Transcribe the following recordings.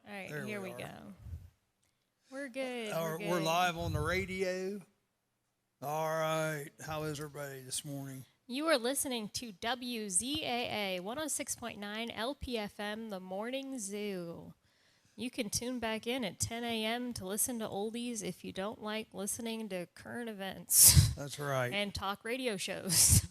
All right, There here we we are. go. We're good. We're live on the radio. All right. How is everybody this morning? You are listening to WZAA 106.9 LPFM, The Morning Zoo. You can tune back in at 10 a.m. to listen to oldies if you don't like listening to current events. That's right. And talk radio shows.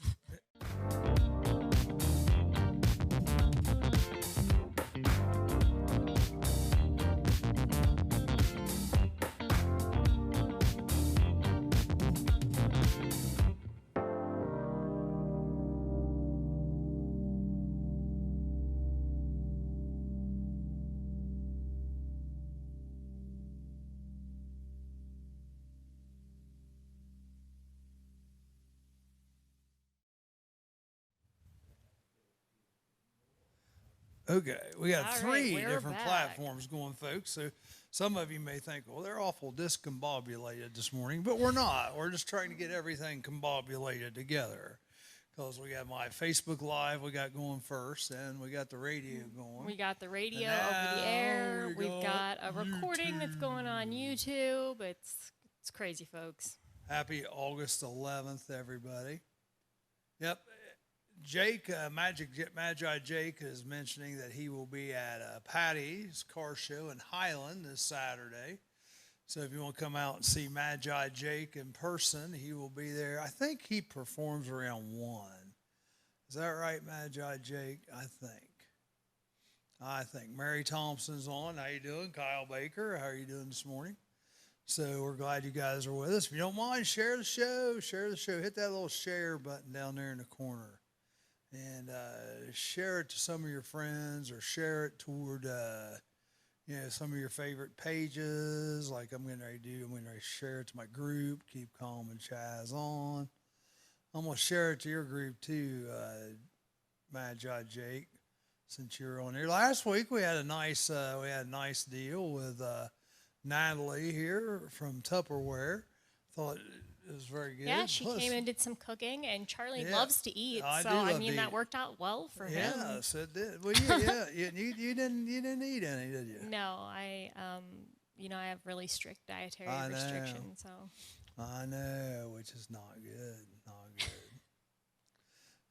Okay, we got All right, three we're different back. platforms going, folks. So some of you may think, well, they're awful discombobulated this morning, but we're not. We're just trying to get everything combobulated together. Because we got my Facebook Live we got going first, and we got the radio going. We got the radio And over the now air. we We've got a recording that's going on YouTube. It's crazy, folks. Happy August 11th, everybody. Yep. Jake, Magi Jake is mentioning that he will be at Patty's car show in Highland this Saturday. So if you want to come out and see Magi Jake in person, he will be there. I think he performs around 1. Is that right, Magi Jake? I think. Mary Thompson's on. How you doing? Kyle Baker, how are you doing this morning? So we're glad you guys are with us. If you don't mind, share the show. Hit that little share button down there in the corner. And share it to some of your friends or share it toward, some of your favorite pages. Like I'm going to share it to my group, Keep Calm and Chaz on. I'm going to share it to your group too, Magi Jake, since you're on here. Last week we had a nice deal with Natalie here from Tupperware. Thought it was very good. Yeah, she came and did some cooking, and Charlie loves to eat, that worked out well for him. Yes, it did. Well, you didn't eat any, did you? No, I have really strict dietary restrictions, so. I know, which is not good,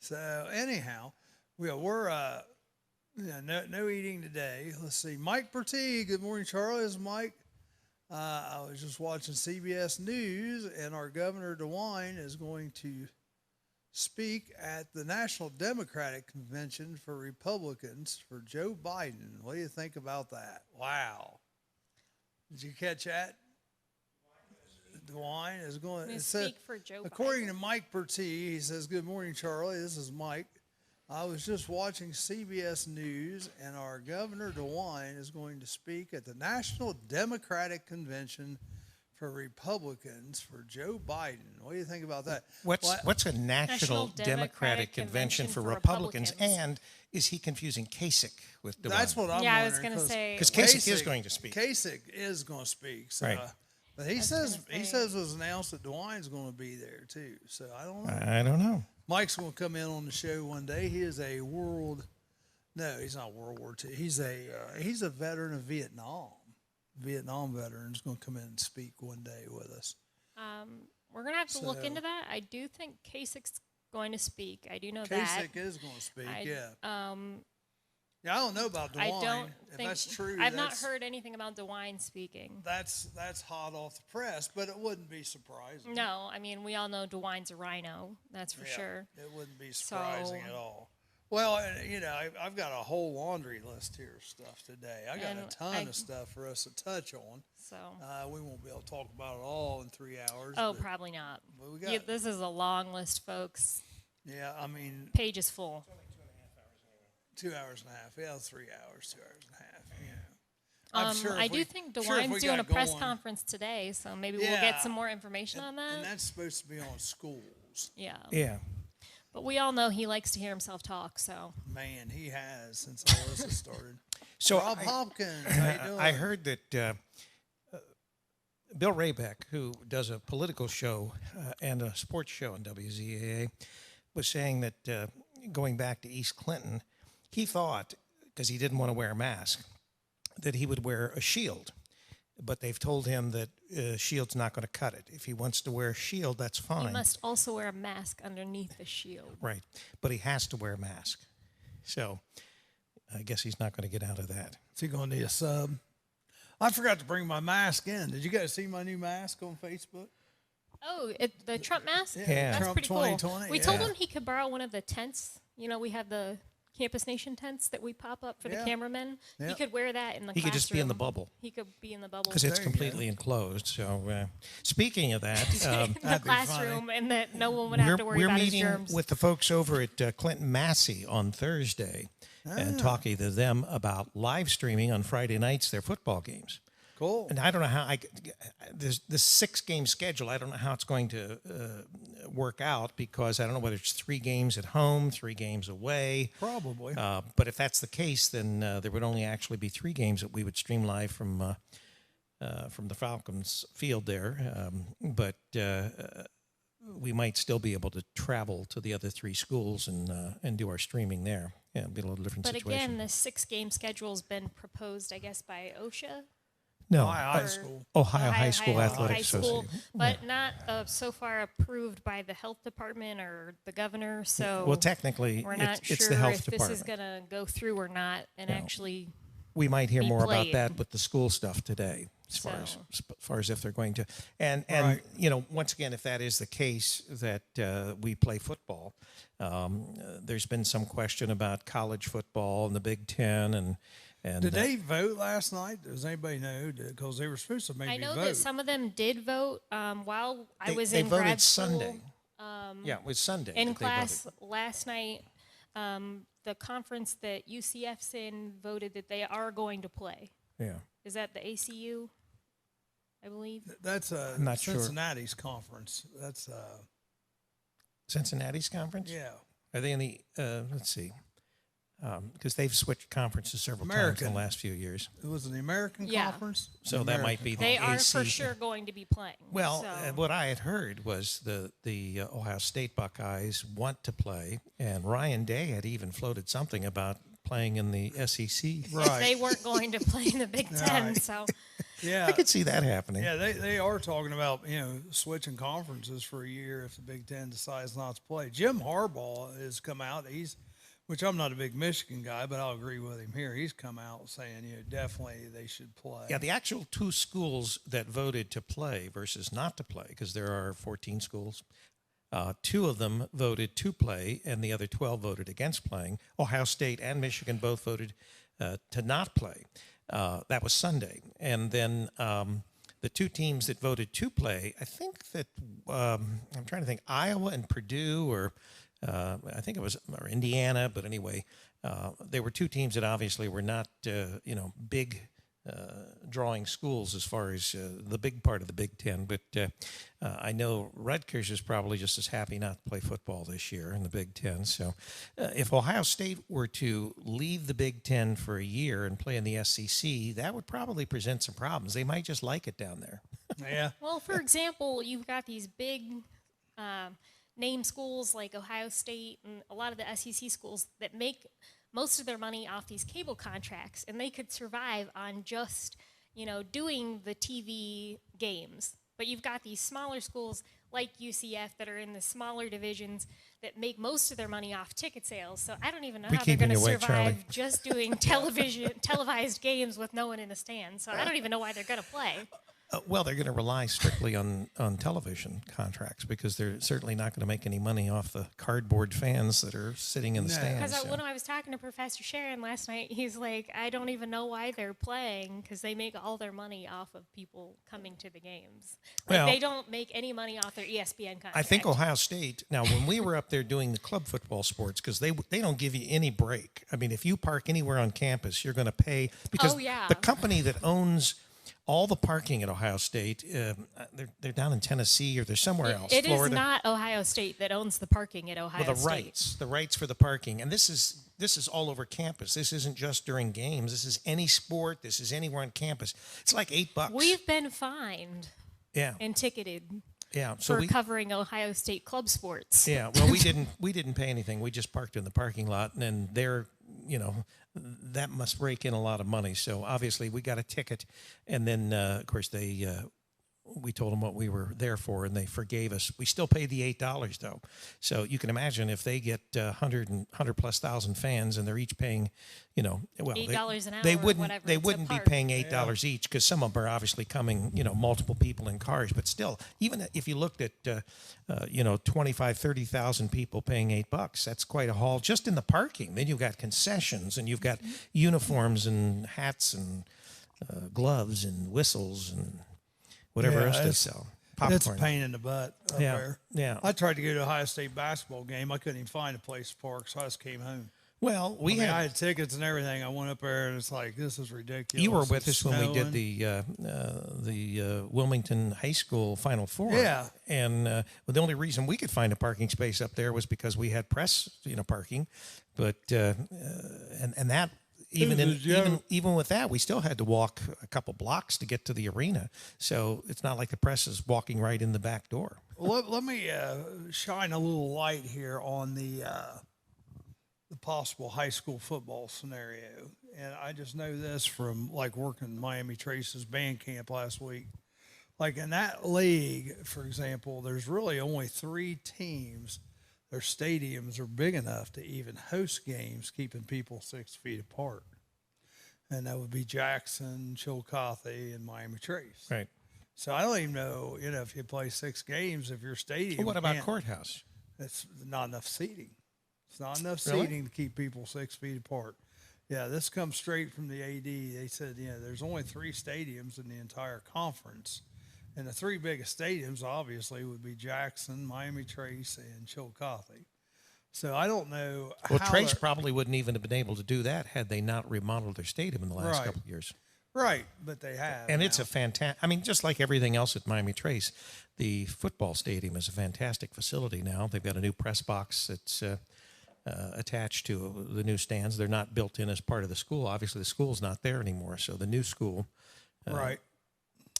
So anyhow, we're no eating today. Let's see, Mike Bertie. Good morning, Charlie. This is Mike. I was just watching CBS News, and our Governor DeWine is going to speak at the National Democratic Convention for Republicans for Joe Biden. What do you think about that? Wow. Did you catch that? DeWine is going to speak for Joe Biden. According to Mike Bertie, he says, good morning, Charlie. This is Mike. I was just watching CBS News, and our Governor DeWine is going to speak at the National Democratic Convention for Republicans for Joe Biden. What do you think about that? What's a National Democratic Convention for Republicans? And is he confusing Kasich with DeWine? That's what I'm wondering. Yeah, I was going to say. Because Kasich is going to speak. Kasich is going to speak. So, right. But he says it was announced that DeWine's going to be there, too. So I don't know. I don't know. Mike's going to come in on the show one day. He is he's not World War II. He's a veteran of Vietnam. Vietnam veteran is going to come in and speak one day with us. We're going to have to look into that. I do think Kasich's going to speak. I do know that. Kasich is going to speak, Yeah, I don't know about DeWine. I don't think that's true. I've not heard anything about DeWine speaking. That's hot off the press, but it wouldn't be surprising. No, I mean, we all know DeWine's a rhino. That's for sure. It wouldn't be surprising at all. Well, I've got a whole laundry list here of stuff today. I got a ton of stuff for us to touch on. So we won't be able to talk about it all in 3 hours. Oh, probably not. This is a long list, folks. Yeah, I mean, page is full. 2 hours and a half. Yeah, 3 hours, 2 hours and a half. I do think DeWine's doing a press conference today, so maybe we'll get some more information on that. And that's supposed to be on schools. Yeah. Yeah. But we all know he likes to hear himself talk, so. Man, he has since all this has started. So Rob Hopkins, how you doing? I heard that Bill Raybeck, who does a political show and a sports show on WZAA, was saying that going back to East Clinton, he thought, because he didn't want to wear a mask, that he would wear a shield. But they've told him that shield's not going to cut it. If he wants to wear a shield, that's fine. He must also wear a mask underneath the shield. Right. But he has to wear a mask. So I guess he's not going to get out of that. Is he going to need a sub? I forgot to bring my mask in. Did you guys see my new mask on Facebook? Oh, the Trump mask? Yeah. That's Trump pretty cool. 2020, We told yeah. him he could borrow one of the tents. You know, we have the Campus Nation tents that we pop up for the Yeah. cameramen. Yeah. He could wear that in the He classroom. could just be in the bubble. He could be in the bubble. Because it's There you completely enclosed. So speaking of that, in the That'd be classroom, and that no one would have to worry we're about his meeting germs. with the folks over at Clinton Massey on Thursday and talking to them about live streaming on Friday nights their football games. Cool. And I don't know how there's this 6-game schedule. I don't know how it's going to work out because I don't know whether it's 3 games at home, 3 games away. Probably. But if that's the case, then there would only actually be 3 games that we would stream live from the Falcons field there. But we might still be able to travel to the other 3 schools and do our streaming there. Yeah, it'd be a little different But situation. again, the 6-game schedule's been proposed, I guess, by OSHA. No, High school. Ohio High School Ohio Athletic High School, Association. but not so far approved by the health department or the governor. So Well, technically, we're not it's sure the health if department. this is going to go through or not, and No. actually. We might hear be more about played. that with the school stuff today, as far as if they're going to. And Right. you know, once again, if that is the case that we play football, there's been some question about college football and the Big Ten and. Did they vote last night? Does anybody know? Because they were supposed to maybe I know vote. that some of them did vote while I was they in voted grad school. Sunday. Yeah, it was Sunday. In that they class voted. last night, the conference that UCF's in voted that they are going to play. Yeah. Is that the ACU? I believe. That's I'm not sure. Cincinnati's conference. That's Cincinnati's conference? yeah. Are they in the? Let's see. Because they've switched conferences several times in American. the last few years. It was an American Yeah. conference. So that might be the They are AC. for sure going to be playing. Well, so. what I had heard was the Ohio State Buckeyes want to play, and Ryan Day had even floated something about playing in the SEC. Right. If they weren't going to play in the Big Ten, Right. so Yeah. I could see that happening. Yeah, they are talking about, switching conferences for a year if the Big Ten decides not to play. Jim Harbaugh has come out. Which I'm not a big Michigan guy, but I'll agree with him here. He's come out saying, definitely they should play. Yeah, the actual 2 schools that voted to play versus not to play, because there are 14 schools, 2 of them voted to play, and the other 12 voted against playing. Ohio State and Michigan both voted to not play. That was Sunday. And then the 2 teams that voted to play, I think that, I'm trying to think, Iowa and Purdue, or I think it was or Indiana, but anyway, there were 2 teams that obviously were not, big drawing schools as far as the big part of the Big Ten. But I know Rutgers is probably just as happy not to play football this year in the Big Ten. So if Ohio State were to leave the Big Ten for a year and play in the SEC, that would probably present some problems. They might just like it down there. Yeah. well, for example, you've got these big name schools like Ohio State and a lot of the SEC schools that make most of their money off these cable contracts, and they could survive on just, doing the TV games. But you've got these smaller schools like UCF that are in the smaller divisions that make most of their money off ticket sales. So I don't even know how they're keeping going to you awake, survive Charlie. just doing televised games with no one in the stand. So I don't even know why they're going to play. Well, they're going to rely strictly on television contracts because they're certainly not going to make any money off the cardboard fans that are sitting in the No. stands. Because so. when I was talking to Professor Sharon last night, he's like, I don't even know why they're playing because they make all their money off of people coming to the games. Well, they don't make any money off their ESPN contract. I think Ohio State, now when we were up there doing the club football sports, because they don't give you any break. I mean, if you park anywhere on campus, you're going to pay. Because Oh, yeah. the company that owns all the parking at Ohio State, they're down in Tennessee or they're somewhere else. It is Florida. not Ohio State that owns the parking at Ohio Well, the State. rights for the parking, and this is all over campus. This isn't just during games. This is any sport. This is anywhere on campus. It's like $8. We've been fined yeah, and ticketed yeah. So for we covering Ohio State club sports. yeah. Well, we didn't pay anything. We just parked in the parking lot, and then they're that must rake in a lot of money. So obviously we got a ticket, and then of course we told them what we were there for, and they forgave us. We still paid the $8 though. So you can imagine if they get 100 plus thousand fans, and they're each paying, well, $8 an hour. They or wouldn't. whatever They to wouldn't be park. paying $8 each, because some of them are obviously coming, multiple people in cars. But still, even if you looked at, 25, 30,000 people paying $8, that's quite a haul just in the parking. Then you've got concessions, and you've got uniforms and hats and gloves and whistles and whatever else they sell. Popcorn. It's a pain in the butt up there. Yeah. I tried to go to Ohio State basketball game. I couldn't even find a place to park, so I just came home. Well, I had tickets and everything. I went up there, and it's like, this is ridiculous. You were with us when we did snowing. the Wilmington High School Final Four. Yeah. And the only reason we could find a parking space up there was because we had press, parking. But and that even with that, we still had to walk a couple blocks to get to the arena. So it's not like the press is walking right in the back door. Well, let me shine a little light here on the possible high school football scenario. And I just know this from like working Miami Trace's band camp last week. Like in that league, for example, there's really only 3 teams. Their stadiums are big enough to even host games, keeping people 6 feet apart. And that would be Jackson, Chillicothe, and Miami Trace. Right. So I don't even know, if you play 6 games, if your stadium. Well, what about Courthouse? It's not enough seating. It's not enough Really? seating to keep people 6 feet apart. Yeah, this comes straight from the AD. They said, there's only 3 stadiums in the entire conference. And the 3 biggest stadiums, obviously, would be Jackson, Miami Trace, and Chillicothe. So I don't know. Well, Trace probably wouldn't even have been able to do that had they not remodeled their stadium in the last couple of years. Right, but they have. And now. it's a fantastic, just like everything else at Miami Trace, the football stadium is a fantastic facility now. They've got a new press box that's attached to the new stands. They're not built in as part of the school. Obviously, the school's not there anymore, so the new school. Right.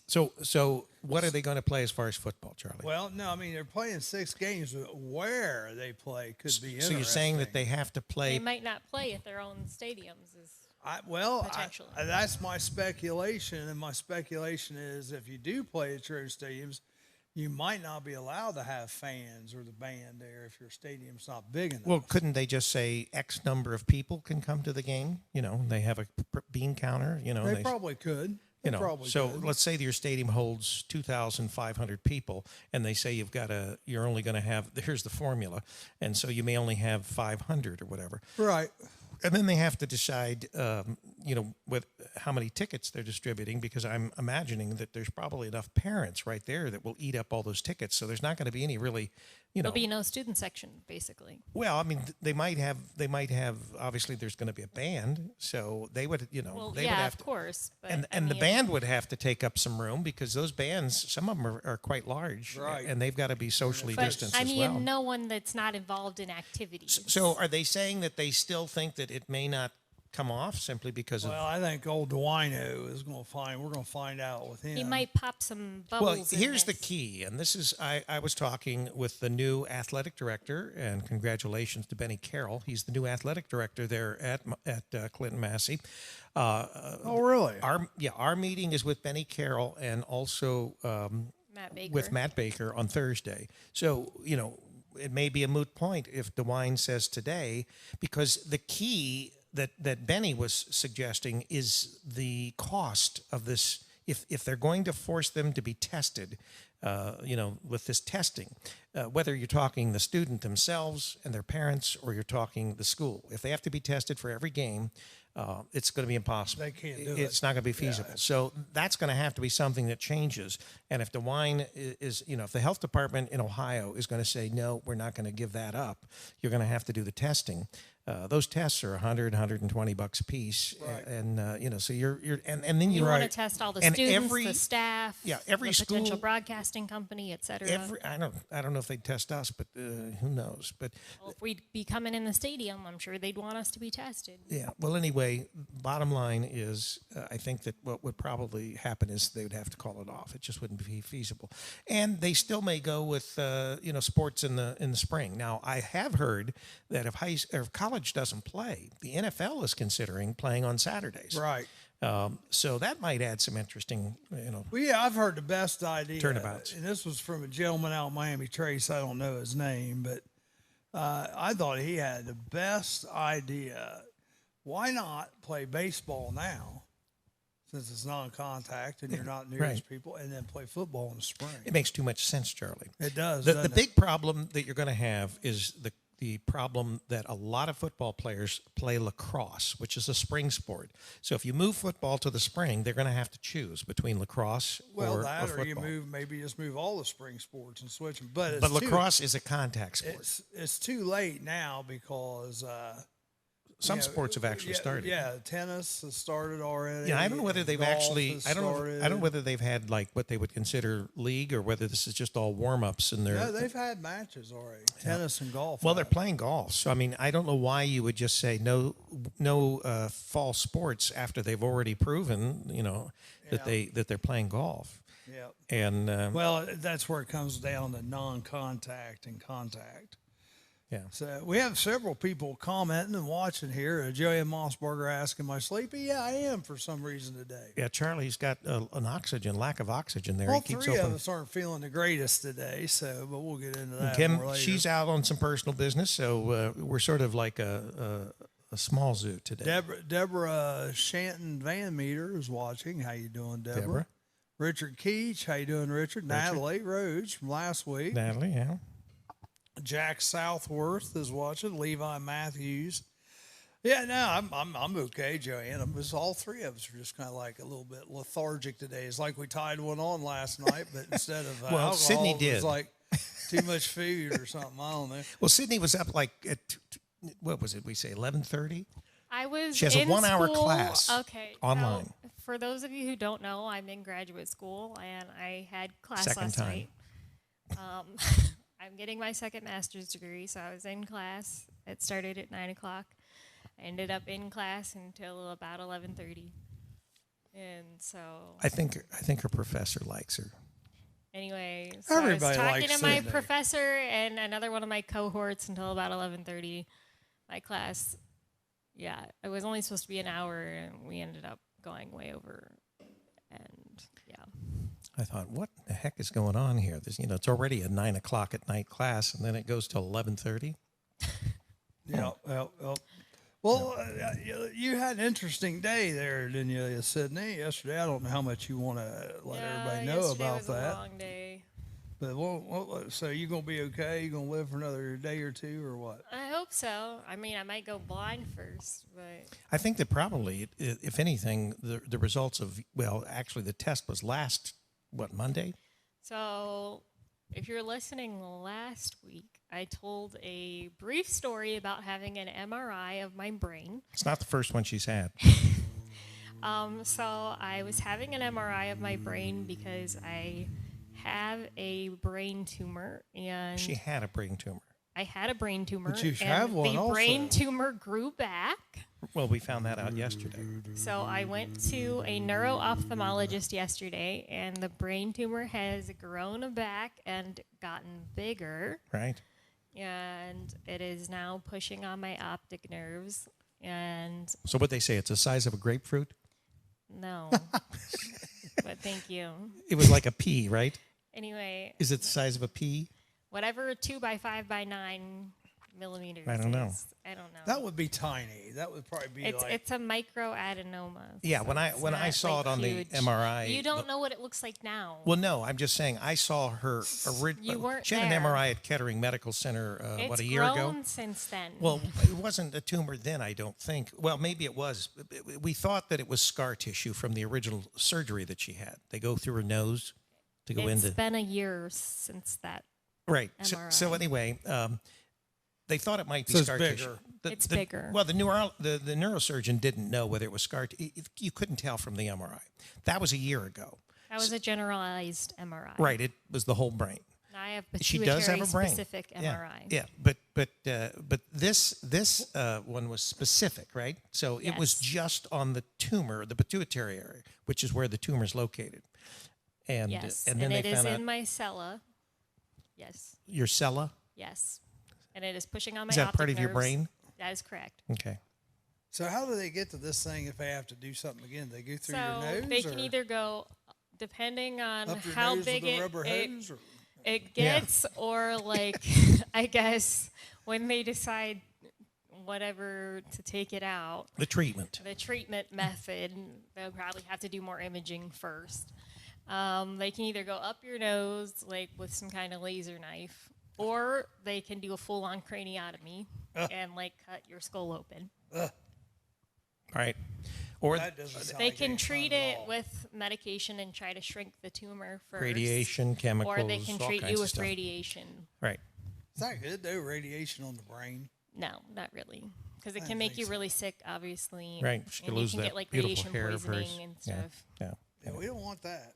So what are they going to play as far as football, Charlie? Well, no, they're playing 6 games. But where they play could be interesting. So you're saying that they have to play? They might not play at their own stadiums. Potentially. That's my speculation, and my speculation is if you do play at your own stadiums, you might not be allowed to have fans or the band there if your stadium's not big enough. Well, couldn't they just say X number of people can come to the game? They have a bean counter. They probably could. Let's say your stadium holds 2,500 people, and they say you're only going to have, here's the formula, and so you may only have 500 or whatever. Right. And then they have to decide, with how many tickets they're distributing, because I'm imagining that there's probably enough parents right there that will eat up all those tickets. So there's not going to be any really, There'll be no student section, basically. Well, they might have. Obviously, there's going to be a band, so they would, they would have of course. But and the band would have to take up some room because those bands, some of them are quite large, right? And they've got to be socially distanced as well. No one that's not involved in activities. So, are they saying that they still think that it may not come off simply because of? Well, I think old DeWino is going to find. We're going to find out with him. He might pop some bubbles. Well, here's the key, and this is I was talking with the new athletic director, and congratulations to Benny Carroll. He's the new athletic director there at Clinton Massey. Oh, really? Our meeting is with Benny Carroll and also with Matt Baker on Thursday. So it may be a moot point if DeWine says today, because the key that Benny was suggesting is the cost of this. If they're going to force them to be tested, with this testing, whether you're talking the student themselves and their parents or you're talking the school, if they have to be tested for every game, it's going to be impossible. They can't do it. It's not going to be feasible. Yeah. So that's going to have to be something that changes. And if DeWine is, if the health department in Ohio is going to say, no, we're not going to give that up, you're going to have to do the testing. Those tests are $100, $120 a piece, right. And so you're and then you want to test all the students, the staff, every the school, potential broadcasting company, et cetera. I don't know if they'd test us, but who knows? But if we'd be coming in the stadium, I'm sure they'd want us to be tested. Yeah. Well, anyway, bottom line is, I think that what would probably happen is they would have to call it off. It just wouldn't be feasible, and they still may go with sports in the spring. Now, I have heard that if college college doesn't play. The NFL is considering playing on Saturdays. Right. So that might add some interesting, Well, yeah, I've heard the best idea. Turnabouts. And this was from a gentleman out in Miami, Trace. I don't know his name, but I thought he had the best idea. Why not play baseball now, since it's non-contact and you're not near as people, and then play football in the spring? It makes too much sense, Charlie. It does. The doesn't it? big problem that you're going to have is the problem that a lot of football players play lacrosse, which is a spring sport. So if you move football to the spring, they're going to have to choose between lacrosse or football. You just move all the spring sports and switch them. But lacrosse is a contact sport. It's too late now because some sports have actually started. Yeah, tennis has started already. Yeah, I don't know whether they've actually. I don't know whether they've had like what they would consider league or whether this is just all warm ups and they're. No, they've had matches already. Tennis and golf. Well, they're playing golf, so I mean, I don't know why you would just say no fall sports after they've already proven, that they're playing golf. Yeah. And well, that's where it comes down to non-contact and contact. Yeah. So we have several people commenting and watching here. Joey Mossberger asking, "Am I sleepy?" Yeah, I am for some reason today. Yeah, Charlie's got lack of oxygen there. Well, he keeps three open. of us aren't feeling the greatest today, but we'll get into that Kim, more later. she's out on some personal business, so we're sort of like a small zoo today. Deborah Shanton Van Meter is watching. How you doing, Deborah? Richard Keach, how you doing, Richard? Natalie Rhodes from last week. Natalie, yeah. Jack Southworth is watching. Levi Matthews. Yeah, no, I'm okay, Joanne. All three of us are just kind of like a little bit lethargic today. It's like we tied one on last night, but instead of alcohol, Sydney did. It was like too much food or something. I don't know. Well, Sydney was up like at what was it? We say 11:30. I was. She has a 1-hour school. class. Okay. Online. So for those of you who don't know, I'm in graduate school and I had class Second last time. night. I'm getting my second master's degree, so I was in class. It started at 9 o'clock. I ended up in class until about 11:30, and so I think her professor likes her. anyway, so Everybody I was talking likes to my Sydney. professor and another one of my cohorts until about 11:30. My class, yeah, it was only supposed to be an hour, and we ended up going way over. And yeah, I thought, what the heck is going on here? There's, it's already a 9 o'clock at night class, and then it goes till 11:30. Yeah. Well, you had an interesting day there, didn't you, Sydney? Yesterday, I don't know how much you want to let everybody know yesterday about was that. A long day. But so you gonna be okay? You gonna live for another day or two, or what? I hope so. I mean, I might go blind first, but I think that probably, if anything, the results of, actually the test was Monday? so if you're listening last week, I told a brief story about having an MRI of my brain. It's not the first one she's had. So I was having an MRI of my brain because I have a brain tumor, and She had a brain tumor. I had a brain tumor. But you and have one the also. brain tumor grew back. Well, we found that out yesterday. So I went to a neuro-ophthalmologist yesterday, and the brain tumor has grown back and gotten bigger. Right? And it is now pushing on my optic nerves. And So what they say, it's the size of a grapefruit? no, but thank you. It was like a pea, right? Anyway, Is it the size of a pea? whatever 2 by 5 by 9 millimeters I don't know. is, I don't know. That would be tiny. That would probably be It's a microadenoma. Yeah, so when I it's not, saw like, it on huge. the MRI. You don't know what it looks like now. Well, no, I'm just saying I saw her You weren't she had there. an MRI at Kettering Medical Center It's a year ago? grown since then. Well, it wasn't a tumor then, I don't think. Well, maybe it was. We thought that it was scar tissue from the original surgery that she had. They go through her nose to go it's into. been a year since that. Right. MRI. So anyway, they thought it might be So it's scar bigger. tissue. It's bigger. Well, the neurosurgeon didn't know whether it was scar. You couldn't tell from the MRI. That was a year ago. That was a generalized MRI. Right. It was the whole brain. Now I have She does have a brain. specific MRI. Yeah, but this one was specific, right? So it was Yes. just on the tumor, the pituitary area, which is where the tumor is located. And Yes. and then it they is found in out my cella. Yes. your cella. Yes. And it is pushing on my Is that optic part of your nerves. brain? That is correct. Okay. So how do they get to this thing if they have to do something again? They go through your So nose? they can or either go, depending on up your how nose big with a rubber it hose? Or? gets, or like, I guess when they decide whatever to take it out, The treatment. the treatment method, they'll probably have to do more imaging first. They can either go up your nose, like with some kind of laser knife, or they can do a full-on craniotomy and like cut your skull open. Right. Or That doesn't sound They like can any treat fun at it all. with medication and try to shrink the tumor first. radiation, chemicals, Or they can all treat kinds you of with stuff. radiation. Right. Is that good though? Radiation on the brain. No, not really. Because it I can make think you so. really sick, obviously. Right. She could and you lose can that get like beautiful radiation hair of poisoning hers. and Yeah. stuff. Yeah. Yeah, we don't want that.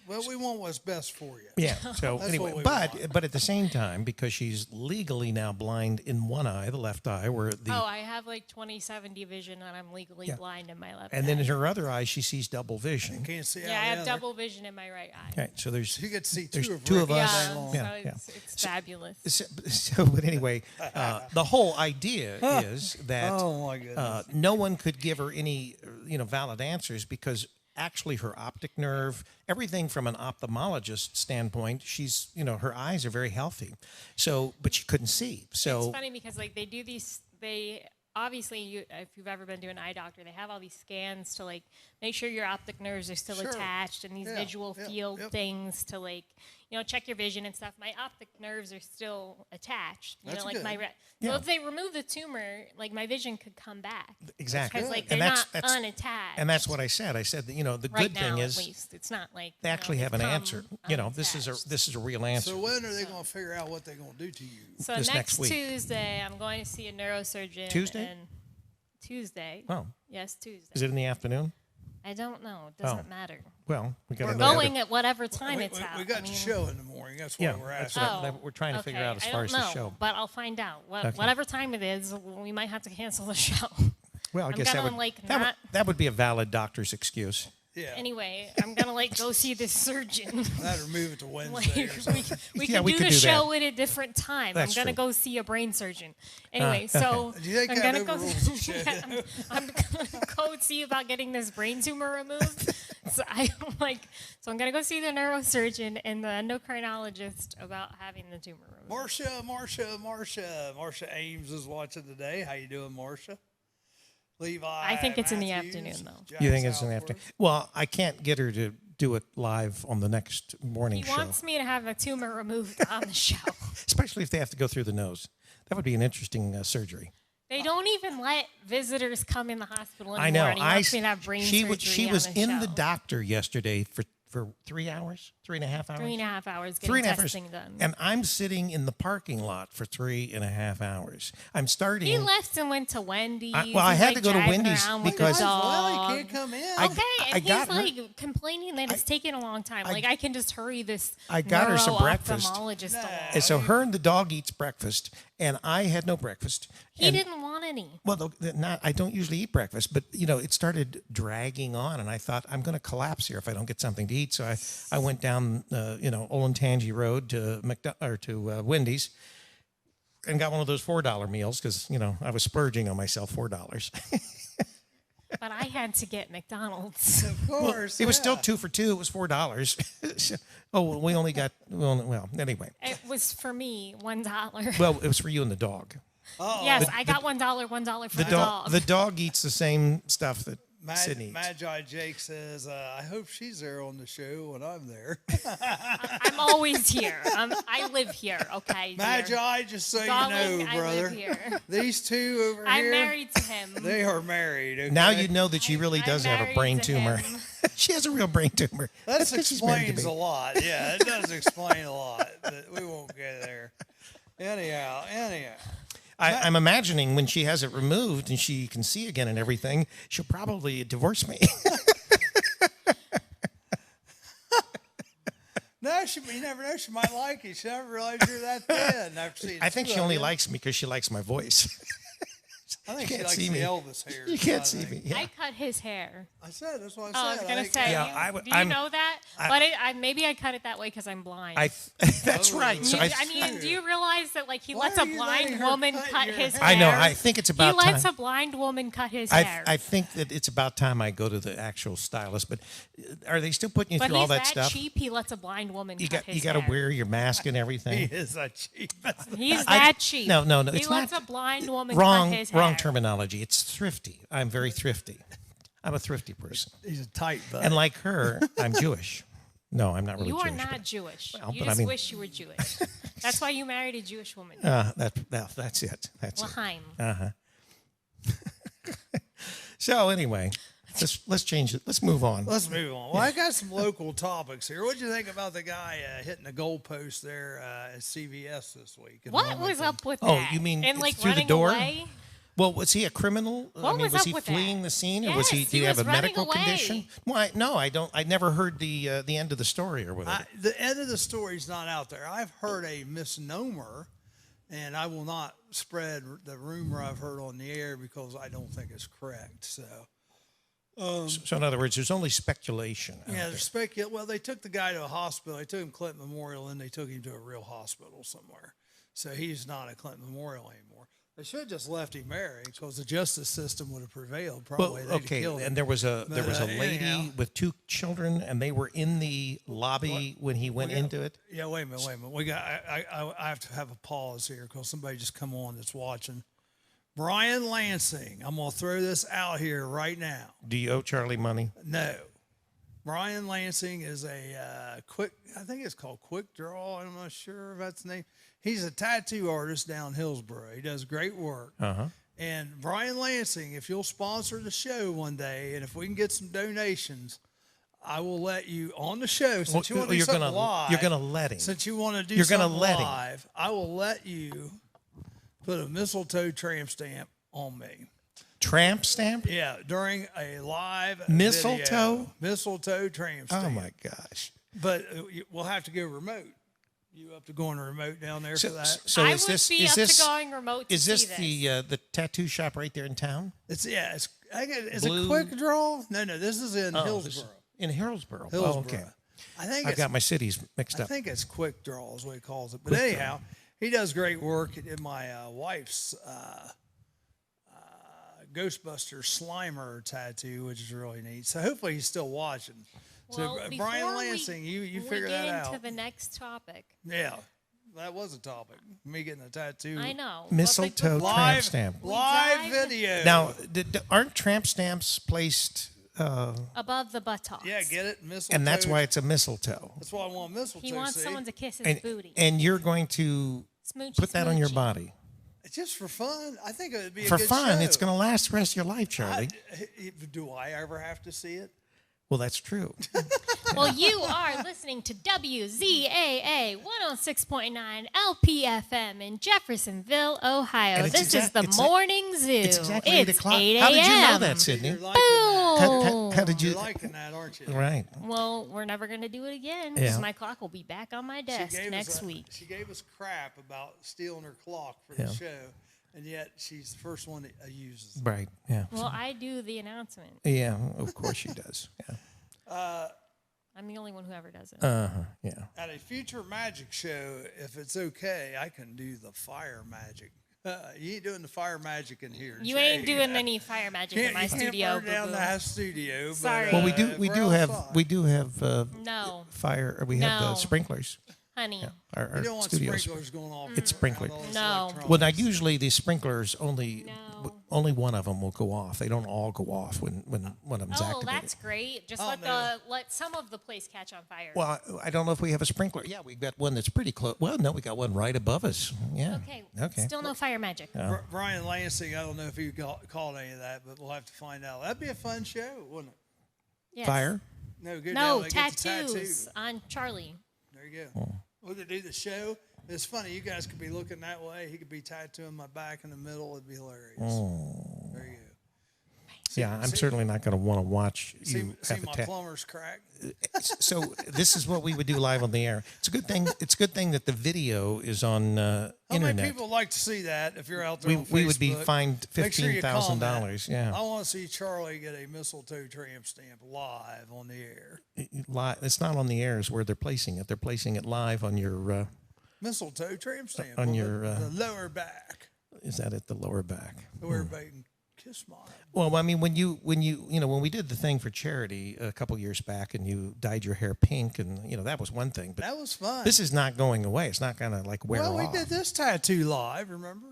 We want what's best for you. Yeah. So That's anyway, what we but want. at the same time, because she's legally now blind in one eye, the left eye, where the Oh, I have like 20/70 vision, and I'm legally Yeah. blind in my left and then eye. in her other eye, she sees double vision. Can't see out Yeah, I the have other. double vision in my right eye. Right. So there's You get to see there's two of two Rick of all us. day Yeah, long. Yeah, yeah. it's fabulous. So, but anyway, the whole idea is that Oh my goodness. no one could give her any, valid answers because actually her optic nerve, everything from an ophthalmologist standpoint, she's, her eyes are very healthy. So, but she couldn't see. So, It's funny because like they do these. They obviously, if you've ever been to an eye doctor, they have all these scans to like make sure your optic nerves are still Sure. attached, and these Yeah, visual yep, field yep. things to like check your vision and stuff. My optic nerves are still attached. That's like good. my so Yeah. if they remove the tumor, like my vision could come back. exactly. Because like And they're that's- not that's- unattached. and that's what I said. I said that, the right good now, thing at is least it's not like they actually have an come answer. This is unattached. a real answer. So when are they going to figure out what they're going to do to you? So this next next week. Tuesday, I'm going to see a neurosurgeon. Tuesday? And Tuesday. Oh, Yes, Tuesday. is it in the afternoon? I don't know. It doesn't Oh. matter. Well, we got We're another. going at whatever time it's out. We got I the mean, show in the morning. That's why Yeah, we're that's asking. what we're trying to figure out as I far don't as the know, show. but I'll find out. Okay. Whatever time it is, we might have to cancel the show. Well, I guess that gonna, would, like, that, would, not- that would be a valid doctor's excuse. Yeah. Anyway, I'm gonna go see this surgeon. That'd move it to Wednesday Like, or something. we Yeah, can we do could the do that. show at a different time. That's I'm gonna true. go see a brain surgeon. Anyway, so Do you think I'm that gonna go. overrules the show? Yeah, I'm gonna go see about getting this brain tumor removed. So I'm gonna go see the neurosurgeon and the endocrinologist about having the tumor removed. Marsha Ames is watching today. How you doing, Marsha? Levi. I think it's in the Matthews, afternoon, though. Jack You think it's in the Southworth. afternoon? Well, I can't get her to do it live on the next morning He show, wants me to have a tumor removed on the show. especially if they have to go through the nose. That would be an interesting surgery. They don't even let visitors come in the hospital anymore. I know. And he wants me to have brain she surgery she on was the in show. the doctor yesterday for 3 hours, 3.5 hours. 3.5 hours getting 3.5 hours. testing done. And I'm sitting in the parking lot for 3.5 hours. I'm starting. He left and went to Wendy's. I He's, had like, to go to dragging Wendy's around with because- the Well, dog. he can't come in. Okay, I and got he's her- like complaining that it's taking a long time. Like I can just hurry this. I got her some breakfast. Neuro-ophthalmologist along. And so her and the dog eats breakfast, and I had no breakfast. He And- didn't want any. Well, I don't usually eat breakfast, but it started dragging on, and I thought I'm going to collapse here if I don't get something to eat. So I went down, Olentangy Road to Wendy's, and got one of those $4 meals because I was splurging on myself $4. But I had to get McDonald's. Of course. It was still yeah. 2 for $2. It was $4. Oh, we only got well. Anyway, It was for me $1. well, it was for you and the dog. Yes, I got $1 for the dog. The dog eats the same stuff that Sydney eats. Magi Jake says, I hope she's there on the show when I'm there. I'm always here. I live here. Okay. dear. Magi, just so Darling, you know, I brother. live here. These two over I'm here, married to him. they are married. Okay? Now you know that she really I'm does have a married brain to tumor. him. She has a real brain tumor. That 'cause she's married to explains me. a lot. Yeah, it does explain a lot. But we won't get there. Anyhow. I'm imagining when she has it removed and she can see again and everything, she'll probably divorce me. No, you never know. She might like you. She never realized you're that thin. After seeing I think two she of only you. likes me because she likes my voice. I think You she can't likes see the me. Elvis hair. You can't see me. Yeah. I cut his hair. I said, that's what Oh, I I was said. gonna think- say. Yeah, Do you know that? But maybe I cut it that way because I'm blind. That's right. So I mean, do you realize that like he Why lets are a you blind letting her woman cut cut your his hair? hair? I know. I think it's about he lets time. a blind woman cut his hair. I think that it's about time I go to the actual stylist. But are they still putting you but through he's all that stuff? cheap. He lets a blind woman You cut got his to hair. wear your mask and He everything. is that cheap. He's that cheap. No. He It's lets not a blind woman wrong. cut his hair. Wrong terminology. It's thrifty. I'm very thrifty. I'm a thrifty person. He's a tight butt. And like her, I'm Jewish. No, I'm not really You Jewish. are not but- Jewish. Well, You but I just mean- wish you were Jewish. That's why you married a Jewish woman. That's it. That's it. L'chaim. So anyway, let's change it. Let's move on. Let's move on. Well, I got some local topics here. What do you think about the guy hitting the goalpost there at CVS this week? in What Wilmington? was up with Oh, that? you mean and like through the running door? away? Well, was he a criminal? What was was up he with fleeing that? the scene, or was he? Yes, Did he he have a was running medical away. condition? Well, no, I don't. I never heard the end of the story or whatever. The end of the story's not out there. I've heard a misnomer, and I will not spread the rumor I've heard on the air because I don't think it's correct. So, So in other words, there's only speculation. out yeah, there. there's speculation. Well, they took the guy to a hospital. They took him to Clinton Memorial, and they took him to a real hospital somewhere. So he's not at Clinton Memorial anymore. They should have just left him there because the justice system would have prevailed. Probably. Well, They'd have okay, killed him. and there was a But, lady anyhow. with 2 children, and they were in the lobby when he went into it. Yeah, wait a minute. We got. I have to have a pause here because somebody just come on that's watching. Brian Lansing. I'm gonna throw this out here right now. Do you owe Charlie money? No, Brian Lansing is a quick. I think it's called Quick Draw. I'm not sure if that's the name. He's a tattoo artist down Hillsboro. He does great work. And Brian Lansing, if you'll sponsor the show one day, and if we can get some donations, I will let you on the show. Since you want to do you're something gonna live, you're gonna let him. Since you want to do You're gonna something let him. live, I will let you put a mistletoe tramp stamp on me. Tramp stamp? Yeah, during a live Mistletoe? video. Mistletoe tramp stamp. Oh my gosh! But we'll have to go remote. You up to going remote down there for that? So I is would this be is up this to going remote to is this see this. the tattoo shop right there in town? It's I think it's Blue- a quick draw. No, this is in Oh, Hillsboro. in Hillsboro. Hillsboro. Oh, okay. I think I've it's got my cities mixed I up. think it's quick draw is what he calls it. But Quick anyhow, he does great work. He did my wife's Ghostbuster Slimer tattoo, which is really neat. So hopefully he's still watching. Well, so before Brian Lansing, you figure that we get out. into the next topic. Yeah, that was a topic. Me getting a tattoo. I know. but Mistletoe before- tramp stamp. Live dive- video. Now, aren't tramp stamps placed? above the buttocks. Yeah, get it? Mistletoe. And that's why it's a mistletoe. That's why I want mistletoe. He wants see? someone to kiss his And, booty. and you're going to Smoochy, put that on your smoochy. body It's just for fun. I think it would be a for good fun. show. It's going to last the rest of your life, Charlie. Do I ever have to see it? Well, that's true. Well, you are listening to WZAA 106.9 LPFM in Jeffersonville, Ohio. And it's This is the it's Morning Zoo. It's exactly 8 It's o'clock. 8 How did you know a.m. that, Sydney? You're liking that. How did you? You're liking that, aren't you? Right. Well, we're never going to do it again because Yeah. my clock will be back on my desk next week. She gave us crap about stealing her clock for Yeah. the show, and yet she's the first one that uses it. Right. Yeah. Well, I do the announcement. Yeah. Of course she does. Yeah. I'm the only one who ever does it. Yeah. At a future magic show, if it's okay, I can do the fire magic. You ain't doing the fire magic in here. You Jay. ain't doing any fire magic in my You can't studio. burn down boo-boo. the house studio. But, Sorry. Well, we we're do have outside. No, fire. We have No. sprinklers. honey. Our You don't want studios. sprinklers going off. It's sprinkled. all this No. electronics. Well, now usually the sprinklers only No. only one of them will go off. They don't all go off when one of them's Oh, activated. that's great. Just Oh, let some of the place catch on fire. Well, I don't know if we have a sprinkler. Yeah, we've got one that's pretty close. Well, no, we got one right above us. Yeah. Okay. Okay. Still no fire magic. Brian Lansing, I don't know if he called any of that, but we'll have to find out. That'd be a fun show, wouldn't it? Yes. Fire. No, good. No, down there, get the tattoos tattoo. on Charlie. There you go. We could do the show. It's funny. You guys could be looking that way. He could be tattooing my back in the middle. It'd be hilarious. There you go. Yeah, I'm certainly not going to want to watch you See have a my tap. plumber's crack. So this is what we would do live on the air. It's a good thing. It's a good thing that the video is on How internet. many people like to see that? If you're out there on Facebook, We would be fined make sure you comment. $15,000. Yeah, I want to see Charlie get a mistletoe tramp stamp live on the air. It's not on the air. Is where they're placing it. They're placing it live on your. Mistletoe tramp stamp On your, the lower back. Is that at the lower back? So everybody can kiss mine. Well, I mean, when we did the thing for charity a couple years back, and you dyed your hair pink, and that was one thing. But That was fun. this is not going away. It's not going to like wear Well, we off. did this tattoo live, remember?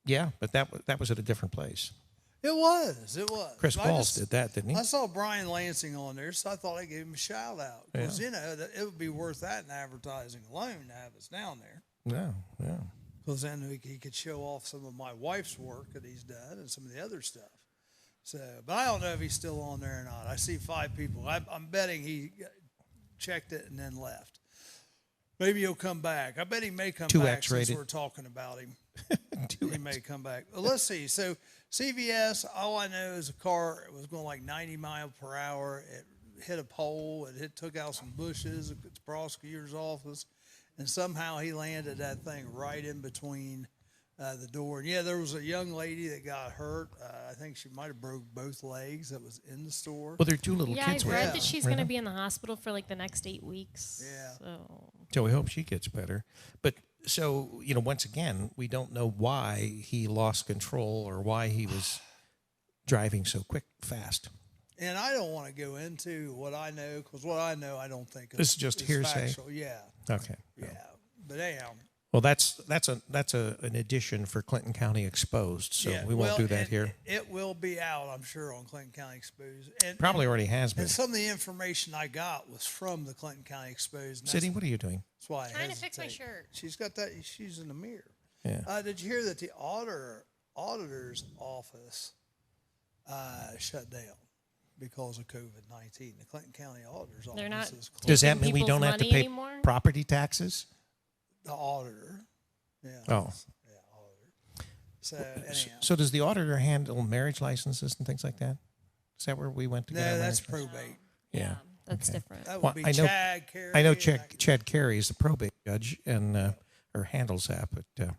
Yeah, but that was at a different place. It was. Chris I Balls did that, didn't he? I saw Brian Lansing on there, so I thought I'd give him a shout out. Because, it would be worth that in advertising alone to have us down there. Yeah. Because then he could show off some of my wife's work that he's done and some of the other stuff. So, but I don't know if he's still on there or not. I see 5 people. I'm betting he checked it and then left. Maybe he'll come back. I bet he may come back X-rated. since we're talking about him. He may come back. Well, let's see. So CVS, all I know is a car was going like 90 miles per hour. It hit a pole. It took out some bushes at the prosecutor's office. And somehow he landed that thing right in between the door. And, there was a young lady that got hurt. I think she might have broke both legs that was in the store. Well, there are 2 little Yeah, kids I with read her. that she's going to be in the hospital for like the next 8 weeks. Yeah. So we hope she gets better. But so, once again, we don't know why he lost control or why he was driving so fast. And I don't want to go into what I know, because what I know, I don't think This is just hearsay? factual. Yeah. Okay. Yeah. But anyhow. Well, that's an addition for Clinton County Exposed, so we won't do that here. It will be out, I'm sure, on Clinton County Exposed. And, Probably already has been. And some of the information I got was from the Clinton County Exposed. Sydney, what are you doing? That's why I Trying to fix my hesitate. shirt. She's got that. She's in the mirror. Yeah. Did you hear that the auditor's office shut down because of COVID-19? The Clinton County auditor's They're office not- is closed. Does that Taking mean we people's don't have to money pay anymore? property taxes? The auditor. Yeah. Oh. Yeah, auditor. So anyhow. So does the auditor handle marriage licenses and things like that? Is that where we went to get our No, that's marriage license? probate. Yeah. That's Okay. different. That would Well, be I know- Chad Carey. I know and that- Chad Carey is the probate judge and or handles that, but Yeah.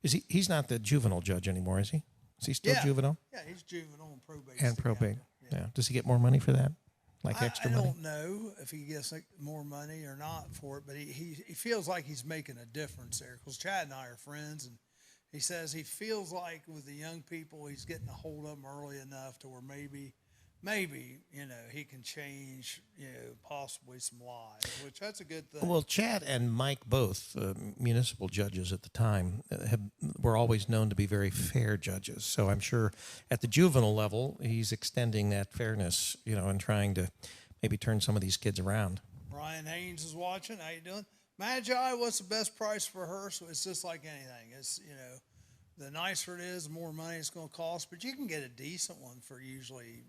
is he's not the juvenile judge anymore, is he? Is he still Yeah. juvenile Yeah, he's juvenile and probate. and probate? Yeah. Does he get more money for that? Like I extra money? don't know if he gets like more money or not for it, but he feels like he's making a difference there, because Chad and I are friends, and he says he feels like with the young people he's getting a hold of them early enough to where maybe he can change possibly some lives, which that's a good thing. Well, Chad and Mike, both municipal judges at the time, were always known to be very fair judges. So I'm sure at the juvenile level, he's extending that fairness, and trying to maybe turn some of these kids around. Ryan Haynes is watching. How you doing? Magi, what's the best price for her? So it's just like anything. It's, the nicer it is, the more money it's going to cost. But you can get a decent one for usually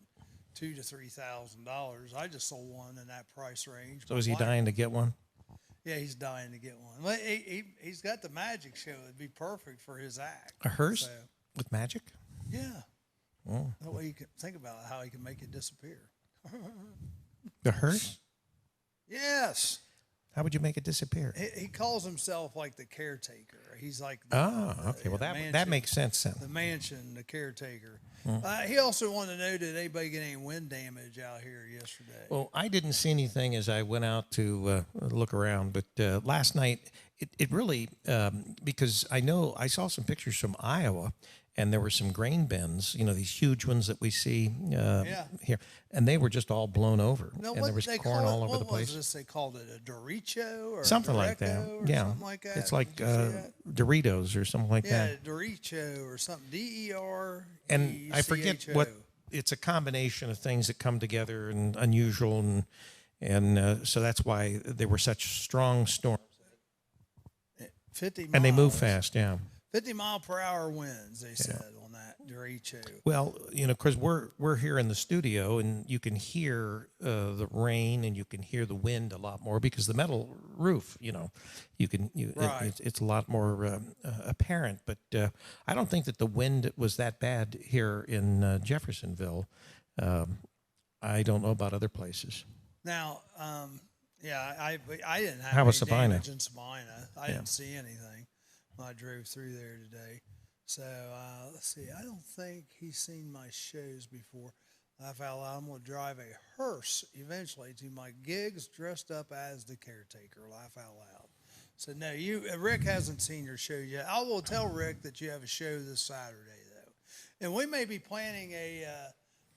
$2,000 to $3,000. I just sold one in that price range. So is he dying to get one? Yeah, he's dying to get one. Well, he's got the magic show. It'd be perfect for his act. A hearse So, with magic? yeah. Oh. That way you can think about how he can make it disappear. The hearse? Yes. How would you make it disappear? He calls himself like the caretaker. He's like Okay. Well, that mansion. makes sense then. The mansion, the caretaker. He also wanted to know, did anybody get any wind damage out here yesterday? Well, I didn't see anything as I went out to look around, but last night it really because I saw some pictures from Iowa, and there were some grain bins, these huge ones that we see here, and they were just all blown over, No, and there was corn all over the place. What was this? They called it a Doricho or Something a like that. Dorito or Yeah, something like that. it's like Did you see that? Doritos or something like Yeah, that. Doricho or something. DER. And I forget what. It's a combination of things that come together and unusual, and so that's why there were such strong storms. 50 miles. And they move fast, yeah. 50 mile per hour winds, they said on that. derecho. Well, because we're here in the studio, and you can hear the rain and you can hear the wind a lot more because the metal roof. Right. It's a lot more apparent. But I don't think that the wind was that bad here in Jeffersonville. I don't know about other places. Now, yeah, I didn't have How was any Sabina? damage in Sabina. I didn't see anything when I drove through there today. So let's see. I don't think he's seen my shows before. Laugh out loud. I'm going to drive a hearse eventually to my gigs dressed up as the caretaker. Laugh out loud. So no, Rick hasn't seen your show yet. I will tell Rick that you have a show this Saturday though, and we may be planning a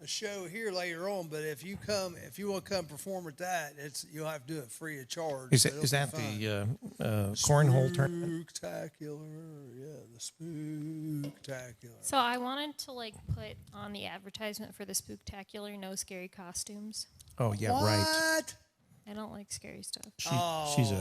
show here later on. But if you want to come perform at that, you'll have to do it free of charge. Is that the cornhole tournament? Spooktacular, yeah, the spooktacular. So I wanted to put on the advertisement for the Spooktacular no scary costumes. Oh yeah, right. What? I don't like scary stuff. She's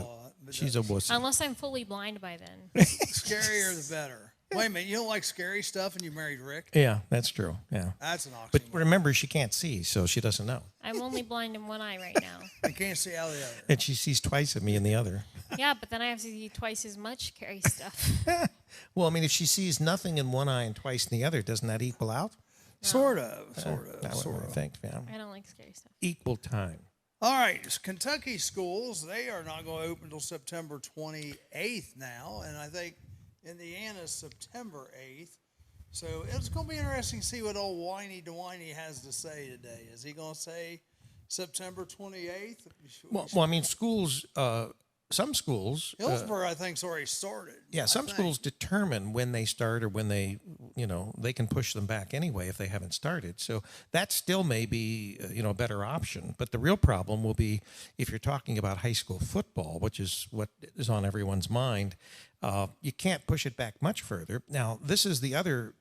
a wussy. Unless I'm fully blind by then. Scarier the better. Wait a minute, you don't like scary stuff and you married Rick? Yeah, that's true. Yeah. That's an oxymoron. But remember, she can't see, so she doesn't know. I'm only blind in one eye right now. I can't see out of the other. And she sees twice of me in the other. Yeah, but then I have to see twice as much scary stuff. Well, I mean, if she sees nothing in one eye and twice in the other, doesn't that equal out? No. Sort of. That's what I think, yeah. I don't like scary stuff. Equal time. All right, Kentucky schools, they are not going to open until September 28th now, and I think Indiana's September 8th. So it's going to be interesting to see what old Whiny DeWiney has to say today. Is he going to say September 28th? Well, I mean, schools, some schools. Hillsborough, I think, has already started. Yeah, some schools determine when they start or when they can push them back anyway if they haven't started. So that still may be, a better option. But the real problem will be if you're talking about high school football, which is what is on everyone's mind, you can't push it back much further. Now, this is the other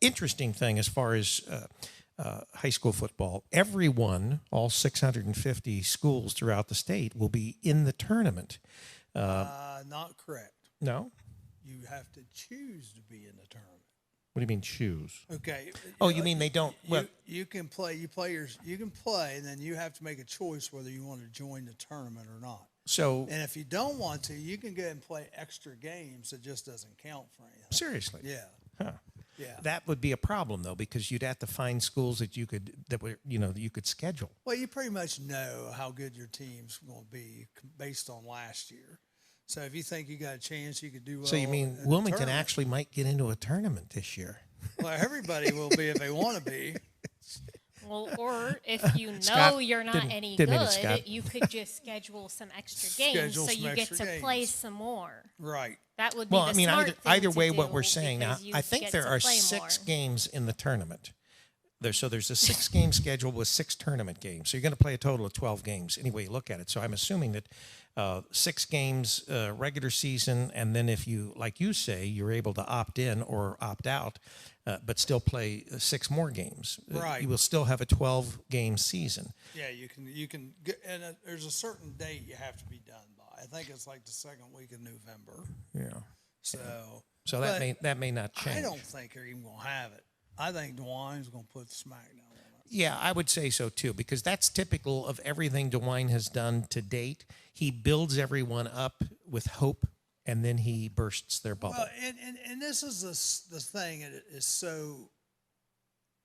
interesting thing as far as high school football. Everyone, all 650 schools throughout the state, will be in the tournament. Not correct. No? You have to choose to be in the tournament. What do you mean choose? Okay. Oh, you mean they don't? You can play. You can play, and then you have to make a choice whether you want to join the tournament or not. So, and if you don't want to, you can go and play extra games. It just doesn't count for anything. Seriously? Yeah. Huh. Yeah. That would be a problem though, because you'd have to find schools that you could schedule. Well, you pretty much know how good your team's going to be based on last year. So if you think you got a chance, you could do well. So you mean Wilmington actually might get into a tournament this year? Well, everybody will be if they want to be. Well, or if you know Scott, you're not any good, you could just schedule some extra games so you get to play some more. Right. That would be the smart thing either to way, do what we're saying now, I think get there to are play 6 more. games in the tournament. There's a 6-game schedule with 6 tournament games. So you're going to play a total of 12 games any way you look at it. So I'm assuming that 6 games regular season, and then if you, like you say, you're able to opt in or opt out, but still play 6 more games. Right. You will still have a 12-game season. Yeah, you can get, and there's a certain date you have to be done by. I think it's like the second week of November. Yeah. So that may not change. I don't think they're even going to have it. I think DeWine's going to put the smackdown on it. Yeah, I would say so too, because that's typical of everything DeWine has done to date. He builds everyone up with hope, and then he bursts their bubble. Well, and this is the thing that is so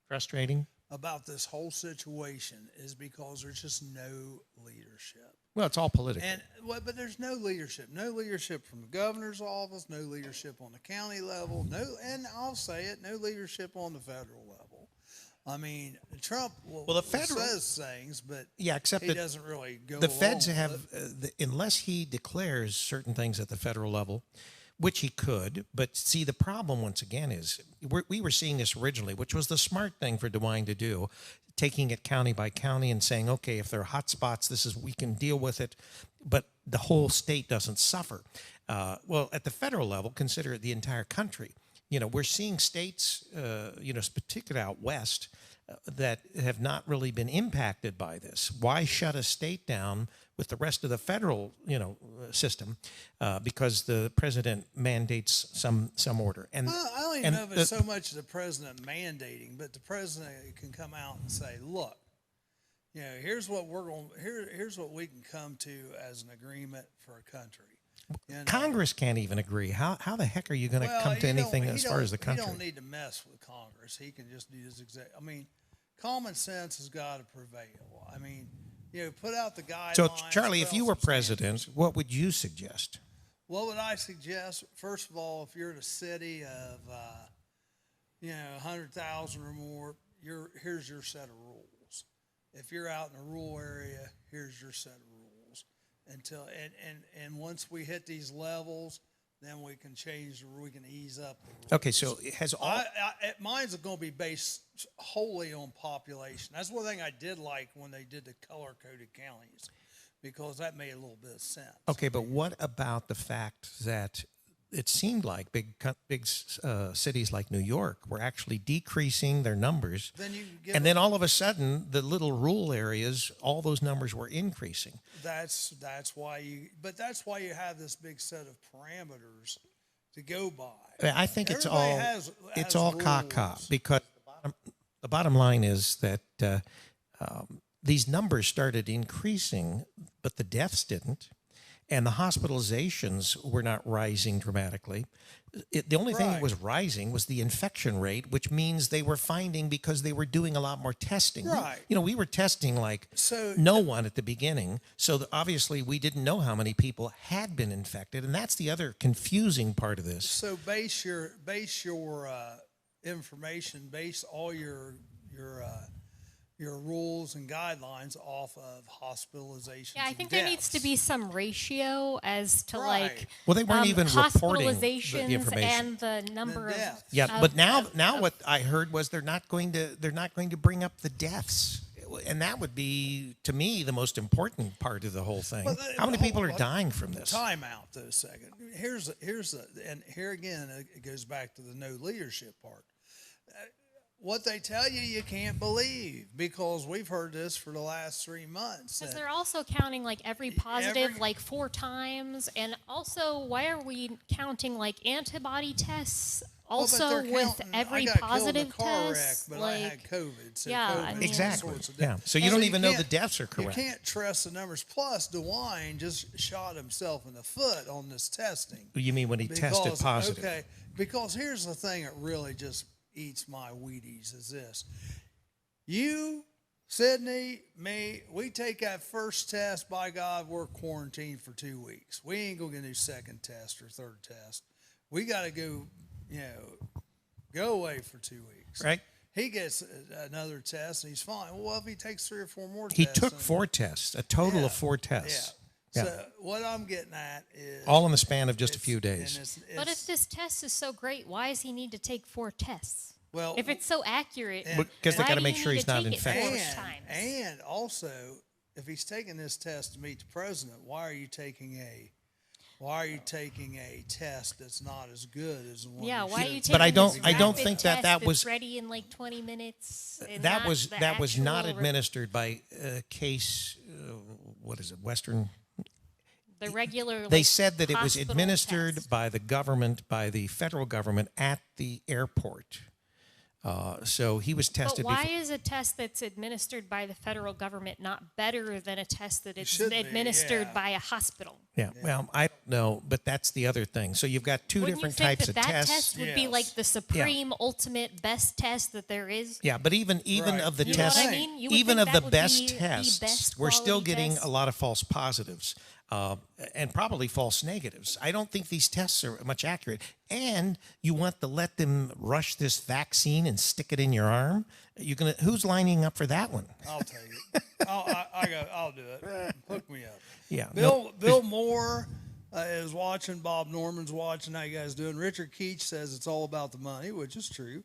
frustrating about this whole situation is because there's just no leadership. Well, it's all political. But there's no leadership. No leadership from the governor's office, no leadership on the county level, and I'll say it, no leadership on the federal level. I mean, Trump says things, but except he doesn't really go the along feds with have, unless he declares certain things at the federal level, which he could. But see, the problem once again is we were seeing this originally, which was the smart thing for DeWine to do, taking it county by county and saying, okay, if there are hot spots, we can deal with it, but the whole state doesn't suffer. Well, at the federal level, consider it the entire country. We're seeing states, particularly out west, that have not really been impacted by this. Why shut a state down with the rest of the federal, system because the president mandates some order? And Well, I don't even know if it's so much the president mandating, but the president can come out and say, "Look, here's what here's what we can come to as an agreement for a country." Congress can't even agree. How the heck are you going to come to anything as far as the country? He don't need to mess with Congress. He can just do his common sense has got to prevail. Put out the guidelines. So, Charlie, if you were president, what would you suggest? What would I suggest? First of all, if you're in a city of 100,000 or more, here's your set of rules. If you're out in a rural area, here's your set of rules. And once we hit these levels, then we can we can ease up the rules. Okay, so has all mine's going to be based wholly on population. That's one thing I did like when they did the color-coded counties, because that made a little bit of sense. Okay, but what about the fact that it seemed like big cities like New York were actually decreasing their numbers, then all of a sudden the little rural areas, all those numbers were increasing. That's why you have this big set of parameters to go by. I think Everybody it's all caca, because the bottom line is that these numbers started increasing, but the deaths didn't. And the hospitalizations were not rising dramatically. The only thing that was rising was the infection rate, which means they were finding because they were doing a lot more testing. Right. We were testing no one at the beginning. So obviously we didn't know how many people had been infected. And that's the other confusing part of this. So base your information, base all your rules and guidelines off of hospitalizations. Yeah, I think and there needs to be some ratio as to Well, they weren't even reporting hospitalizations the information and the number of deaths. But now what I heard was they're not going to bring up the deaths. And that would be, to me, the most important part of the whole thing. How many people are dying from this? Time out, though, a second. And here again, it goes back to the no leadership part. What they tell you can't believe, because we've heard this for the last 3 months. Because they're also counting every positive 4 times, and also why are we counting antibody tests also with every positive test? But I had COVID. So yeah, COVID exactly. Yeah. So you don't even know the deaths are correct. You can't trust the numbers. Plus, DeWine just shot himself in the foot on this testing. You mean when he tested positive? Okay. Because here's the thing that really just eats my Wheaties is this. You, Sydney, me, we take that first test, by God, we're quarantined for 2 weeks. We ain't going to get a second test or third test. We got to go, go away for 2 weeks. Right. He gets another test and he's fine. Well, if he takes 3 or 4 more tests. He took 4 tests, a total of 4 tests. Yeah. So what I'm getting at is... all in the span of just a few days. But if this test is so great, why does he need to take 4 tests? Well, if it's so accurate, because they got to make sure he's not infected. And also, if he's taking this test to meet the president, why are you taking a test that's not as good as the one? Yeah, why are you taking? But I don't think that was ready in 20 minutes. That was not administered by case. What is it? Western. The regular. They said that it was hospital administered test. by the federal government at the airport. So he was tested. But why is a test that's administered by the federal government not better than a test that is administered by a hospital? Yeah, well, I don't know, but that's the other thing. So you've got 2 different types of tests. That test would be like the supreme, ultimate, best test that there is. Yeah, but even of the tests, know what I mean? even of the best tests, we're still getting a lot of false positives. And probably false negatives. I don't think these tests are much accurate. And you want to let them rush this vaccine and stick it in your arm? Who's lining up for that one? I'll take it. I'll do it. Hook me up. Yeah. Bill Moore is watching. Bob Norman's watching. How you guys doing? Richard Keach says it's all about the money, which is true.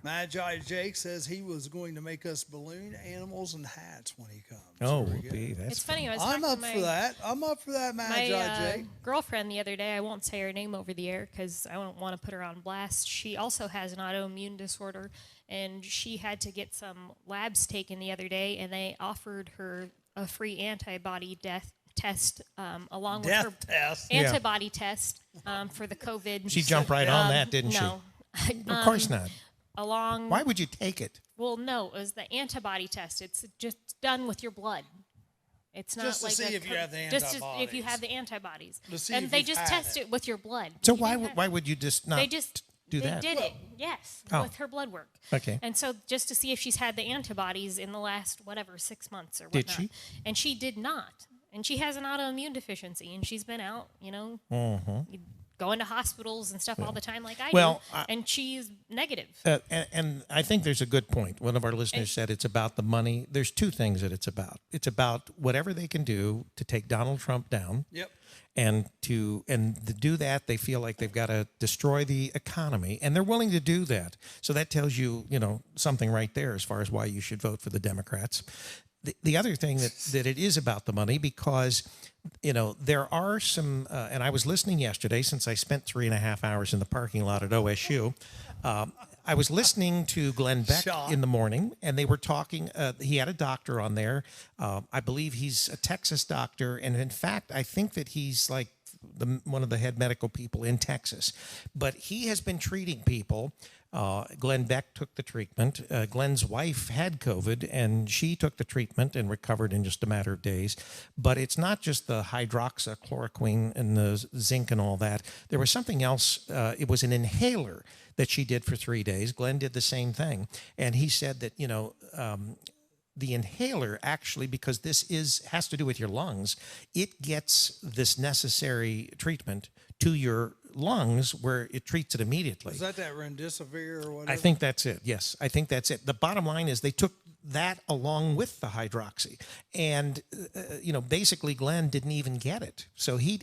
Magi Jake says he was going to make us balloon animals and hats when he comes. Oh, Very good. that's It's funny. I'm up for that. I'm up for that, Magi Jake. Girlfriend the other day, I won't say her name over the air because I don't want to put her on blast. She also has an autoimmune disorder, and she had to get some labs taken the other day, and they offered her a free antibody test along with her Test. antibody test for the COVID. She jumped right on that, didn't she? No. Of course not. Along. Why would you take it? Well, no, it was the antibody test. It's just done with your blood. It's not Just to like see if you have the antibodies. Just if you have the antibodies. To see And if they you've just had test it. it with your blood. So You why didn't have- why would you just not they just do they that? did it, yes, Oh. with her blood work. Okay. And so just to see if she's had the antibodies in the last 6 months or Did whatnot. she? And she did not. And she has an autoimmune deficiency, and she's been out, going to hospitals and stuff all the time like I Well, do. And she's negative. And I think there's a good point. One of our listeners said it's about the money. There's two things that it's about. It's about whatever they can do to take Donald Trump down. Yep. And to do that, they feel like they've got to destroy the economy, and they're willing to do that. So that tells you, something right there as far as why you should vote for the Democrats. The other thing that it is about the money, because there are some, and I was listening yesterday since I spent 3.5 hours in the parking lot at OSU. I was listening to Glenn Beck in the morning, and they were talking. He had a doctor on there. I believe he's a Texas doctor, and in fact, I think that he's like one of the head medical people in Texas. But he has been treating people. Glenn Beck took the treatment. Glenn's wife had COVID, and she took the treatment and recovered in just a matter of days. But it's not just the hydroxychloroquine and the zinc and all that. There was something else. It was an inhaler that she did for 3 days. Glenn did the same thing. And he said that, the inhaler actually, because this has to do with your lungs, it gets this necessary treatment to your lungs where it treats it immediately. Is that remdesivir or whatever? I think that's it. Yes, I think that's it. The bottom line is they took that along with the hydroxy, and basically Glenn didn't even get it. So he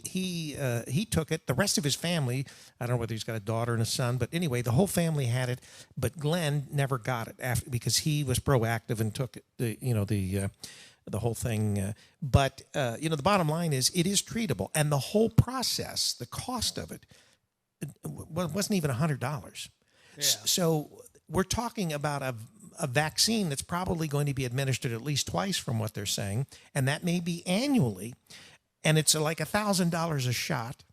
took it. The rest of his family, I don't know whether he's got a daughter and a son, but anyway, the whole family had it. But Glenn never got it because he was proactive and took the whole thing. But the bottom line is it is treatable, and the whole process, the cost of it, wasn't even $100. Yeah. So we're talking about a vaccine that's probably going to be administered at least twice from what they're saying, and that may be annually, and it's like $1,000 a shot.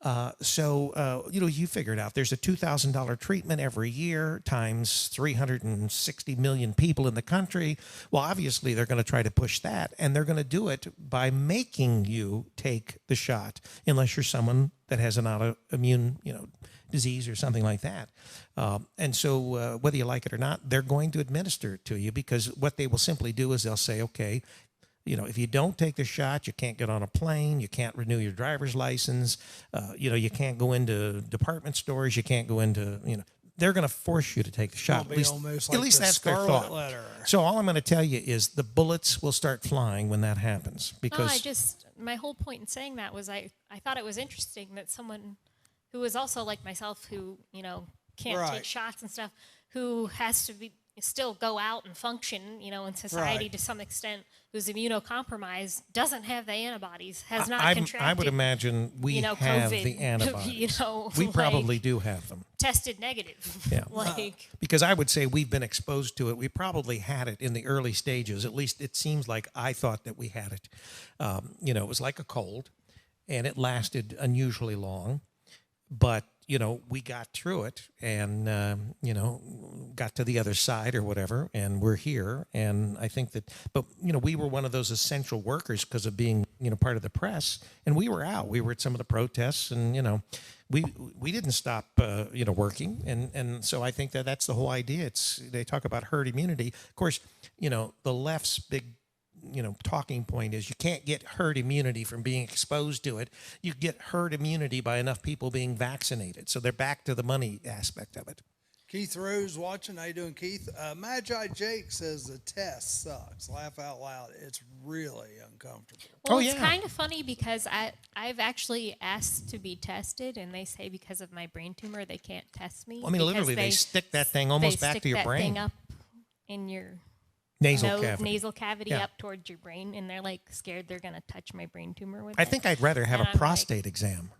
You figure it out. There's a $2,000 treatment every year times 360 million people in the country. Well, obviously they're going to try to push that, and they're going to do it by making you take the shot, unless you're someone that has an autoimmune, disease or something like that. And so whether you like it or not, they're going to administer it to you, because what they will simply do is they'll say, okay, if you don't take the shot, you can't get on a plane, you can't renew your driver's license, you can't go into department stores, you can't go into, they're going to force you to take the shot. It'll be almost like at least the that's their Scarlet thought. Letter. So all I'm going to tell you is the bullets will start flying when that happens. Because my whole point in saying that was I thought it was interesting that someone who is also like myself, who, can't Right. take shots and stuff, who has to still go out and function, in society Right. to some extent, who's immunocompromised, doesn't have the antibodies, has not contracted. I would imagine we have COVID, the antibodies. We like, probably do have them. tested negative. Yeah. Because I would say we've been exposed to it. We probably had it in the early stages. At least it seems like I thought that we had it. It was like a cold, and it lasted unusually long. But, we got through it and, got to the other side or whatever, and we're here. And I think that, but, we were one of those essential workers because of being, part of the press, and we were out. We were at some of the protests, and, we didn't stop, working. And so I think that that's the whole idea. They talk about herd immunity. Of course, the left's big talking point is you can't get herd immunity from being exposed to it. You get herd immunity by enough people being vaccinated. So they're back to the money aspect of it. Keith Rose watching. How you doing, Keith? Magi Jake says the test sucks. Laugh out loud. It's really uncomfortable. Well, Oh, it's yeah. kind of funny because I've actually asked to be tested, and they say because of my brain tumor, they can't test me. I mean, because literally, they stick that thing almost back to your They stick that brain. thing up in your Nasal cavity. nasal cavity Yeah. up towards your brain, and they're like scared they're gonna touch my brain tumor with I it. think I'd rather have And a I'm like- prostate exam.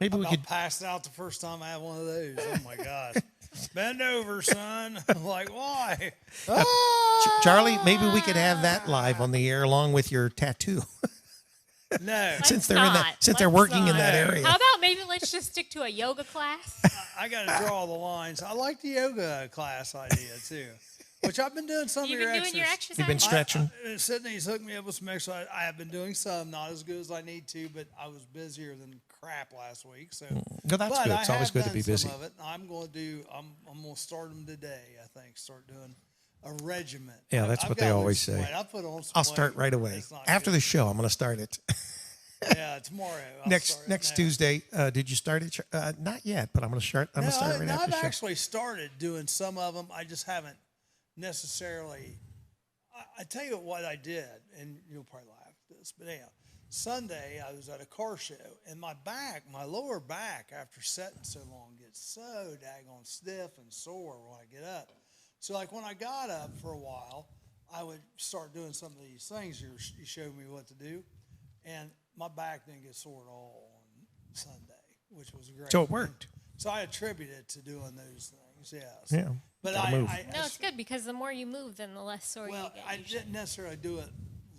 Maybe we I could. passed out the first time I had one of those. Oh my gosh. Bend over, son. I'm like, why? Charlie, maybe we could have that live on the air along with your tattoo. No. since Let's they're not. working in Let's that not. area. How about maybe let's just stick to a yoga class? I got to draw the lines. I like the yoga class idea too, which I've been doing some You've of your been doing your exercises. exercise. You've been stretching. Sydney's hooked me up with some exercise. I have been doing some, not as good as I need to, but I was busier than crap last week. So, No, that's but good. I It's always have good to done be busy. Some of it. I'm going to start them today. I think start doing a regiment. Yeah, that's I've what they got always loose say. weight. I put on some I'll start weight. right away. It's not After good. the show, I'm going to start it. Yeah, tomorrow. I'll next start it next now. Tuesday. Did you start it? Not yet, but I'm going to start. I'm going to start right after I've the show. actually started doing some of them. I just haven't necessarily. I tell you what I did, and you'll probably laugh at this, but anyhow, Sunday I was at a car show, and my lower back, after sitting so long, gets so daggone stiff and sore when I get up. So, like when I got up for a while, I would start doing some of these things you showed me what to do, and my back didn't get sore at all on Sunday, which was great. So it worked. So I attribute it to doing those things, yes. Yeah, But gotta move. No, it's good because the more you move, then the less sore you get. I usually. didn't necessarily do it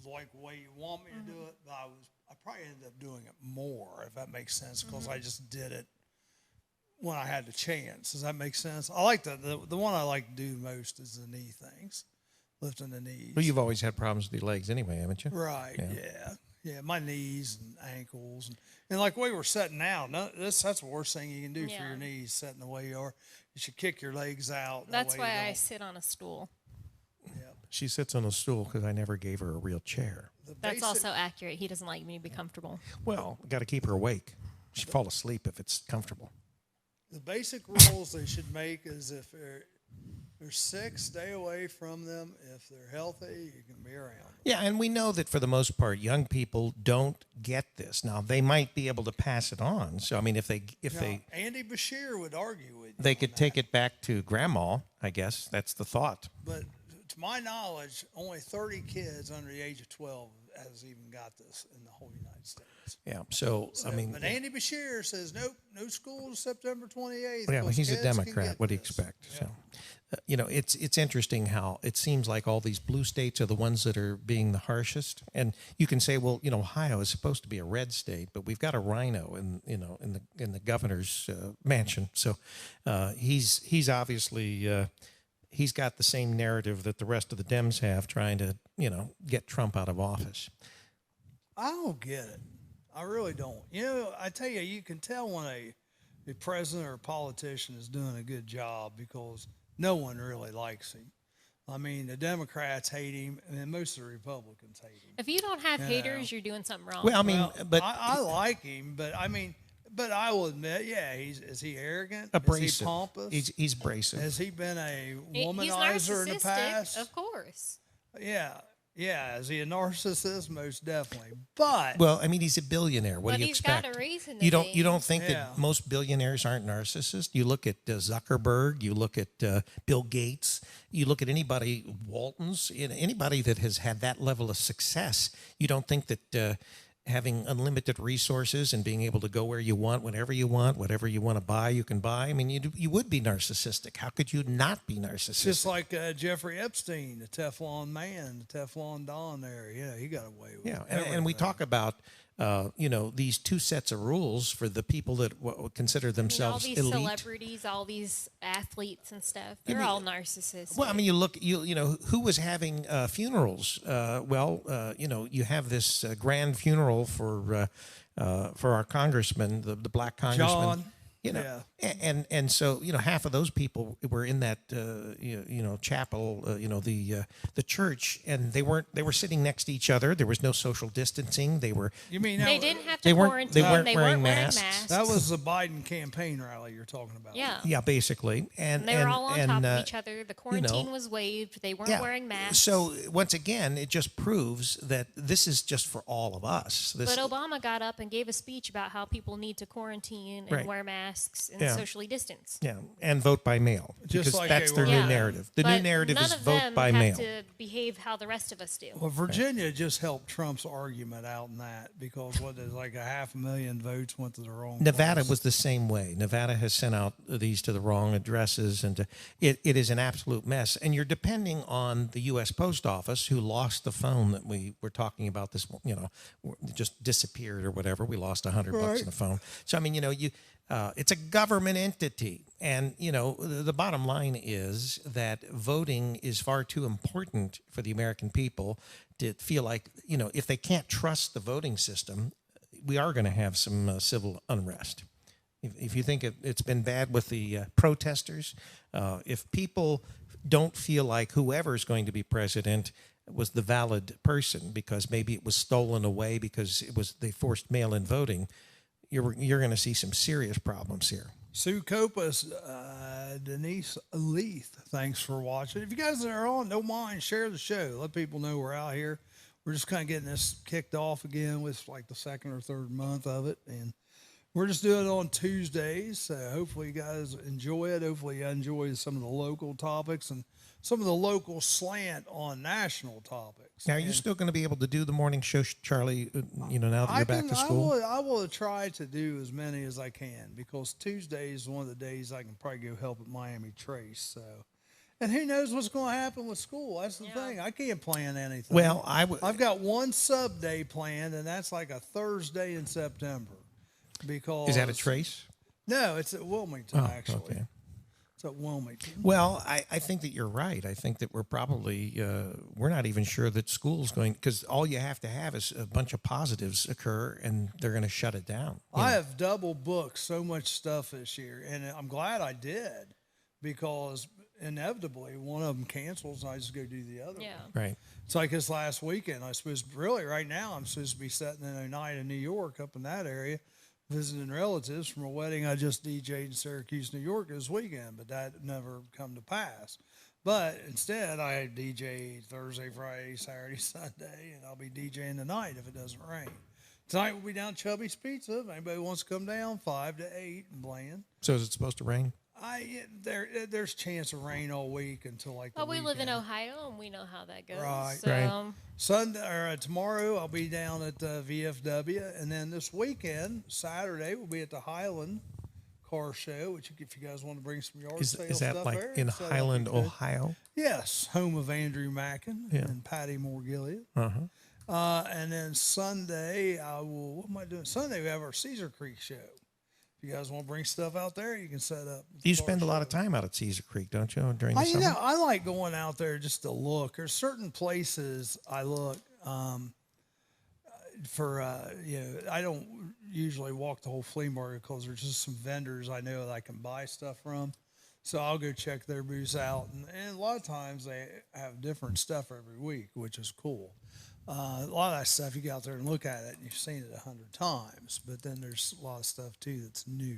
like the way you want me to do it, but I probably ended up doing it more, if that makes sense, because I just did it when I had the chance. Does that make sense? I like the one I like to do most is the knee things, lifting the knees. Well, you've always had problems with your legs anyway, haven't you? Right. Yeah. Yeah. My knees and ankles and like the way we're sitting now. That's the worst thing you can do for Yeah. your knees, sitting the way you are. You should kick your legs out. That's that way why you I don't- sit on a stool. She sits on a stool because I never gave her a real chair. The That's basic- also accurate. He doesn't like me to be comfortable. Well, got to keep her awake. She'd fall asleep if it's comfortable. The basic rules they should make is if they're sick, stay away from them. If they're healthy, you can be around them. Yeah, and we know that for the most part, young people don't get this. Now, they might be able to pass it on. So, I mean, if they Andy Bashir would argue with you. they on could that. take it back to grandma, I guess that's the thought. But to my knowledge, only 30 kids under the age of 12 has even got this in the whole United States. Yeah. So, I mean, but Andy Bashir says nope, no school September 28th. yeah, well, 'cause he's a kids can Democrat. get What do you this. expect? So, it's interesting how it seems like all these blue states are the ones that are being the harshest. And you can say, well, Ohio is supposed to be a red state, but we've got a rhino in the governor's mansion. So he's obviously he's got the same narrative that the rest of the Dems have, trying to get Trump out of office. I don't get it. I really don't. I tell you, you can tell when a president or a politician is doing a good job because no one really likes him. I mean, the Democrats hate him, and most of the Republicans hate him. If you don't have haters, you're doing something wrong. Well, I mean, Well, but I like him, but I mean, but I will admit, yeah, is he arrogant? abrasive. Is he pompous? He's abrasive. Has he been a He's womanizer in the narcissistic, past? of course. Yeah. Is he a narcissist? Most definitely. But Well, I mean, he's a billionaire. What But do you he's expect? got a reason to You be. don't think Yeah. that most billionaires aren't narcissists? You look at Zuckerberg, you look at Bill Gates, you look at anybody, Waltons, anybody that has had that level of success. You don't think that having unlimited resources and being able to go where you want, whenever you want, whatever you want to buy, you can buy. I mean, you would be narcissistic. How could you not be narcissistic? just like Jeffrey Epstein, the Teflon man, the Teflon Don there. Yeah, he got away with Yeah, everything. and we talk about these two sets of rules for the people that consider I mean, all themselves these elite. celebrities, all these athletes and stuff, they're all narcissists. Well, I mean, who was having funerals? You have this grand funeral for our congressman, the black congressman. You know, Yeah. and so half of those people were in that chapel, the church, and they were sitting next to each other. There was no social distancing. They were You mean They that, didn't have to they weren't- quarantine. they weren't They wearing weren't masks. wearing masks. that was the Biden campaign rally you're talking about? yeah. yeah, basically, And they were all on top of each other. The quarantine was waived. They weren't wearing masks. So once again, it just proves that this is just for all of us. But Obama got up and gave a speech about how people need to quarantine and Right. wear masks and Yeah. socially distance. Yeah, and vote by mail, Just because like that's they their were. new Yeah. narrative. The But new narrative none is of vote them by have mail. to behave how the rest of us do. Well, Virginia just helped Trump's argument out in that because like 500,000 votes went to the wrong Nevada place. was the same way. Nevada has sent out these to the wrong addresses, and it is an absolute mess. And you're depending on the U.S. Post Office, who lost the phone that we were talking about. This, just disappeared or whatever. We lost $100 in the phone. So I mean, it's a government entity, and the bottom line is that voting is far too important for the American people to feel like if they can't trust the voting system, we are going to have some civil unrest. If you think it's been bad with the protesters, if people don't feel like whoever's going to be president was the valid person because maybe it was stolen away because they forced mail-in voting, you're going to see some serious problems here. Sue Copas, Denise Leith, thanks for watching. If you guys are on, don't mind, share the show. Let people know we're out here. We're just kind of getting this kicked off again with like the second or third month of it. And we're just doing it on Tuesdays. So hopefully you guys enjoy it. Hopefully you enjoy some of the local topics and some of the local slant on national topics. Now, are you still going to be able to do the morning show, Charlie, now that you're back to school? I will try to do as many as I can because Tuesday is one of the days I can probably go help at Miami Trace. So, and who knows what's going to happen with school? That's the thing. I can't plan anything. Well, I've got one sub day planned, and that's like a Thursday in September. Because is that a Trace? No, it's at Wilmington, actually. Okay. It's at Wilmington. Well, I think that you're right. I think that we're probably, we're not even sure that school's going, because all you have to have is a bunch of positives occur and they're going to shut it down. I have double booked so much stuff this year, and I'm glad I did because inevitably one of them cancels and I just go do the other one. Right. It's like this last weekend. I'm supposed to be sitting in a night in New York up in that area, visiting relatives from a wedding I just DJ'd in Syracuse, New York this weekend, but that never come to pass. But instead, I DJ Thursday, Friday, Saturday, Sunday, and I'll be DJing tonight if it doesn't rain. Tonight we'll be down at Chubby's Pizza. If anybody wants to come down, 5 to 8 and playing. So is it supposed to rain? There's chance of rain all week until like the Well, we live in weekend. Ohio, and we know how that goes. Right. So, Right. Sunday or tomorrow I'll be down at VFW, and then this weekend, Saturday, we'll be at the Highland Car Show. Which, if you guys want to bring some yard sale Is that stuff like there, in so that'd be Highland, good. Ohio? Yes, home of Andrew Mackin Yeah. and Patty Moore Gilead. Uh-huh. And then Sunday, what am I doing? Sunday we have our Cedar Creek show. If you guys want to bring stuff out there, you can set up. You spend a lot of time out at Cedar Creek, don't you, during the You summer? know, I like going out there just to look. There's certain places I look for. I don't usually walk the whole flea market because there's just some vendors I know that I can buy stuff from. So I'll go check their booths out, and a lot of times they have different stuff every week, which is cool. A lot of that stuff you get out there and look at it, and you've seen it 100 times. But then there's a lot of stuff too that's new.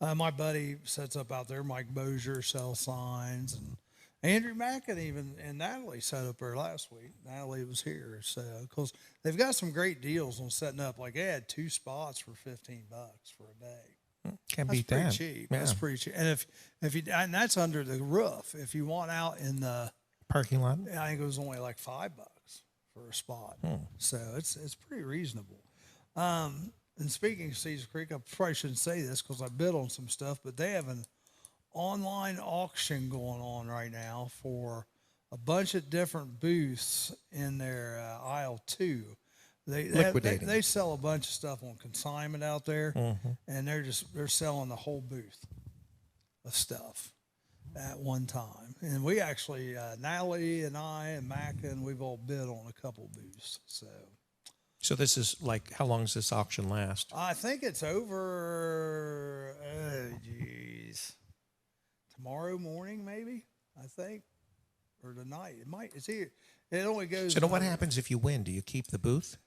My buddy sets up out there. Mike Bozier sells signs, and Andrew Mackin and Natalie set up there last week. Natalie was here, so because they've got some great deals on setting up. Like they had 2 spots for $15 for a day. Can't That's beat pretty that. cheap. Yeah. That's pretty cheap. And and that's under the roof. If you want out in the Parking lot? I think it was only like $5 for a spot. So it's pretty reasonable. And speaking of Cedar Creek, I probably shouldn't say this because I bid on some stuff, but they have an online auction going on right now for a bunch of different booths in their aisle 2. They sell a bunch of stuff on consignment out there, and they're selling the whole booth of stuff at one time. And we actually, Natalie and I and Mackin, we've all bid on a couple booths. So this is like, how long does this auction last? I think it's over. Oh, geez, tomorrow morning maybe. I think, or tonight. It might. It's here. It only goes. So what happens if you win? Do you keep the booth?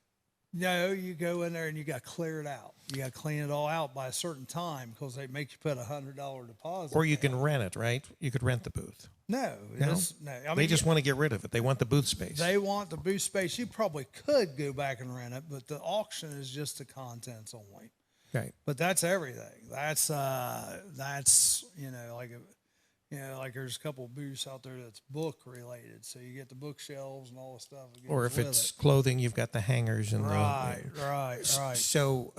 No, you go in there and you got to clear it out. You got to clean it all out by a certain time because they make you put $100 deposit. Or you can rent it, right? You could rent the booth. No. No? I mean, They just want to get rid of it. They want the booth space. They want the booth space. You probably could go back and rent it, but the auction is just the contents only. Right. But that's everything. That's like there's a couple of booths out there that's book related. So you get the bookshelves and all the stuff. That goes Or if with it's it. clothing, you've got the hangers and Right. So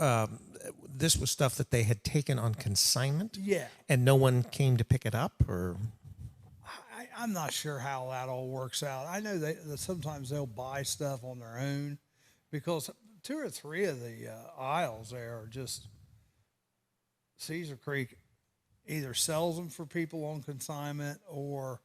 this was stuff that they had taken on consignment, Yeah. and no one came to pick it up, or I'm not sure how that all works out. I know that sometimes they'll buy stuff on their own because 2 or 3 of the aisles there are just Cedar Creek either sells them for people on consignment or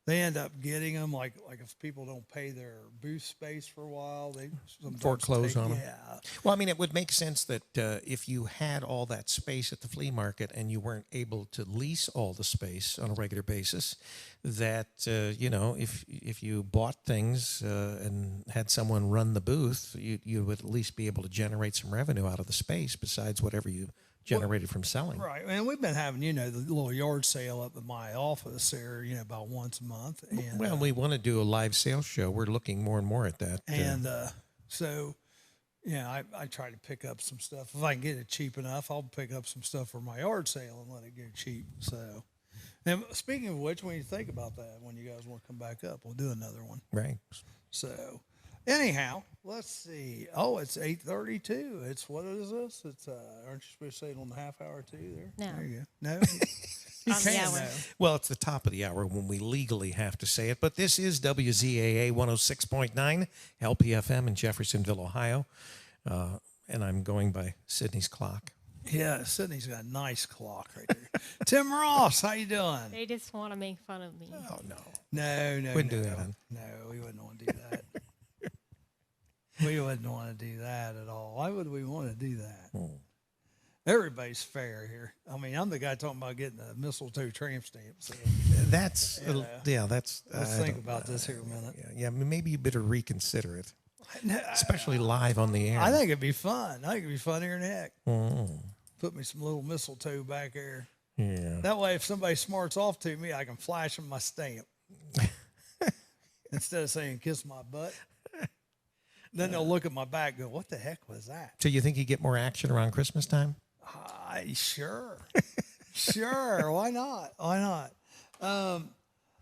they end up getting them like if people don't pay their booth space for a while, they sometimes foreclose on them. Yeah. Well, I mean, it would make sense that if you had all that space at the flea market and you weren't able to lease all the space on a regular basis, that if you bought things and had someone run the booth, you would at least be able to generate some revenue out of the space besides whatever you generated from selling. Right. And we've been having, the little yard sale up at my office there, about once a month. And, Well, we want to do a live sales show. We're looking more and more at that. So, I try to pick up some stuff. If I can get it cheap enough, I'll pick up some stuff for my yard sale and let it go cheap. So, and speaking of which, when you think about that, when you guys want to come back up, we'll do another one. Right. So, anyhow, let's see. Oh, it's 8:32. It's, what is this? It's aren't you supposed to say it on the half hour too? There. No. There you go. No. You On the can hour. now. Well, it's the top of the hour when we legally have to say it, but this is WZAA 106.9 LPFM in Jeffersonville, Ohio, and I'm going by Sydney's clock. Yeah, Sydney's got a nice clock right there. Tim Ross, how you doing? They just want to make fun of me. Oh no, No, wouldn't do that, hon. No, we wouldn't want to do that. We wouldn't want to do that at all. Why would we want to do that? Everybody's fair here. I mean, I'm the guy talking about getting a mistletoe tramp stamp. So That's that's. let's think about this here a minute. Yeah, maybe you better reconsider it, especially live on the air. I think it'd be fun. I think it'd be funnier than heck. Put me some little mistletoe back there. Yeah. That way, if somebody smarts off to me, I can flash them my stamp instead of saying "kiss my butt." Then they'll look at my back, and go, "What the heck was that?" So you think you get more action around Christmas time? Sure, sure. Why not? Why not?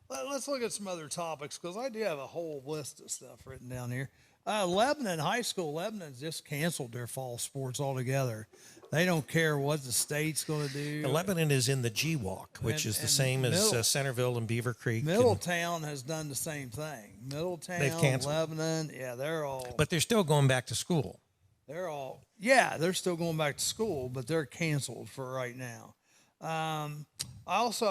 Let's look at some other topics because I do have a whole list of stuff written down here. Lebanon High School. Lebanon's just canceled their fall sports altogether. They don't care what the state's going to do. Lebanon is in the G-Walk, which is the same as Centerville and Beaver Creek. Middletown has done the same thing. Middletown, They've canceled. Lebanon, yeah, they're all. But they're still going back to school. They're still going back to school, but they're canceled for right now. I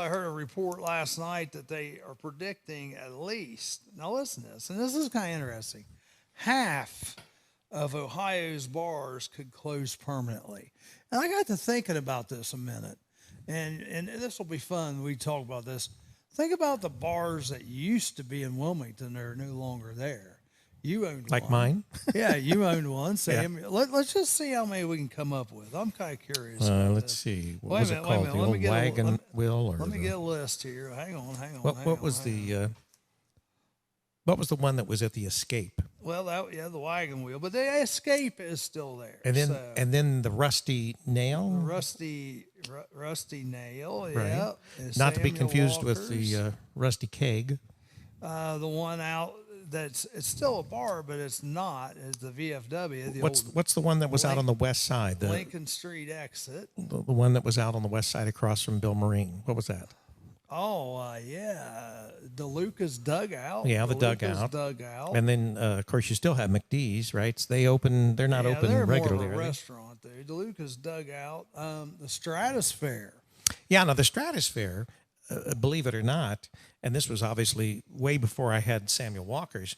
heard a report last night that they are predicting at least, now listen to this, and this is kind of interesting, half of Ohio's bars could close permanently. And I got to thinking about this a minute, and this will be fun. We talk about this. Think about the bars that used to be in Wilmington that are no longer there. You owned Like one. mine? Yeah, you owned one. So Yeah. let's just see how many we can come up with. I'm kind of curious. About Let's this. see. What Wait a was it minute, wait a called? minute. The Let me old get a- wagon let me- wheel? Or Let me the- get a list here. Hang on. What was what was the one that was at the Escape? Well, the wagon wheel, but the Escape is still there. And then the Rusty Nail? Rusty Nail, yeah. Right. And Not to be Samuel confused with Walker's. the Rusty Keg. The one out it's still a bar, but it's not. Is the VFW, the What's the one that was out on the west side? old Lincoln Street exit. The one that was out on the west side across from Bill Marine. What was that? Oh, yeah. DeLuca's Dugout. Yeah, the DeLuca's Dugout. Dugout. And then, of course, you still have McDee's, right? So they're not open they're regularly. more of a are they? restaurant, dude. DeLuca's Dugout. The Stratosphere. Yeah, now the Stratosphere, believe it or not, and this was obviously way before I had Samuel Walker's,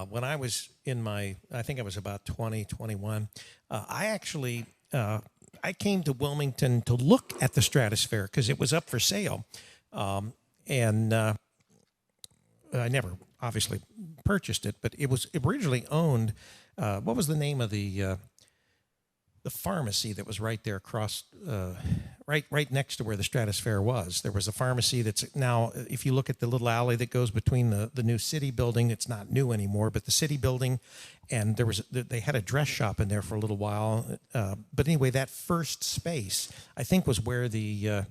When I was I think I was about 20, 21, I actually, I came to Wilmington to look at the Stratosphere because it was up for sale. And I never obviously purchased it, but it was originally owned. What was the name of the pharmacy that was right there across, right next to where the Stratosphere was? There was a pharmacy that's now, if you look at the little alley that goes between the new city building, it's not new anymore, but the city building, and they had a dress shop in there for a little while. But anyway, that first space, I think, was where the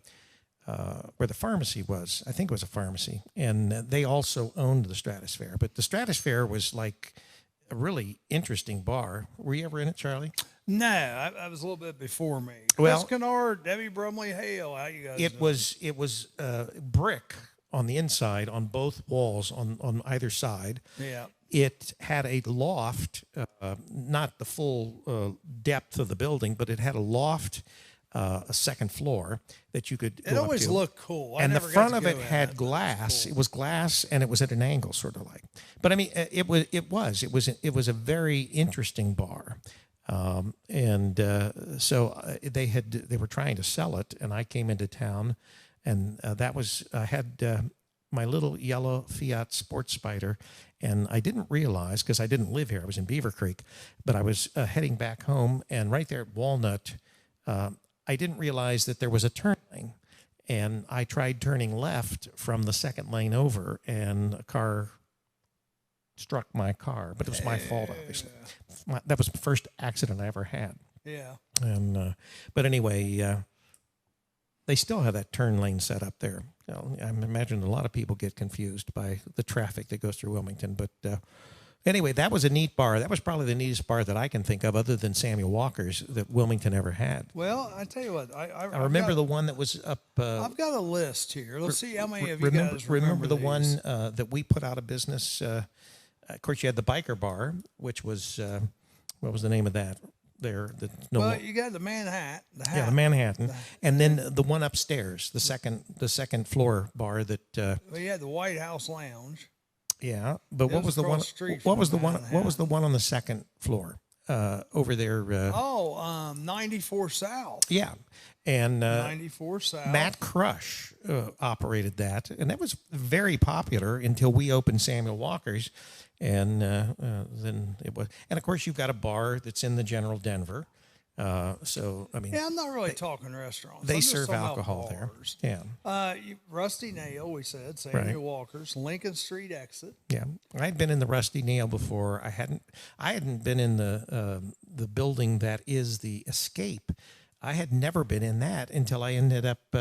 pharmacy was. I think it was a pharmacy, and they also owned the Stratosphere. But the Stratosphere was like a really interesting bar. Were you ever in it, Charlie? No, I was a little bit before me. Well, Chris Kennard, Debbie Brumley Hale, how you guys it doing? was brick on the inside on both walls on either side. Yeah. It had a loft, not the full depth of the building, but it had a loft, a second floor that you could go It up always to. looked cool. And the never got front to of go it in had but glass. cool. It was glass, and it was at an angle, sort of like. But I mean, it was a very interesting bar. So they were trying to sell it, and I came into town, and I had my little yellow Fiat Sports Spider, and I didn't realize, because I didn't live here, I was in Beaver Creek, but I was heading back home, and right there at Walnut, I didn't realize that there was a turn lane, and I tried turning left from the second lane over, and a car struck my car, but it was my fault, obviously. That was the first accident I ever had. Yeah. And but anyway, they still have that turn lane set up there. You know, I imagine a lot of people get confused by the traffic that goes through Wilmington. But anyway, that was a neat bar. That was probably the neatest bar that I can think of, other than Samuel Walker's, that Wilmington ever had. Well, I tell you what, I remember the one that was up. I've got a list here. Let's see how many of you guys remember the these. one that we put out of business. Of course, you had the biker bar, which was what was the name of that? Well, you got the Manhattan. The Manhattan, and then the one upstairs, the second floor bar that. Well, you had the White House Lounge. Yeah, but what was the one? What was the one? What was the one on the second floor over there? 94 South. Yeah, and 94 South. Matt Crush operated that, and that was very popular until we opened Samuel Walker's. And then it was, and of course you've got a bar that's in the General Denver. So I mean, yeah, I'm not really talking restaurants. They serve alcohol there. Yeah. Rusty Nail, we said Samuel Walker's, Lincoln Street exit. Yeah, I'd been in the Rusty Nail before. I hadn't been in the building that is the Escape. I had never been in that until I ended up.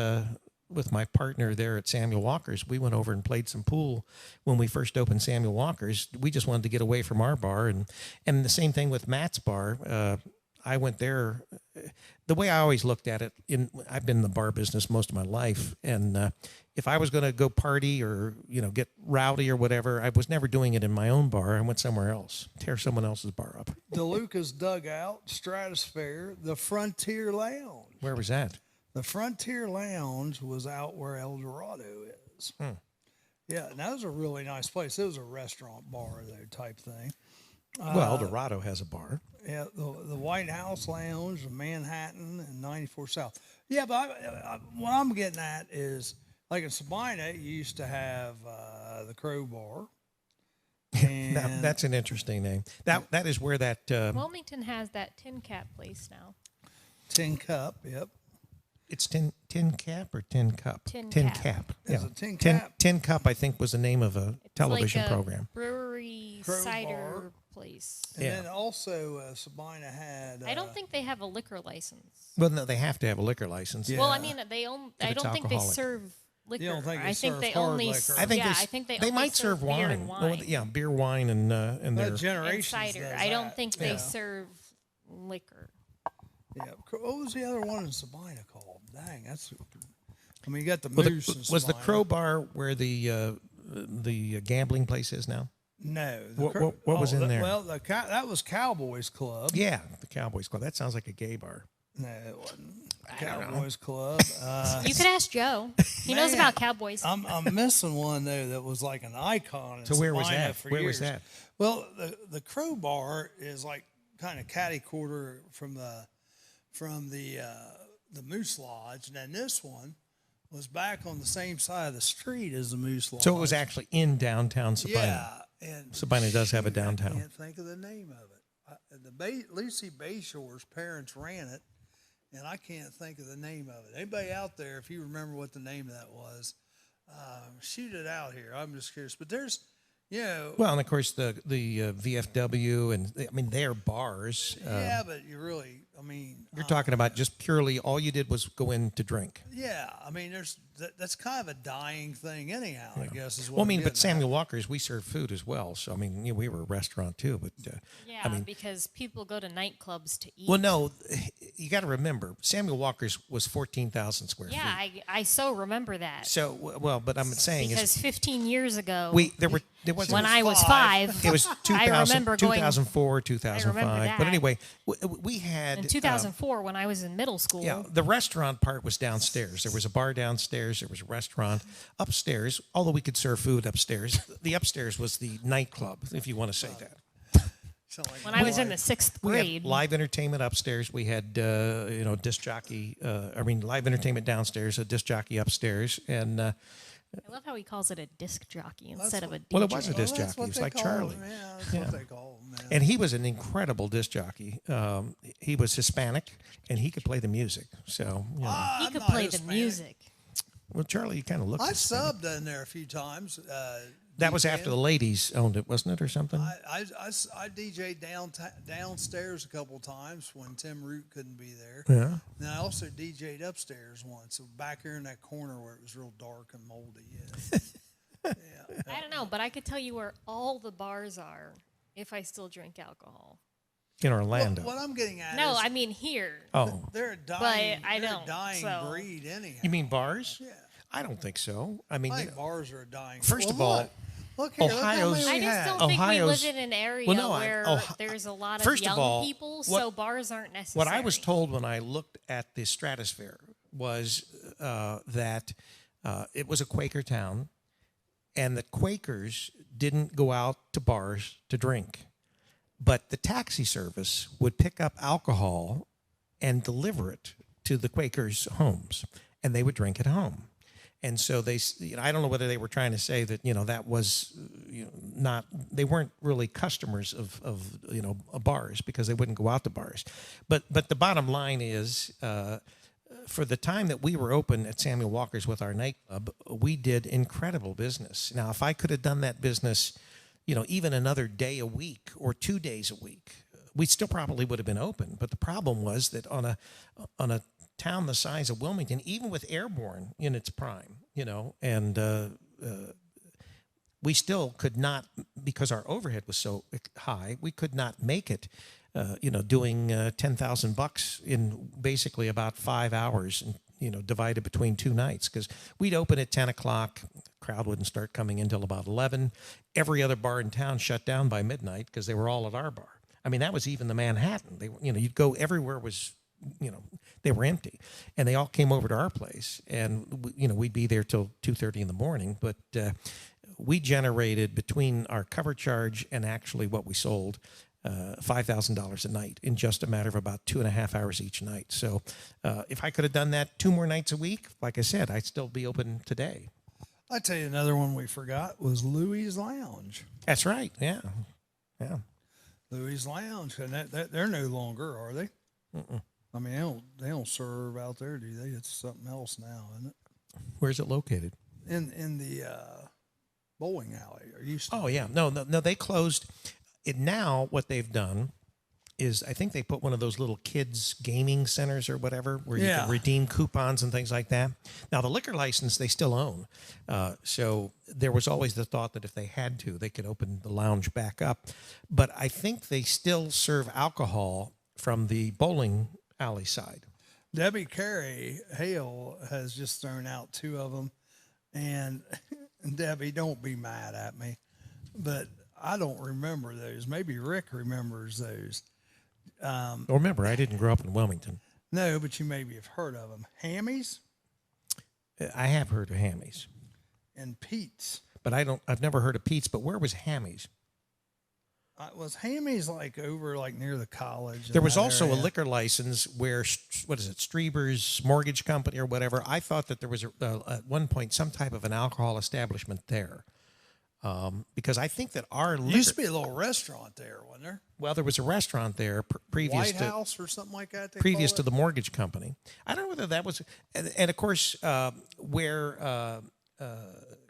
With my partner there at Samuel Walker's, we went over and played some pool when we first opened Samuel Walker's. We just wanted to get away from our bar, and the same thing with Matt's bar. I went there. The way I always looked at it, I've been in the bar business most of my life, and if I was going to go party or get rowdy or whatever, I was never doing it in my own bar. I went somewhere else, tear someone else's bar up. DeLuca's Dugout, Stratosphere, the Frontier Lounge. Where was that? The Frontier Lounge was out where El Dorado is. Yeah, and that was a really nice place. It was a restaurant bar though type thing. Well, El Dorado has a bar. Yeah, the White House Lounge, the Manhattan, and 94 South. Yeah, but what I'm getting at is, like in Sabina, you used to have the Crow Bar. And that's an interesting name. That is where that... Wilmington has that Tin Cap place now. Tin Cup, yep. It's tin cap or tin cup? Tin cap. Yeah. Yeah. Tin Cap. Tin cup, I think, was the name of a television like a program. Brewery Crow cider bar. place. And then also Sabina had. I don't think they have a liquor license. Well, no, they have to have a liquor license. Yeah. Well, I mean, they own. I it's don't think they alcoholic. serve liquor. You don't think they I think serve they hard only. liquor? I think I think they they only might serve beer wine. and Well, yeah, beer, wine, and their Generations and cider. does I don't that. think they serve liquor. Yeah. What was the other one in Sabina called? Dang, that's. I mean, you got the Well, Moose in was the Sabina. Crow Bar where the gambling place is now? No. What was in there? Well, that was Cowboys Club. Yeah, the Cowboys Club. That sounds like a gay bar. No, it wasn't. Cowboys Club. You could ask Joe. He knows Man, about cowboys. I'm missing one though that was like an icon. In So where was Salina that? for Where years. was that? Well, the Crowbar is like kind of catty quarter from the Moose Lodge, and then this one was back on the same side of the street as the Moose Lodge. So it was actually in downtown Sabina. Yeah, and Sabina does have a I downtown. can't think of the name of it. Lucy Bayshore's parents ran it, and I can't think of the name of it. Anybody out there, if you remember what the name of that was, shoot it out here. I'm just curious. But there's, Well, and of course the VFW, and I mean they are bars. yeah, but You're talking about just purely all you did was go in to drink. yeah, I mean, that's kind of a dying thing anyhow. I guess is what. Well, I mean, I'm but getting Samuel Walker's, we serve food as well. So I mean, we were a restaurant too. But Yeah, because people go to nightclubs to eat. well, no, you got to remember Samuel Walker's was 14,000 square Yeah, feet. I so remember that. So well, but I'm saying Because 15 years ago, there was when I was 5, it was 2000, I remember going 2004, I 2005. remember But that. anyway, we had in 2004 when I was in middle school. yeah, the restaurant part was downstairs. There was a bar downstairs. There was a restaurant upstairs. Although we could serve food upstairs, the upstairs was the nightclub, if you want to say that. When I was in the 6th We grade. had live entertainment upstairs. We had disc jockey. Live entertainment downstairs, a disc jockey upstairs, and I love how he calls it a disc jockey instead of a DJ. well, it was a disc that's jockey. what It was they like call Charlie. them. Yeah, that's what they call them. Man. And he was an incredible disc jockey. He was Hispanic, and he could play the music. So, He I'm could not play the Hispanic. music. well, Charlie, you kind of looked. I Hispanic. subbed in there a few times. That was after the ladies owned it, wasn't it, or something? I DJ'd downstairs a couple times when Tim Root couldn't be there. Yeah. And I also DJ'd upstairs once, so back here in that corner where it was real dark and moldy. Yeah. I don't know, but I could tell you where all the bars are if I still drink alcohol. In Orlando. What I'm getting at No, is I mean here. Oh, they're a dying, I they're don't, a dying so- breed anyhow. you mean bars? Yeah. I don't think so. I mean, I think bars are a dying. First well, of all, look here, Ohio's- look how I many we just have. don't think we Ohio's- live in an area Well, no, where there's a lot of first of young all, people, what- so bars aren't necessary. what I was told when I looked at the stratosphere was that it was a Quaker town, and the Quakers didn't go out to bars to drink, but the taxi service would pick up alcohol and deliver it to the Quakers' homes, and they would drink at home. And so I don't know whether they were trying to say that, that was, not, they weren't really customers of bars because they wouldn't go out to bars. But the bottom line is, for the time that we were open at Samuel Walker's with our nightclub, we did incredible business. Now, if I could have done that business, even another day a week or 2 days a week, we still probably would have been open. But the problem was that on a town the size of Wilmington, even with Airborne in its prime, and we still could not, because our overhead was so high, we could not make it, doing $10,000 in basically about 5 hours, and divided between 2 nights, because we'd open at 10 o'clock, crowd wouldn't start coming in until about 11. Every other bar in town shut down by midnight because they were all at our bar. I mean, that was even the Manhattan. They, you'd go everywhere was, they were empty, and they all came over to our place, and we'd be there till 2:30 in the morning. But we generated between our cover charge and actually what we sold, $5,000 a night in just a matter of about 2.5 hours each night. So if I could have done that 2 more nights a week, like I said, I'd still be open today. I tell you, another one we forgot was Louis' Lounge. That's right. Yeah. Louis' Lounge, and they're no longer, are they? Mm-mm. I mean, they don't serve out there, do they? It's something else now, isn't it? Where's it located? In the bowling alley. Are you still? Oh yeah, no, they closed it. Now what they've done is I think they put one of those little kids gaming centers or whatever where you can redeem coupons and things like that. Now the liquor license they still own, so there was always the thought that if they had to, they could open the lounge back up. But I think they still serve alcohol from the bowling alley side. Debbie Carey Hale has just thrown out 2 of them, and Debbie, don't be mad at me, but I don't remember those. Maybe Rick remembers those. Remember, I didn't grow up in Wilmington. No, but you maybe have heard of them. Hammy's I have heard of Hammy's, and Pete's. but I've never heard of Pete's. But where was Hammy's? Was Hammy's like over like near the college? There was also a area? liquor license where, what is it, Streber's Mortgage Company or whatever. I thought that there was at one point some type of an alcohol establishment there. Because I think that our liquor, Used to be a little restaurant there, wasn't there? well, there was a restaurant there previous White to House or something like that. previous to the mortgage company. I don't know whether that was, and of course, where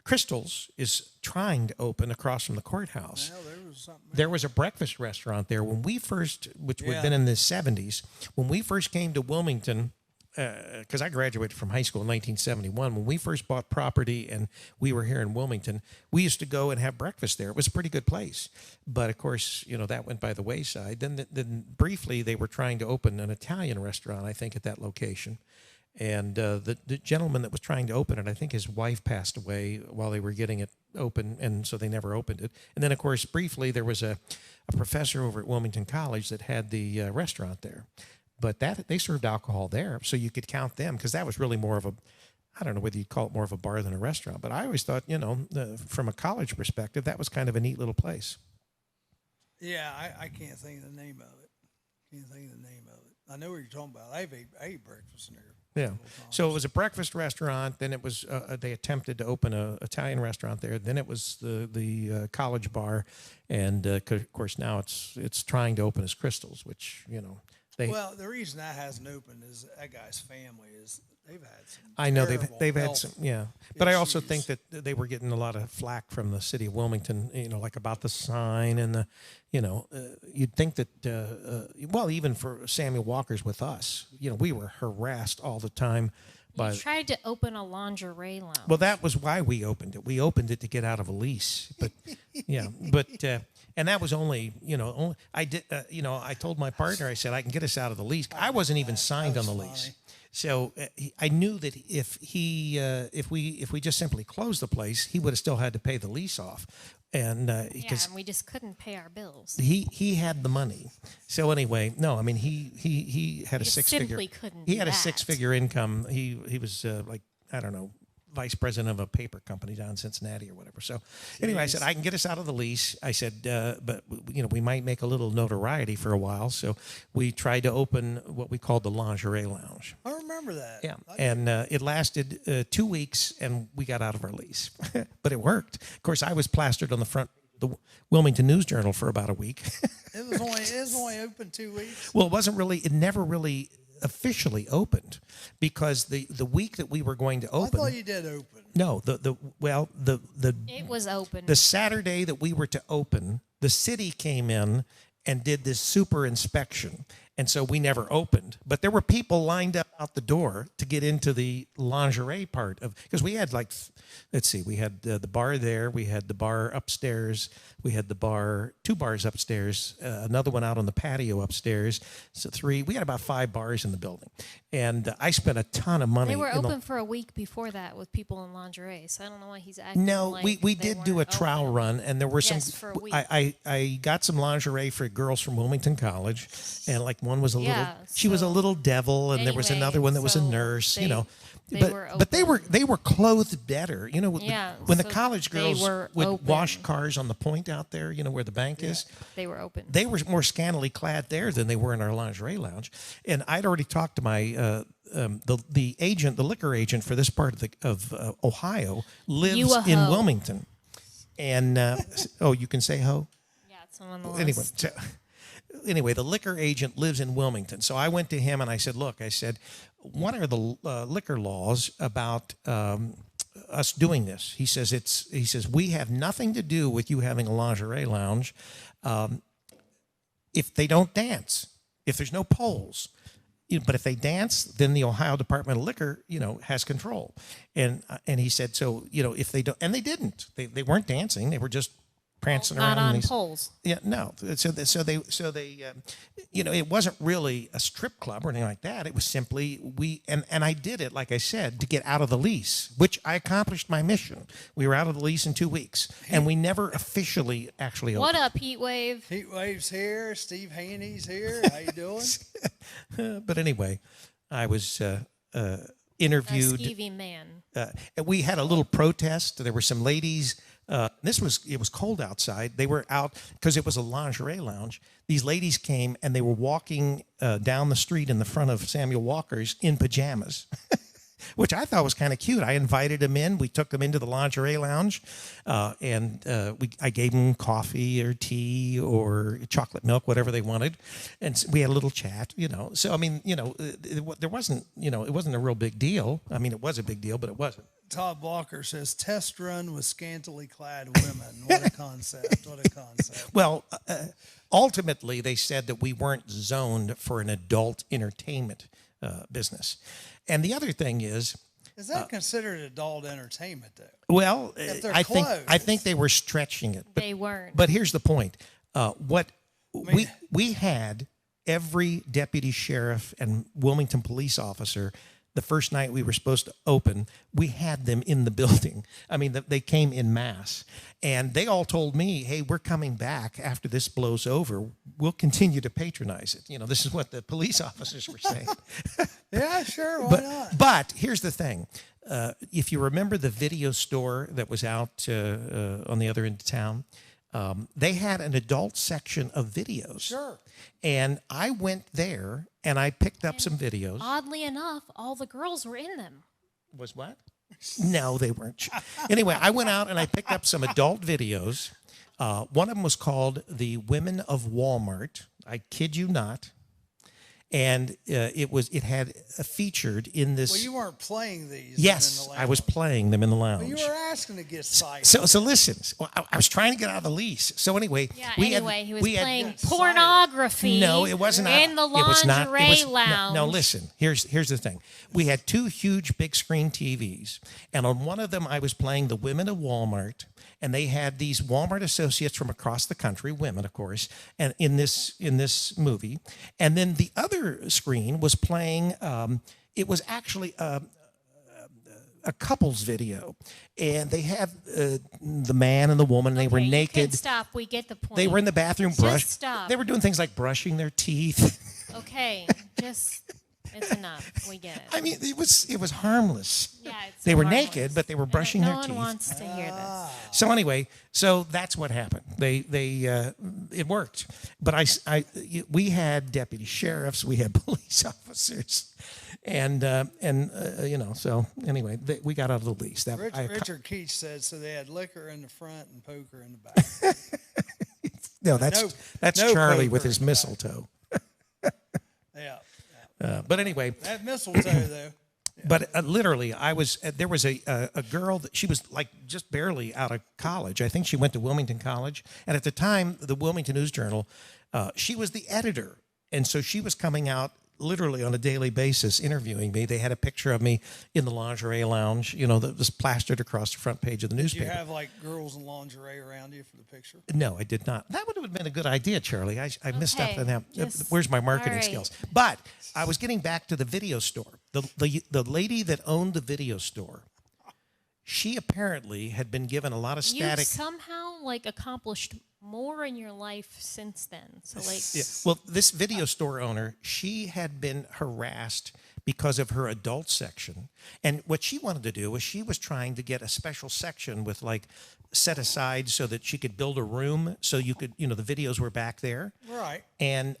Crystal's is trying to open across from the courthouse. Well, there was something. There was a breakfast restaurant there when we first, which would have been in the 70s, when we first came to Wilmington, because I graduated from high school in 1971. When we first bought property and we were here in Wilmington, we used to go and have breakfast there. It was a pretty good place. But, of course, that went by the wayside. Then briefly, they were trying to open an Italian restaurant, I think, at that location. And the gentleman that was trying to open it, I think his wife passed away while they were getting it open, and so they never opened it. And then, of course, briefly, there was a professor over at Wilmington College that had the restaurant there. But they served alcohol there, so you could count them, because that was really more of a, I don't know whether you'd call it more of a bar than a restaurant. But I always thought, from a college perspective, that was kind of a neat little place. Yeah, I can't think of the name of it. I know what you're talking about. I ate breakfast in there. Yeah. So it was a breakfast restaurant. Then it was they attempted to open an Italian restaurant there. Then it was the college bar, and of course now it's trying to open as Crystal's, which Well, the reason that hasn't opened is that guy's family is they've had some. I know they've had health some, but I also issues. think that they were getting a lot of flack from the city of Wilmington, like about the sign and the, you'd think that, well, even for Samuel Walker's with us, we were harassed all the time. You tried to open a lingerie lounge. Well, that was why we opened it. We opened it to get out of a lease, but and that was only, I did, I told my partner, I said, I can get us out of the lease. I wasn't even signed on the lease. So I knew that if we just simply closed the place, he would have still had to pay the lease off. And and we just couldn't pay our bills. he had the money. So anyway, no, I mean he had a six-figure. He had a six-figure income. He was like, I don't know, vice president of a paper company down in Cincinnati or whatever. So anyway, I said, I can get us out of the lease. I said, but we might make a little notoriety for a while. So we tried to open what we called the lingerie lounge. I remember that. Yeah, and it lasted 2 weeks, and we got out of our lease. But it worked. Of course, I was plastered on the front of the Wilmington News Journal for about a week. It was only open 2 weeks. Well, it never really officially opened, because the week that we were going to open, I thought you did open. No, It was open. The Saturday that we were to open, the city came in and did this super inspection, and so we never opened. But there were people lined up out the door to get into the lingerie part of, because we had we had the bar there, we had the bar upstairs, we had the bar, 2 bars upstairs, another one out on the patio upstairs. So 3. We had about 5 bars in the building, and I spent a ton of money. They were open for a week before that with people in lingerie, so I don't know why he's acting. No, like we they did do a weren't trial open. run, and there were some. Yes, for a week. I got some lingerie for girls from Wilmington College, and like one was a little. Yeah, She was a so little devil, and there was anyway, another one that was a so nurse. they- they but were but they were clothed better. Yeah, when the so college they girls were would open. wash cars on the point out there, where the bank is. They were open. They were more scantily clad there than they were in our lingerie lounge. And I'd already talked to my the agent, the liquor agent for this part of Ohio, lives You a in hoe. Wilmington. And you can say ho. Yeah, it's on the Anyway, list. anyway, the liquor agent lives in Wilmington. So I went to him and I said, look, what are the liquor laws about us doing this? He says, we have nothing to do with you having a lingerie lounge if they don't dance, if there's no polls. But if they dance, then the Ohio Department of Liquor, has control. And he said, so, if they don't, and they didn't. They weren't dancing. They were just prancing Not around. on polls. Yeah, no. So they it wasn't really a strip club or anything like that. It was simply and I did it, like I said, to get out of the lease, which I accomplished my mission. We were out of the lease in 2 weeks, and we never officially actually opened. What up, Heat Wave? Heat Wave's here. Steve Haney's here. How you doing? But anyway, I was interviewed. A skeevy man. And we had a little protest. There were some ladies. It was cold outside. They were out because it was a lingerie lounge. These ladies came and they were walking down the street in the front of Samuel Walker's in pajamas, which I thought was kind of cute. I invited them in. We took them into the lingerie lounge, and I gave them coffee or tea or chocolate milk, whatever they wanted, and we had a little chat. So I mean, there wasn't, it wasn't a real big deal. I mean, it was a big deal, but it wasn't. Todd Walker says, test run with scantily clad women. What a concept. What a concept. Well, ultimately, they said that we weren't zoned for an adult entertainment business. And the other thing is that considered adult entertainment, though? Well, I closed. think they were stretching it. They weren't. But here's the point. We had every deputy sheriff and Wilmington police officer. The first night we were supposed to open, we had them in the building. I mean, they came in mass. And they all told me, hey, we're coming back after this blows over. We'll continue to patronize it. This is what the police officers were saying. Yeah, sure, why not? But here's the thing. If you remember the video store that was out on the other end of town, they had an adult section of videos. Sure. And I went there and I picked up some videos. Oddly enough, all the girls were in them. Was what? No, they weren't. Anyway, I went out and I picked up some adult videos. One of them was called The Women of Walmart. I kid you not. And it had featured in this. Well, you weren't playing these. Yes, in the lounge. I was playing them in the lounge. Well, you were asking to get cited. So listen. I was trying to get out of the lease. So anyway, Yeah. He was playing had pornography. No, it wasn't in the it was not, lingerie it was, lounge. No, listen. Here's the thing. We had two huge big screen TVs, and on one of them I was playing The Women of Walmart, and they had these Walmart associates from across the country, women of course, and in this movie, and then the other screen was playing. It was actually a couple's video, and they had the man and the woman. And they were naked. You can stop. We get the point. They were in the bathroom Just stop. They were doing things like brushing their teeth. Okay, it's enough. We get it. I mean, it was harmless. Yeah, it's They were harmless. naked, but they were brushing their teeth. No one wants to hear this. So anyway, that's what happened. It worked. But we had deputy sheriffs, we had police officers, and so anyway, we got out of the lease. Richard Keach said so. They had liquor in the front and poker in the back. No, that's no Charlie poker with his in the back. mistletoe. Yeah. But anyway, That mistletoe though. But literally, there was a girl that she was like just barely out of college. I think she went to Wilmington College. And at the time, the Wilmington News Journal, she was the editor. And so she was coming out literally on a daily basis interviewing me. They had a picture of me in the lingerie lounge, that was plastered across the front page of the newspaper. Did you have like girls in lingerie around you for the picture? No, I did not. That would have been a good idea, Charlie. I missed out on that. Just- Where's my marketing all right. skills? But I was getting back to the video store. The lady that owned the video store, she apparently had been given a lot of static. You somehow accomplished more in your life since then. So Yeah. Well, this video store owner, she had been harassed because of her adult section. And what she wanted to do was she was trying to get a special section with set aside so that she could build a room so you could, the videos were back there. Right. And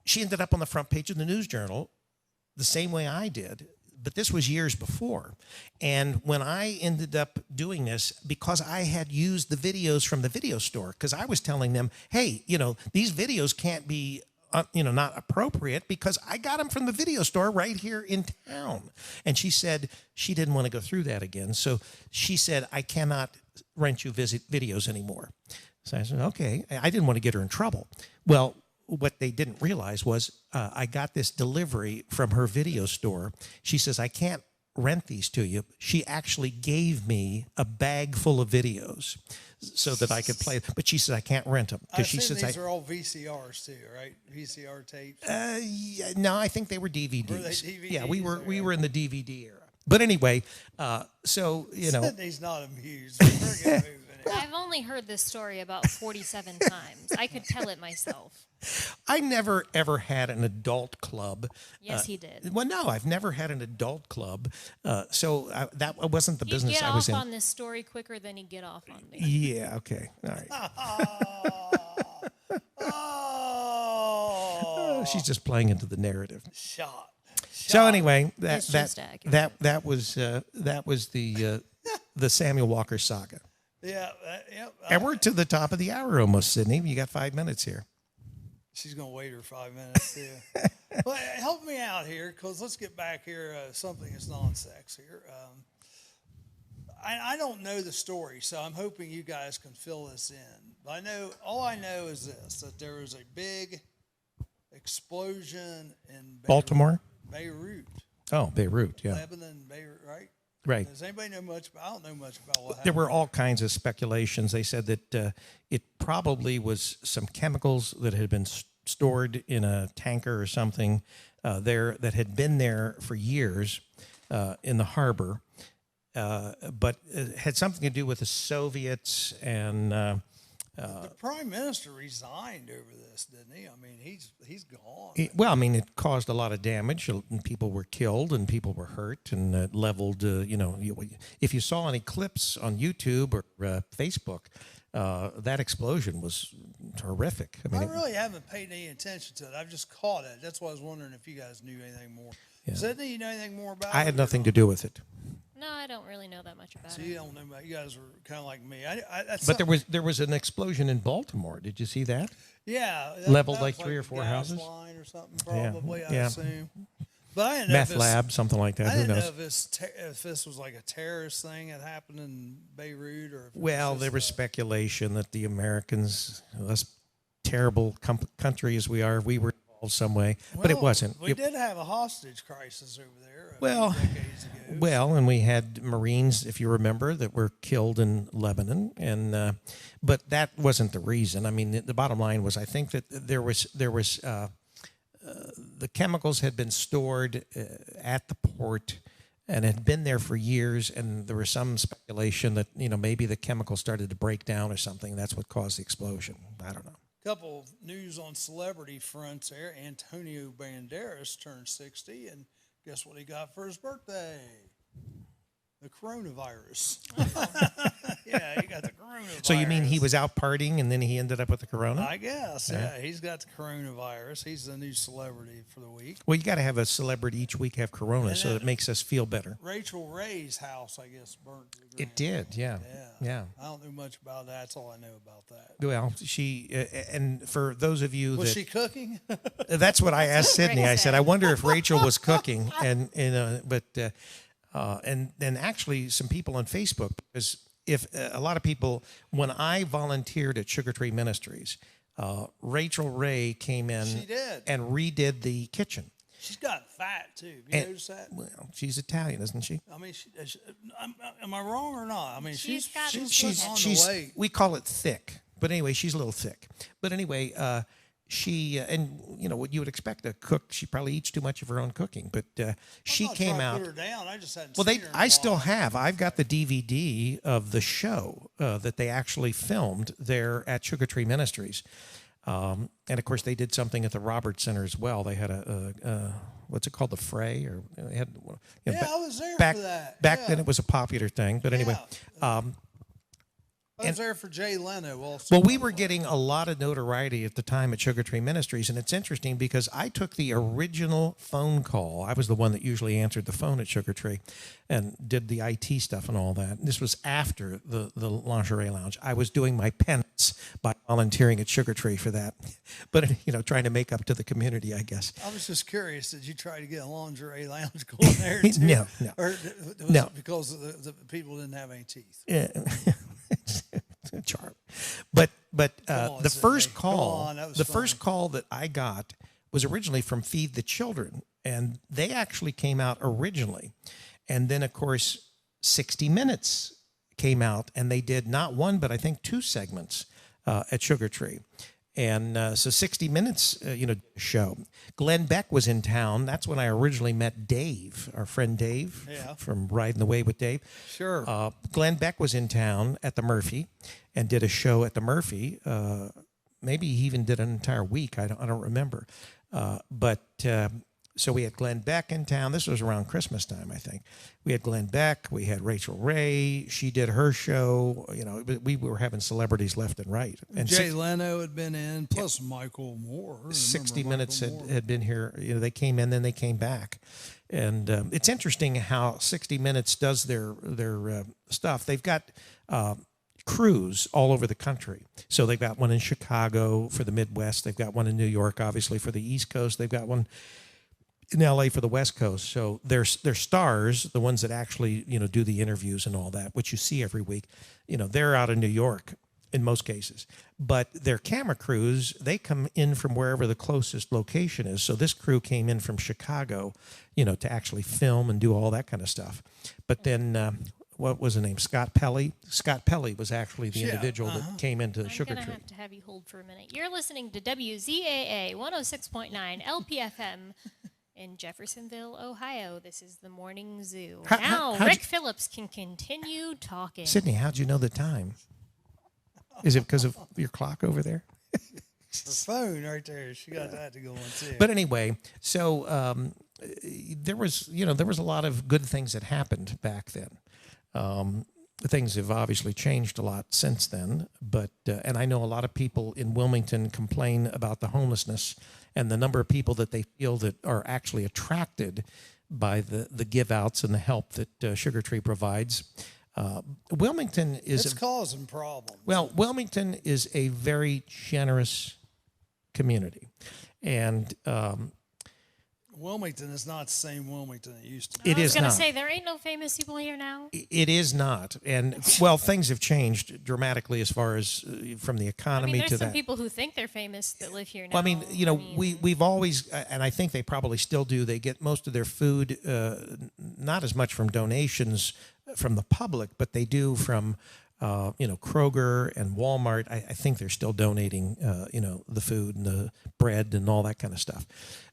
she ended up on the front page of the News Journal the same way I did. But this was years before. And when I ended up doing this, because I had used the videos from the video store, because I was telling them, hey, these videos can't be, not appropriate because I got them from the video store right here in town. And she said she didn't want to go through that again. So she said, I cannot rent you videos anymore. So I said, okay. I didn't want to get her in trouble. Well, what they didn't realize was I got this delivery from her video store. She says, I can't rent these to you. She actually gave me a bag full of videos so that I could play. But she says, I can't rent them. I assume these are all VCRs too, right? VCR tapes? Yeah, no, I think they were DVDs. Were they DVDs? Yeah, we were in the DVD era. But anyway, so, Sydney's not amused. We're getting moving I've only heard this story about 47 times. I could tell it myself. I never ever had an adult club. Yes, he did. Well, no, I've never had an adult club, so that wasn't the He'd business get I was off in. on this story quicker than he'd get off on me. Yeah. Okay. All right. Oh, She's just playing into the narrative. shot. So anyway, It's just accurate. that was the Samuel Walker saga. Yeah, yep. And we're to the top of the hour almost, Sydney. You got 5 minutes here. She's gonna wait her 5 minutes too. Well, help me out here, because let's get back here. Something that's non-sex here. I don't know the story, so I'm hoping you guys can fill this in. But all I know is this: that there was a big explosion in Baltimore? Beirut, Oh, Beirut, yeah. Lebanon, Beirut, right? Right. Does anybody know much? I don't know much about what happened. There were all kinds of speculations. They said that it probably was some chemicals that had been stored in a tanker or something there that had been there for years in the harbor, but it had something to do with the Soviets and. The prime minister resigned over this, didn't he? I mean, he's gone. Well, I mean, it caused a lot of damage, and people were killed, and people were hurt, and leveled. If you saw any clips on YouTube or Facebook, that explosion was horrific. I mean, I really haven't paid any attention to it. I've just caught it. That's why I was wondering if you guys knew anything more. Yeah. Sydney, you know anything more about it? I had nothing to do with it. No, I don't really know that much about So it. you don't know about. You guys were kind of like me. But there was an explosion in Baltimore. Did you see that? Yeah, leveled that like was 3 or the 4 gas houses? line or something, Yeah, probably. I yeah. assume. But I didn't know Meth lab, something like that. I Who didn't knows? know if this was like a terrorist thing that happened in Beirut, or if it Well, was there was just speculation that the Americans, us terrible country as we are, we were involved some way, but it Well, wasn't. We did have a hostage crisis over there. A Well, few decades ago. Well, and we had Marines, if you remember, that were killed in Lebanon, and but that wasn't the reason. I mean, the bottom line was, I think that there was the chemicals had been stored at the port and had been there for years, and there was some speculation that maybe the chemicals started to break down or something. That's what caused the explosion. I don't know. Couple of news on celebrity fronts there. Antonio Banderas turned 60, and guess what he got for his birthday? The coronavirus. Yeah, he got the coronavirus. So you mean he was out partying and then he ended up with the corona? I guess, yeah. He's got the coronavirus. He's the new celebrity for the week. Well, you got to have a celebrity each week have corona, And so then- it makes us feel better. Rachel Ray's house, I guess, burnt to the ground. It did, yeah. Yeah. I don't know much about that. That's all I know about that. Well, she and for those of you Was that she cooking? that's what I asked Rick Sydney. I said, said. I wonder if Rachel was cooking, and actually some people on Facebook, because if a lot of people, when I volunteered at Sugar Tree Ministries, Rachel Ray came in She did. and redid the kitchen. She's got fat, too. Have you And- noticed that? Well, she's Italian, isn't she? I mean, am I wrong or not? I mean, She's got- she's she's- on she's the weight. we call it thick, but anyway, she's a little thick. But anyway, she and what you would expect a cook, she probably eats too much of her own cooking. But she I'm not came trying to out. Put her down. I just hadn't Well, seen her in a I still while. have. I've got the DVD of the show that they actually filmed there at Sugar Tree Ministries. And of course, they did something at the Roberts Center as well. They had a what's it called, the Fray, or they had. Yeah, I was there back for that. back Yeah. then. It was a popular thing. But anyway, I was there for Jay Leno also. well, we were getting a lot of notoriety at the time at Sugar Tree Ministries, and it's interesting because I took the original phone call. I was the one that usually answered the phone at Sugar Tree and did the IT stuff and all that. This was after the lingerie lounge. I was doing my penance by volunteering at Sugar Tree for that, but trying to make up to the community, I guess. I was just curious. Did you try to get a lingerie lounge going there too? No. Or was No. it because the people didn't have any teeth? Yeah. Charm. But on, the Sydney. first Come call, on, that was the fun. first call that I got was originally from Feed the Children, and they actually came out originally, and then of course 60 Minutes came out, and they did not one but I think 2 segments at Sugar Tree, And so 60 Minutes, show. Glenn Beck was in town. That's when I originally met Dave, our friend Dave from Riding the Wave with Dave. Sure. Glenn Beck was in town at the Murphy and did a show at the Murphy. Maybe he even did an entire week. I don't remember. So we had Glenn Beck in town. This was around Christmas time, I think. We had Glenn Beck. We had Rachel Ray. She did her show. We were having celebrities left and right. And Jay Leno had been in, plus Michael Moore. 60 Minutes had been here. They came in, then they came back. And it's interesting how 60 Minutes does their stuff. They've got crews all over the country. So they've got one in Chicago for the Midwest. They've got one in New York, obviously, for the East Coast. They've got one in LA for the West Coast. So they're stars, the ones that actually, do the interviews and all that, which you see every week. They're out of New York in most cases. But their camera crews, they come in from wherever the closest location is. So this crew came in from Chicago, to actually film and do all that kind of stuff. But then what was the name? Scott Pelley. Scott Pelley was actually the individual that came into the Sugar Tree. I'm going to have to have you hold for a minute. You're listening to WZAA 106.9 LPFM in Jeffersonville, Ohio. This is the Morning Zoo. Now, Rick Phillips can continue talking. Sydney, how'd you know the time? Is it because of your clock over there? Her phone right there. She got that to go on too. But anyway, so there was a lot of good things that happened back then. Things have obviously changed a lot since then, but and I know a lot of people in Wilmington complain about the homelessness and the number of people that they feel that are actually attracted by the give outs and the help that Sugar Tree provides. Wilmington is causing problems. Well, Wilmington is a very generous community, and Wilmington is not the same Wilmington it used to be. It is not. I was going to say, there ain't no famous people here now. It is not. And, well, things have changed dramatically as far as from the economy there's to some that. people who think they're famous that live here now. Well, we've always, and I think they probably still do, they get most of their food, not as much from donations from the public, but they do from, Kroger and Walmart. I think they're still donating, the food and the bread and all that kind of stuff.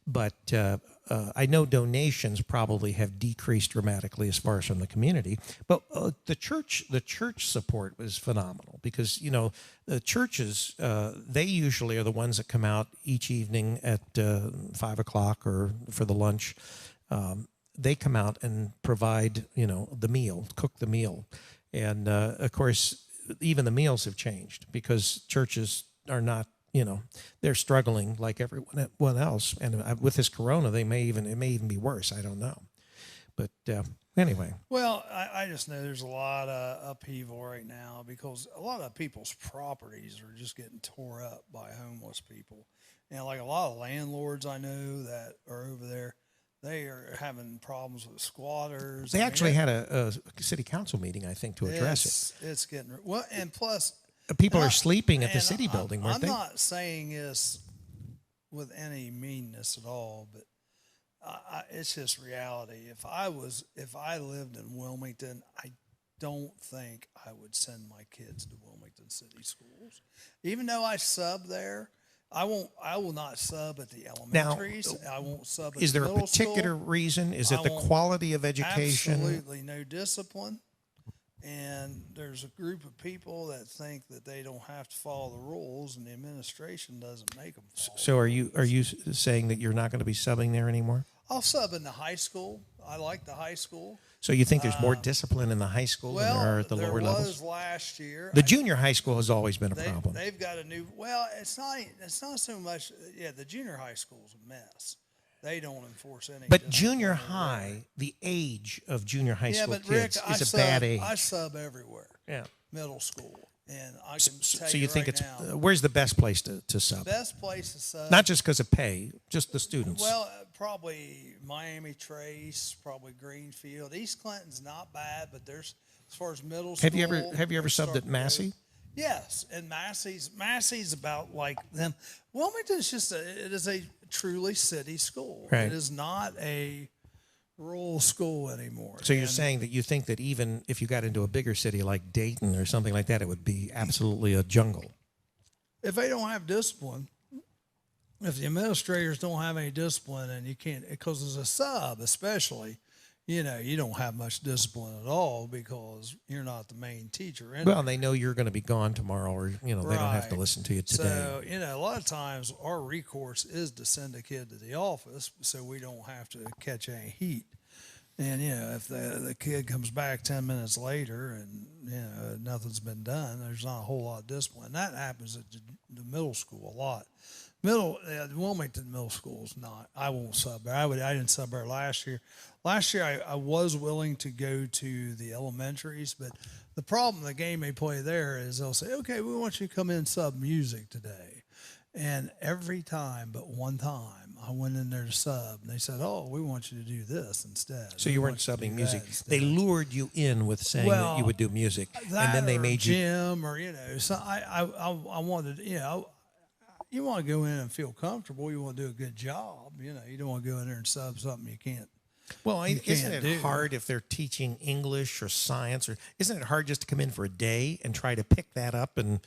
But I know donations probably have decreased dramatically as far as from the community. But the church support was phenomenal because, the churches, they usually are the ones that come out each evening at 5 o'clock or for the lunch. They come out and provide, the meal, cook the meal. And, of course, even the meals have changed because churches are not, they're struggling like everyone else. And with this corona, it may even be worse. I don't know. But anyway. Well, I just know there's a lot of upheaval right now because a lot of people's properties are just getting tore up by homeless people. Like a lot of landlords I know that are over there, they are having problems with squatters. They actually had a city council meeting, I think, to address it. It's getting well, and plus people are sleeping at the city building, weren't they? I'm not saying this with any meanness at all, but it's just reality. If I lived in Wilmington, I don't think I would send my kids to Wilmington City Schools, even though I sub there. I will not sub at the elementaries. I won't sub at the middle school. Is there a particular reason? Is it the quality of education? Absolutely no discipline. And there's a group of people that think that they don't have to follow the rules, and the administration doesn't make them follow. So are you saying that you're not going to be subbing there anymore? I'll sub in the high school. I like the high school. So you think there's more discipline in the high school than there are at the lower levels? There was last year. The junior high school has always been a problem. They've got a new. Well, it's not so much. Yeah, the junior high school's a mess. They don't enforce any. But junior high, the age of junior high school kids is a bad age. I sub everywhere. Yeah. Middle school. And I can tell so you think right it's now, where's the best place to sub? Best place to sub. Not just because of pay, just the students. Well, probably Miami Trace, probably Greenfield. East Clinton's not bad, but there's as far as middle school. Have you ever subbed at Massey? Yes, and Massey's about like them. Wilmington's it is a truly city school. Right. It is not a rural school anymore. So you're saying that you think that even if you got into a bigger city like Dayton or something like that, it would be absolutely a jungle. if they don't have discipline, if the administrators don't have any discipline, and you can't, because as a sub especially, you don't have much discipline at all because you're not the main teacher. Well, and they know you're going to be gone tomorrow, or they don't have to listen to you today. So a lot of times our recourse is to send a kid to the office so we don't have to catch any heat. And if the kid comes back 10 minutes later and nothing's been done, there's not a whole lot of discipline. That happens at the middle school a lot. Wilmington Middle School is not. I won't sub there. I didn't sub there last year. Last year I was willing to go to the elementaries, but the problem, the game they play there is they'll say, okay, we want you to come in and sub music today. And every time but one time I went in there to sub, and they said, oh, we want you to do this instead. So you weren't subbing music. They lured you in with saying that you would do music, and then they made you. Gym or, so I wanted, you want to go in and feel comfortable. You want to do a good job. You don't want to go in there and sub something you can't. Well, isn't it hard if they're teaching English or science, or isn't it hard just to come in for a day and try to pick that up and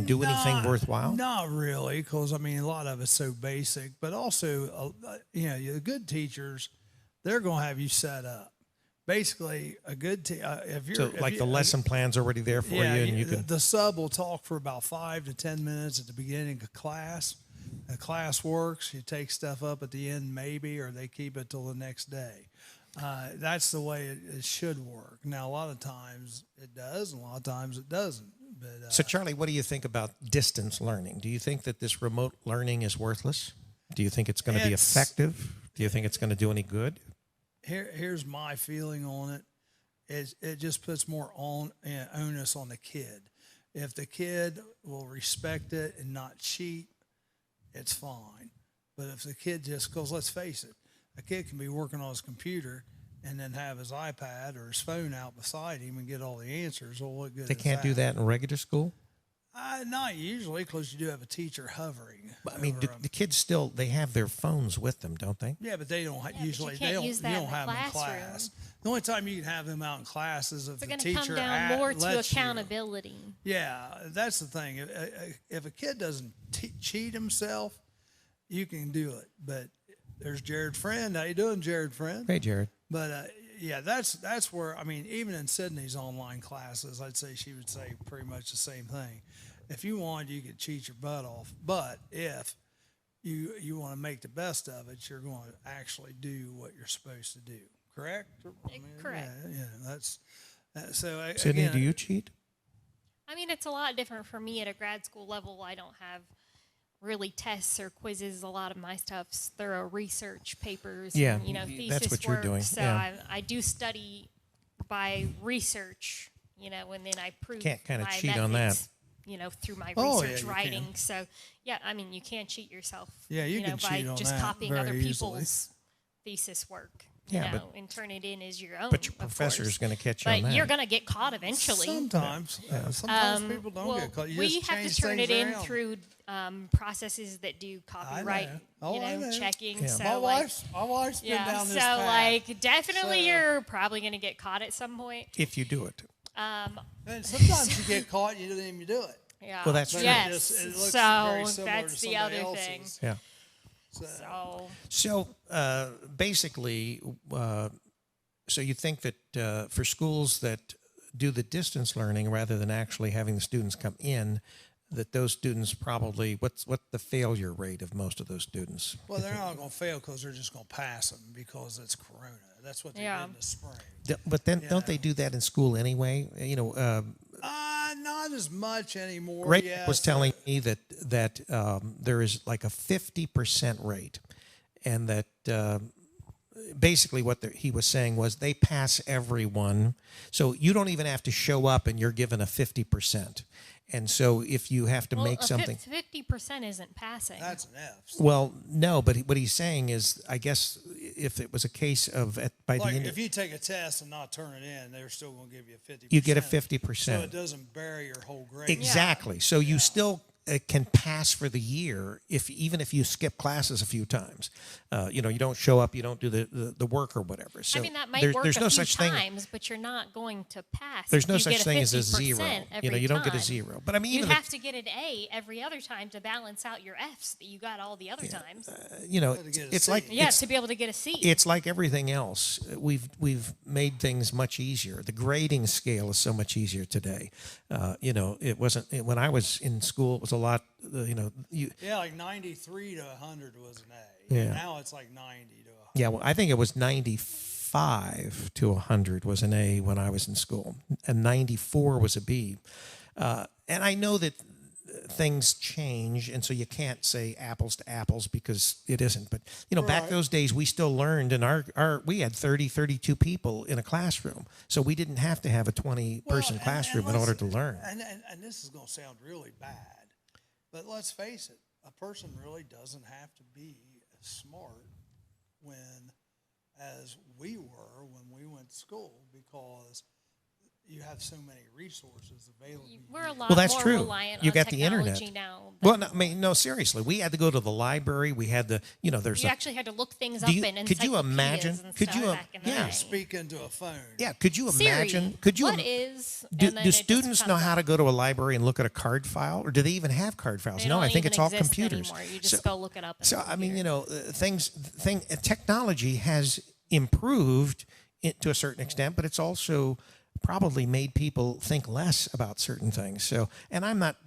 do anything worthwhile? Not really, because, a lot of it's so basic. But also, the good teachers, they're going to have you set up. Basically, a good the lesson plan's already there for you, and you can. The sub will talk for about 5 to 10 minutes at the beginning of class. The class works. You take stuff up at the end, maybe, or they keep it till the next day. That's the way it should work. Now, a lot of times it does, and a lot of times it doesn't. But, so, Charlie, what do you think about distance learning? Do you think that this remote learning is worthless? Do you think it's going to be effective? Do you think it's going to do any good? Here's my feeling on it. It just puts more onus on the kid. If the kid will respect it and not cheat, it's fine. But if the kid because let's face it, a kid can be working on his computer and then have his iPad or his phone out beside him and get all the answers. Well, what good They can't do that in regular school? Not usually, because you do have a teacher hovering. But, the kids still, they have their phones with them, don't they? Yeah, but they don't usually. They don't have them in class. The only time you can have them out in class is if the teacher come down more to accountability. Yeah, that's the thing. If a kid doesn't cheat himself, you can do it. But there's Jared Friend. How you doing, Jared Friend? Hey, Jared. But that's where, even in Sydney's online classes, I'd say she would say pretty much the same thing. If you wanted, you could cheat your butt off. But if you want to make the best of it, you're going to actually do what you're supposed to do. Correct? Correct. Yeah, that's so. Sydney, do you cheat? It's a lot different for me at a grad school level. I don't have really tests or quizzes. A lot of my stuff's thorough research papers. Yeah, and, thesis that's what you're doing. So yeah. I do study by research. And then I prove can't kind of my cheat methods, on that. Through my Oh, research yeah, writing. can. So you can cheat yourself. Yeah, you can by cheat on just that copying very other easily. people's thesis work. Yeah, and turn it in as your own. But your professor is going to catch you on that. But you're going to get caught eventually. Sometimes. Sometimes people don't get caught. You we just have change to turn it things in around. through processes that do copyright, I know. checking. Yeah. So My wife's been down this path. definitely So- you're probably going to get caught at some point. If you do it. And sometimes you get caught, you don't even do it. Yeah. Well, that's true. Yes. It looks So very similar that's to the somebody other else's. thing. Yeah. So So basically, so you think that for schools that do the distance learning rather than actually having the students come in, that those students probably, what's the failure rate of most of those students? Well, they're not going to fail because they're just going to pass them because it's Corona. That's what they did in the spring. But then don't they do that in school anyway? Not as much anymore. Ray was telling me that there is like a 50% rate, and that basically what he was saying was they pass everyone. So you don't even have to show up, and you're given a 50%. And so if you have to make something... 50% isn't passing. That's an F. Well, no, but what he's saying is, I guess if it was a case of by the end, if you take a test and not turn it in, they're still going to give you a 50%. you get a 50%. So it doesn't bury your whole grade. Exactly. So you still can pass for the year even if you skip classes a few times. You don't show up, you don't do the work or whatever. So I mean, that might work there's no a few such thing. times, but you're not going to pass. There's if no you such get thing as a 50% zero. every You don't get a time. zero. But I mean, You'd even have to get an A every other time to balance out your Fs that you got all the other times. it's like To be able to get a C. it's like everything else. We've made things much easier. The grading scale is so much easier today. It wasn't when I was in school. It was a lot. Like 93 to 100 was an A. Yeah. Now it's like 90 to 100. Yeah, well, I think it was 95 to 100 was an A when I was in school, and 94 was a B. And I know that things change, and so you can't say apples to apples because it isn't. But, back those days, we still learned, and we had 30, 32 people in a classroom. So we didn't have to have a 20-person classroom in order to learn. And this is going to sound really bad, but let's face it, a person really doesn't have to be as smart as we were when we went to school, because you have so many resources available. We're a lot Well, that's more true. reliant You on got the technology internet. now. Well, no, seriously. We had to go to the library. We had the, there's You actually had to look things up you- in could you imagine- encyclopedias and could stuff you- back in the yeah. day. Speak into a phone. Yeah, could you Siri, imagine? Could you? what is? Do and then it just students know comes how up. to go to a library and look at a card file, or do they even have card files? They No, don't I think even it's all exist computers. anymore. You just go look it up. in So the I mean, computer. technology has improved to a certain extent, but it's also probably made people think less about certain things. So, and I'm not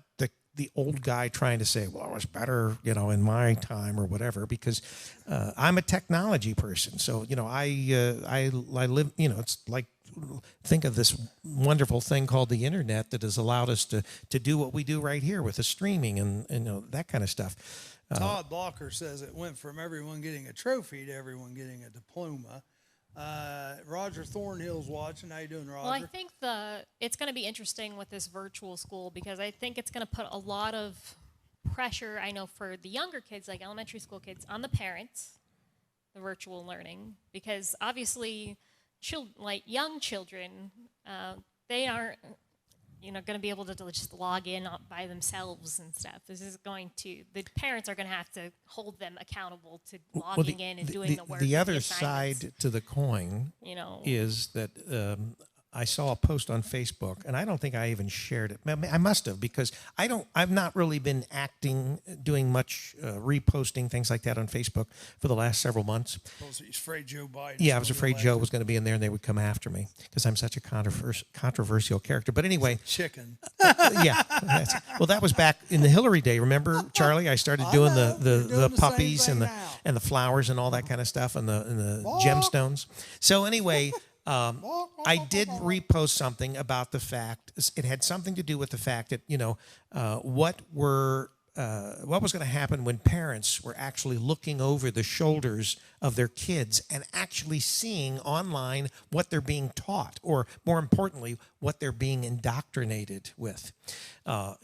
the old guy trying to say, well, it was better, in my time or whatever, because I'm a technology person. So, I live, it's like, think of this wonderful thing called the internet that has allowed us to do what we do right here with the streaming and that kind of stuff. Todd Blocker says it went from everyone getting a trophy to everyone getting a diploma. Roger Thornhill's watching. How you doing, Roger? Well, I think it's going to be interesting with this virtual school, because I think it's going to put a lot of pressure, I know, for the younger kids, like elementary school kids, on the parents, the virtual learning, because obviously young children, they aren't going to be able to just log in by themselves and stuff. The parents are going to have to hold them accountable to logging in and doing the work. The other assignments. side to the coin, is that I saw a post on Facebook, and I don't think I even shared it. I must have, because I've not really been doing much reposting things like that on Facebook for the last several months. He's afraid Joe Biden. Yeah, I was afraid Joe was going to be in there and they would come after me because I'm such a controversial character. But anyway. Chicken. Yeah. That was back in the Hillary day. Remember, Charlie? I started doing the puppies and the flowers and all that kind of stuff and the gemstones. So anyway, I did repost something about the fact, it had something to do with the fact that, what was going to happen when parents were actually looking over the shoulders of their kids and actually seeing online what they're being taught, or more importantly, what they're being indoctrinated with. So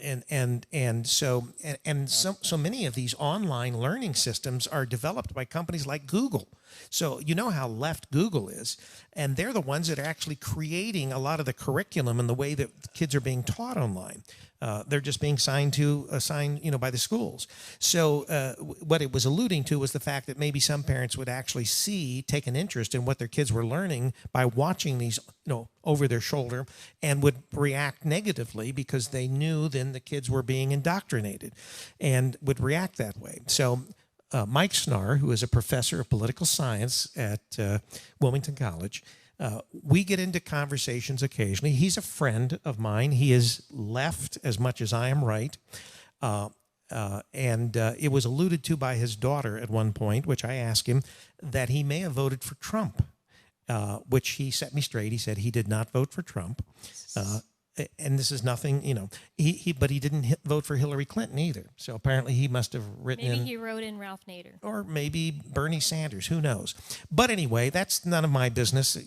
many of these online learning systems are developed by companies like Google. So you know how left Google is, and they're the ones that are actually creating a lot of the curriculum and the way that kids are being taught online. They're just being assigned by the schools. So what it was alluding to was the fact that maybe some parents would actually take an interest in what their kids were learning by watching these, over their shoulder, and would react negatively because they knew then the kids were being indoctrinated and would react that way. So Mike Snar, who is a professor of political science at Wilmington College, we get into conversations occasionally. He's a friend of mine. He is left as much as I am right. And it was alluded to by his daughter at one point, which I asked him, that he may have voted for Trump, which he set me straight. He said he did not vote for Trump. And this is nothing, but he didn't vote for Hillary Clinton either. So apparently he must have written Maybe he wrote in Ralph Nader. Or maybe Bernie Sanders, who knows? But anyway, that's none of my business.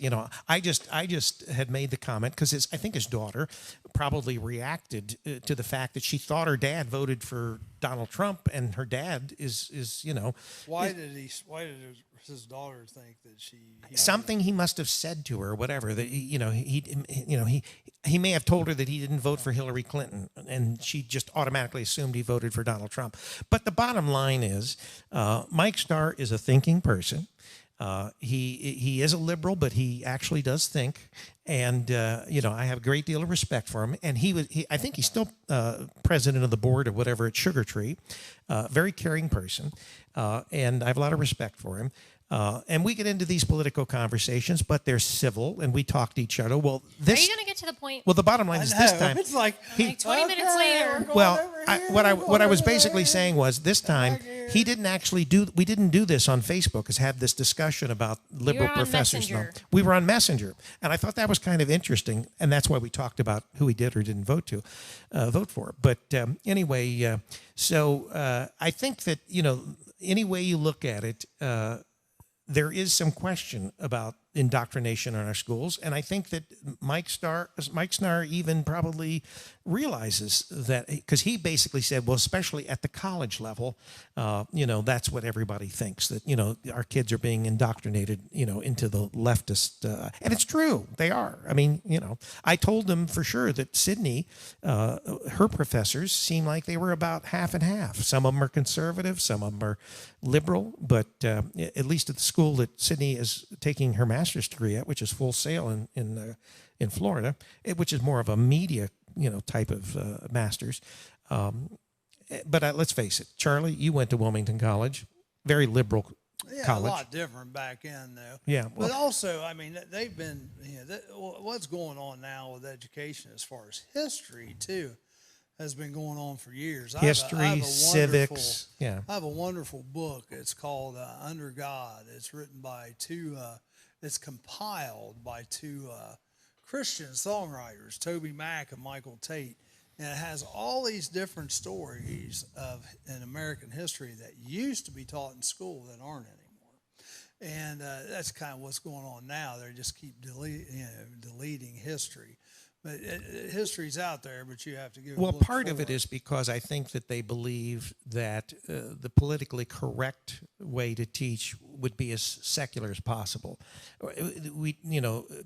I just had made the comment because I think his daughter probably reacted to the fact that she thought her dad voted for Donald Trump, and her dad is Why did his daughter think that something he must have said to her, or whatever, that he may have told her that he didn't vote for Hillary Clinton, and she just automatically assumed he voted for Donald Trump. But the bottom line is, Mike Starr is a thinking person. He is a liberal, but he actually does think, and I have a great deal of respect for him. And I think he's still president of the board or whatever at Sugar Tree. Very caring person, and I have a lot of respect for him. And we get into these political conversations, but they're civil, and we talk to each other. Well, Are you going to get to the point? Well, the bottom line is this time. It's like 20 minutes later. Well, what I was basically saying was this time we didn't do this on Facebook, has had this discussion about liberal professors. Messenger. We were on Messenger, and I thought that was kind of interesting, and that's why we talked about who he did or didn't vote for. But anyway, so I think that any way you look at it, there is some question about indoctrination in our schools, and I think that Mike Starr even probably realizes that, because he basically said, well, especially at the college level, that's what everybody thinks, that our kids are being indoctrinated, into the leftist, and it's true, they are. I mean, I told them for sure that Sydney, her professors seem like they were about half and half. Some of them are conservative, some of them are liberal, but at least at the school that Sydney is taking her master's degree at, which is Full Sail in Florida, which is more of a media type of master's. But let's face it, Charlie, you went to Wilmington College, very liberal college. A lot different back then, though. Yeah, well, but also, I mean, they've been what's going on now with education as far as history too has been going on for years. History, civics. Yeah, I have a wonderful book. It's called Under God. It's written by it's compiled by two Christian songwriters, Toby Mac and Michael Tate. And it has all these different stories in American history that used to be taught in school that aren't anymore. And that's kind of what's going on now. They just keep deleting history. But history's out there, but you have to give it a look part of forward. it is because I think that they believe that the politically correct way to teach would be as secular as possible.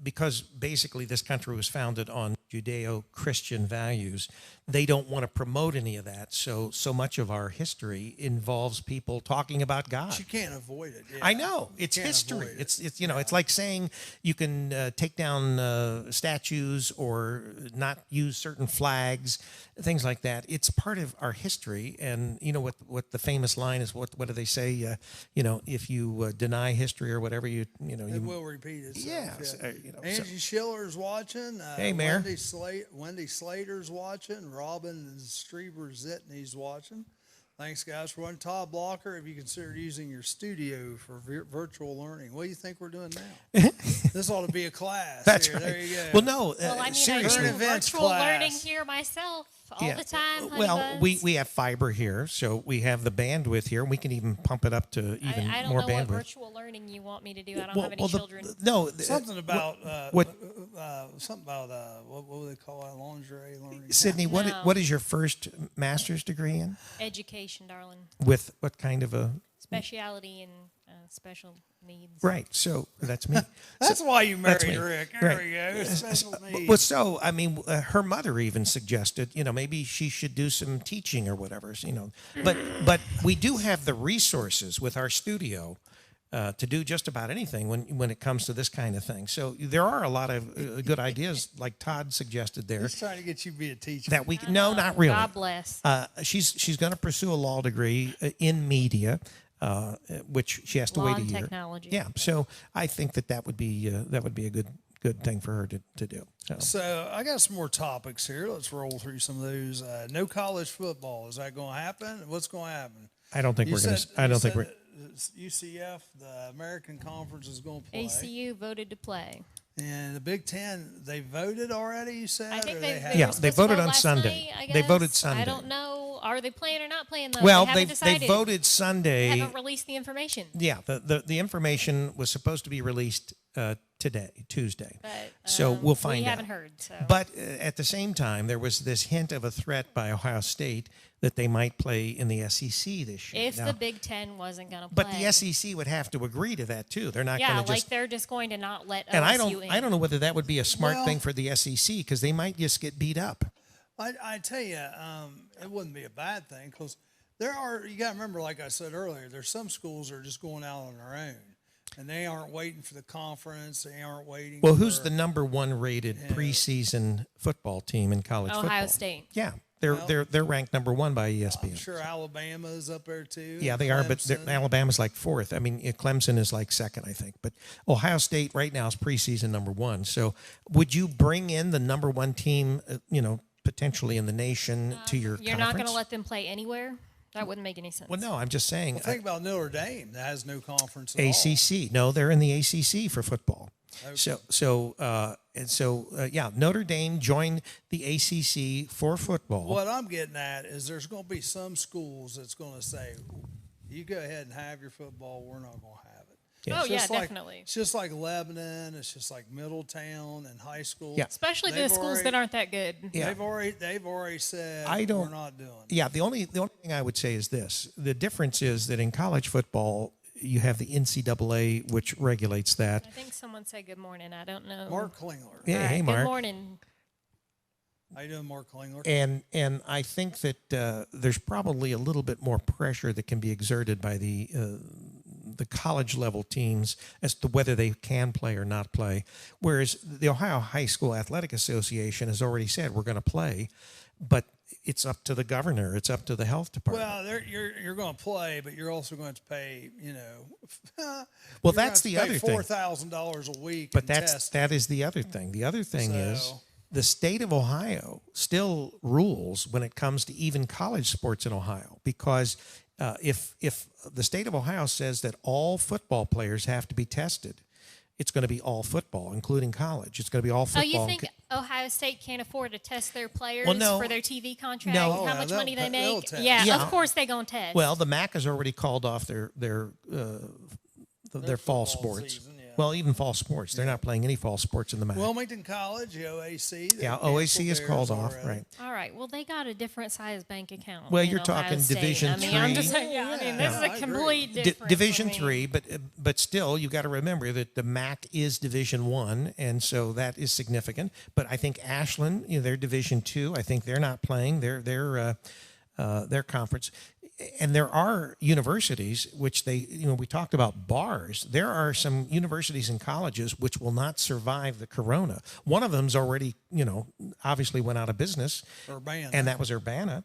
Because basically this country was founded on Judeo-Christian values, they don't want to promote any of that. So much of our history involves people talking about God. But you can't avoid it. Yeah. I know, it's history. It's it's like saying you can take down statues or not use certain flags, things like that. It's part of our history, and what the famous line is. What do they say? If you deny history or whatever, it will repeat itself. Yeah. Angie Schiller's watching. Hey, Mayor. Wendy Slater's watching. Robin Streber-Zitney's watching. Thanks, guys, for watching. Todd Blocker, have you considered using your studio for virtual learning? What do you think we're doing now? This ought to be a class. That's here. right. There you go. Well, no, I seriously. do virtual learning here myself all the time. Well, we have fiber here, so we have the bandwidth here, and we can even pump it up to even I don't more know bandwidth. what virtual learning you want me to do. I don't have any children. Something about what would they call it? Lingerie learning. Sydney, what is your first master's degree in? Education, darling. With what kind of a speciality in special needs? Right. So that's me. That's why you married me. Rick. There we go. Special needs. Well, so I mean, her mother even suggested, maybe she should do some teaching or whatever, But we do have the resources with our studio to do just about anything when it comes to this kind of thing. So there are a lot of good ideas, like Todd suggested there. He's trying to get you to be a teacher. That we no, not really. God bless. She's going to pursue a law degree in media. Which she has to wait a year. Technology. Yeah, so I think that would be a good thing for her to do. So I got some more topics here. Let's roll through some of those. No college football. Is that going to happen? What's going to happen? I don't think we're going to. I don't think we're. UCF, the American Conference, is going to play. ACU voted to play. And the Big Ten, they voted already, you said? I think they voted on Sunday. They voted Sunday. I don't know. Are they playing or not playing, though? Well, they voted Sunday. They haven't released the information. Yeah, the information was supposed to be released Tuesday. But So we'll find we out. haven't heard. So. But at the same time, there was this hint of a threat by Ohio State that they might play in the SEC this year. if Now, the Big Ten wasn't going to play. but the SEC would have to agree to that too. They're not yeah, going to like just. they're just going to not let And OSU in. I don't know whether that would be a smart Well- thing for the SEC because they might just get beat up. I tell you, it wouldn't be a bad thing because you got to remember, like I said earlier, there's some schools that are just going out on their own. And they aren't waiting for the conference. They aren't waiting Well, for... who's the number one rated preseason football team in college football? Ohio State. Yeah, they're ranked number one by ESPN. I'm sure Alabama's up there too. Yeah, they are, but Clemson. Alabama's like fourth. I mean, Clemson is like second, I think. But Ohio State right now is preseason number one. So would you bring in the number one team, potentially in the nation to your You're conference? not going to let them play anywhere? That wouldn't make any sense. Well, no, I'm just saying. Well, think about Notre Dame that has no conference at all. ACC. No, they're in the ACC for football. Okay. Yeah, Notre Dame joined the ACC for football. What I'm getting at is there's going to be some schools that's going to say, you go ahead and have your football, we're not going to have it. Yeah. Oh, It's yeah, just like- definitely. It's just like Lebanon. It's just like Middletown and high school. Yeah. Especially the They've schools already- that aren't that good. Yeah. They've already said we're not doing it. Yeah, the only thing I would say is this: the difference is that in college football, you have the NCAA, which regulates that. I think someone said good morning. I don't know. Mark Klingler. Yeah, All right, hey, Mark. Good morning. How you doing, Mark Klingler? And I think that there's probably a little bit more pressure that can be exerted by the college level teams as to whether they can play or not play. Whereas the Ohio High School Athletic Association has already said we're going to play, but it's up to the governor. It's up to the health department. Well, you're going to play, but you're also going to pay, Well, that's the other thing. $4,000 a week. But in that testing. is the other thing. The other thing is So- the state of Ohio still rules when it comes to even college sports in Ohio, because if the state of Ohio says that all football players have to be tested, it's going to be all football, including college. It's going to be all Oh, football. you think Ohio State can't afford to test their players Well, no. for their TV contract? No. Oh, How yeah, much they'll money they they'll make? test. Yeah, Yeah. of course they're going to test. Well, the MAC has already called off their fall football sports. season, yeah. Well, even fall sports. They're not playing any fall sports in the MAC. Wilmington College, the OAC. they yeah, canceled OAC is theirs called off, already. right? All right. Well, they got a different size bank account. Well, in you're Ohio talking State. Division I mean, I'm just III. saying, yeah, I mean, Yeah, this is I a agree. complete D- difference. Division I mean, 3, but still, you got to remember that the MAC is Division 1, and so that is significant. But I think Ashland, they're Division 2. I think they're not playing their conference. And there are universities which we talked about bars. There are some universities and colleges which will not survive the corona. One of them's already, obviously went out of business. Urbana. And that was Urbana,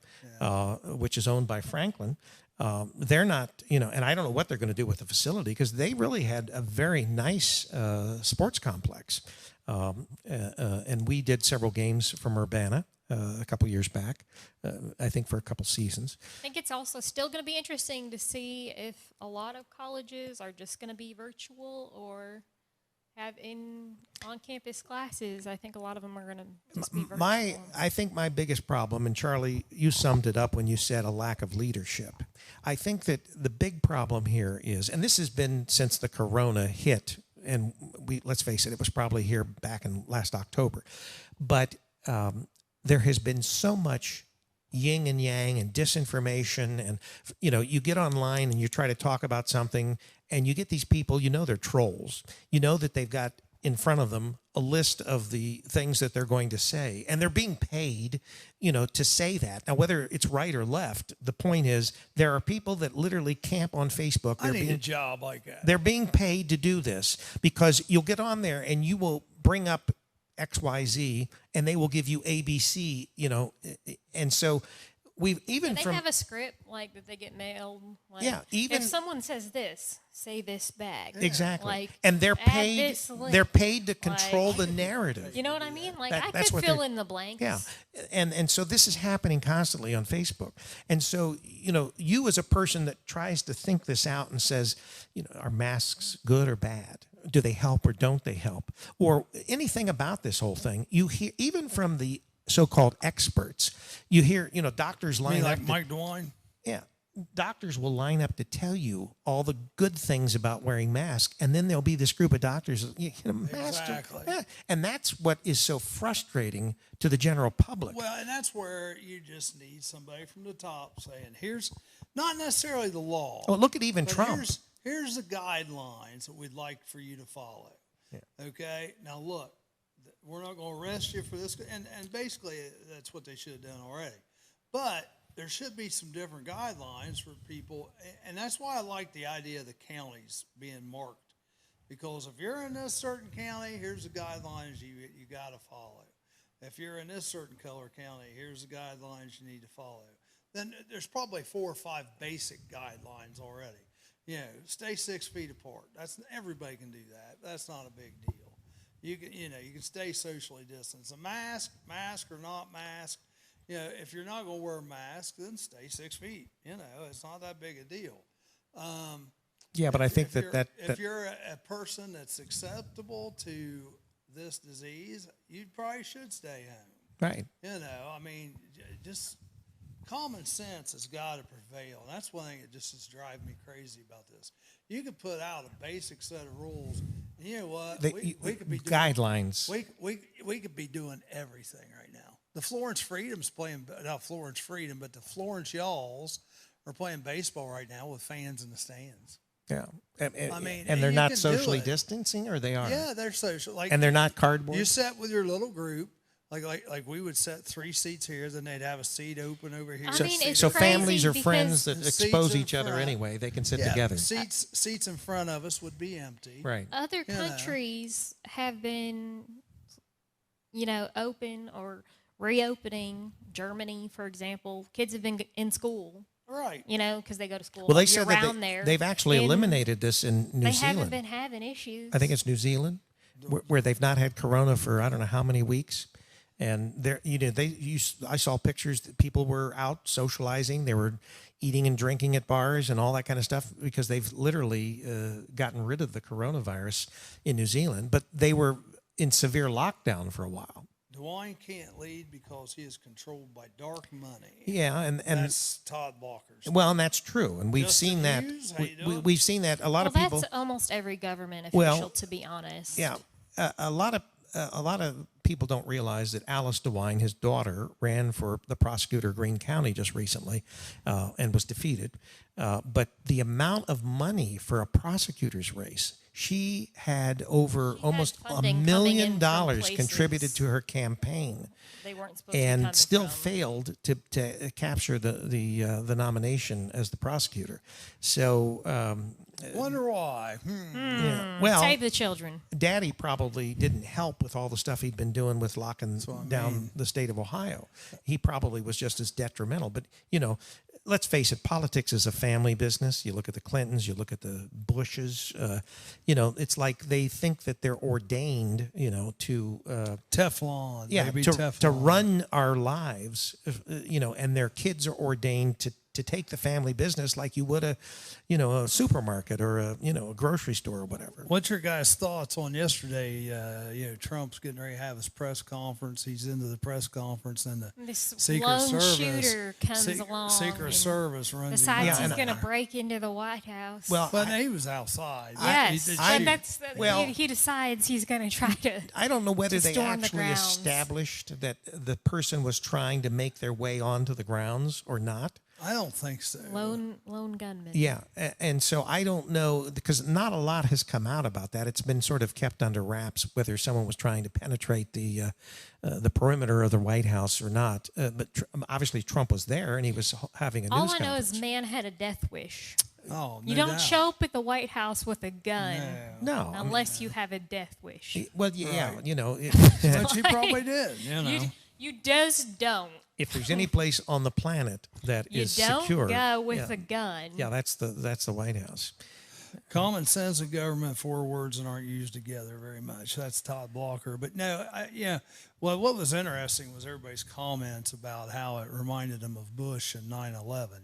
which is owned by Franklin. They're not, and I don't know what they're going to do with the facility because they really had a very nice sports complex. And we did several games from Urbana a couple years back, I think for a couple seasons. I think it's also still going to be interesting to see if a lot of colleges are just going to be virtual or have on-campus classes. I think a lot of them are going to just be virtual. I think my biggest problem, and Charlie, you summed it up when you said a lack of leadership. I think that the big problem here is, and this has been since the corona hit, and let's face it, it was probably here back in last October, but there has been so much yin and yang and disinformation, and you get online and you try to talk about something and you get these people, they're trolls. That they've got in front of them a list of the things that they're going to say, and they're being paid, to say that. Now, whether it's right or left, the point is there are people that literally camp on Facebook. I need a job like that. They're being paid to do this because you'll get on there and you will bring up XYZ and they will give you ABC, and so we've even Do they from have a script like that they get mailed? Like, Yeah, even- if someone says this, say this back. exactly, Like, and they're add paid. this link. They're paid to control Like- the narrative. You know what I mean? Like I That's could what fill they're- in the blanks. Yeah, and so this is happening constantly on Facebook, and so you as a person that tries to think this out and says, are masks good or bad? Do they help or don't they help? Or anything about this whole thing? You hear even from the so-called experts. You hear doctors You line mean up. like Mike DeWine? Yeah. doctors will line up to tell you all the good things about wearing masks, and then there'll be this group of doctors, Exactly. and that's what is so frustrating to the general public. Well, and that's where you just need somebody from the top saying, here's not necessarily the law. Well, look at even but Trump. Here's the guidelines that we'd like for you to follow. Yeah. Okay? Now, look, we're not going to arrest you for this. And basically, that's what they should have done already. But there should be some different guidelines for people. And that's why I like the idea of the counties being marked. Because if you're in this certain county, here's the guidelines you got to follow. If you're in this certain color county, here's the guidelines you need to follow. Then there's probably 4 or 5 basic guidelines already. You know, stay 6 feet apart. Everybody can do that. That's not a big deal. You can stay socially distanced. A mask or not mask. You know, if you're not going to wear a mask, then stay 6 feet. You know, it's not that big a deal. Yeah, but I think if you're a person that's acceptable to this disease, you probably should stay home. right. You know, I mean, just common sense has got to prevail. And that's one thing that just is driving me crazy about this. You could put out a basic set of rules, and you know what? We could be doing guidelines. We could be doing everything right now. The Florence Freedom's playing, not Florence Freedom, but the Florence Y'alls are playing baseball right now with fans in the stands. Yeah, I mean, and they're you not can do socially it. distancing, or they are. Yeah, they're social. Like, And they're not cardboard. you sat with your little group. Like we would set 3 seats here, then they'd have a seat open over here. I mean, it's so crazy families or friends that the seats expose in each other front- anyway, they can sit Yeah, together. Seats in front of us would be empty. Right. Other Yeah. countries have been, open or reopening. Germany, for example, kids have been in school, Right. because they go to school Well, they year said that round there. they've actually And eliminated this in New They Zealand. haven't been having issues. I think it's New Zealand, where they've not had corona for I don't know how many weeks. And I saw pictures that people were out socializing. They were eating and drinking at bars and all that kind of stuff because they've literally gotten rid of the coronavirus in New Zealand. But they were in severe lockdown for a while. DeWine can't lead because he is controlled by dark money. Yeah, and That's Todd Walker's. well, and that's true, and we've Justin seen that. Hughes, how you doing? We've seen that a lot of people. That's almost every government official, Well, to be honest. Yeah, a lot of people don't realize that Alice DeWine, his daughter, ran for the prosecutor of Greene County just recently and was defeated. But the amount of money for a prosecutor's race, she had almost $1 funding coming in million from places contributed to her campaign, They weren't supposed to be and coming still from. failed to capture the nomination as the prosecutor. So. Wonder why. Yeah. Well, Save the children. Daddy probably didn't help with all the stuff he'd been doing with locking down the state of Ohio. He probably was just as detrimental. But, let's face it, politics is a family business. You look at the Clintons, you look at the Bushes. It's like they think that they're ordained, to Teflon. yeah, Baby to Teflon. run our lives, and their kids are ordained to take the family business like you would a supermarket or a grocery store or whatever. What's your guys' thoughts on yesterday? Trump's getting ready to have his press conference. He's into the press conference, and the This Secret lone Service shooter comes along. Secret and Service runs. him decides down. he's going to break into the White House. Well, But he was outside. yes, He did but shoot. that's Well- he decides he's going to try to. I don't know whether to they storm the actually grounds. established that the person was trying to make their way onto the grounds or not. I don't think so. Lone gunman. Yeah, and so I don't know, because not a lot has come out about that. It's been sort of kept under wraps whether someone was trying to penetrate the perimeter of the White House or not. But obviously Trump was there and he was having a All news I know conference. is man had a death wish. Oh, You no don't doubt. show up at the White House with a gun No, I mean, unless you have a death wish. well, yeah, But he probably did. You just don't. if there's any place on the planet that You is don't secure, go with yeah, a gun. yeah, that's the White House. Common sense and government, 4 words that aren't used together very much. That's Todd Blocker. But no, well, what was interesting was everybody's comments about how it reminded them of Bush and 9/11,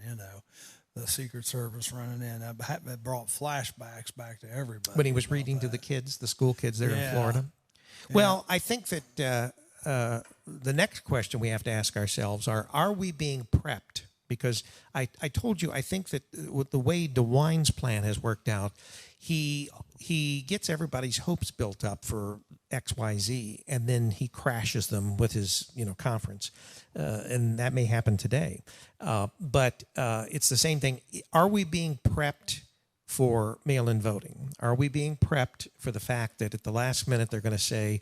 the Secret Service running in. That brought flashbacks back to everybody. When he was reading to the kids, the school kids there in Yeah. Florida. Well, I think that the next question we have to ask ourselves are we being prepped because I told you I think that with the way DeWine's plan has worked out, he gets everybody's hopes built up for XYZ, and then he crashes them with his conference, and that may happen today. But it's the same thing. Are we being prepped for mail-in voting? Are we being prepped for the fact that at the last minute they're going to say,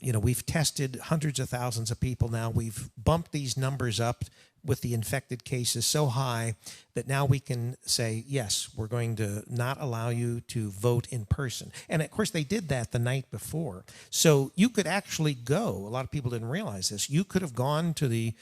we've tested hundreds of thousands of people now. We've bumped these numbers up with the infected cases so high that now we can say, yes, we're going to not allow you to vote in person. And of course, they did that the night before. So you could actually go. A lot of people didn't realize this. You could have gone to the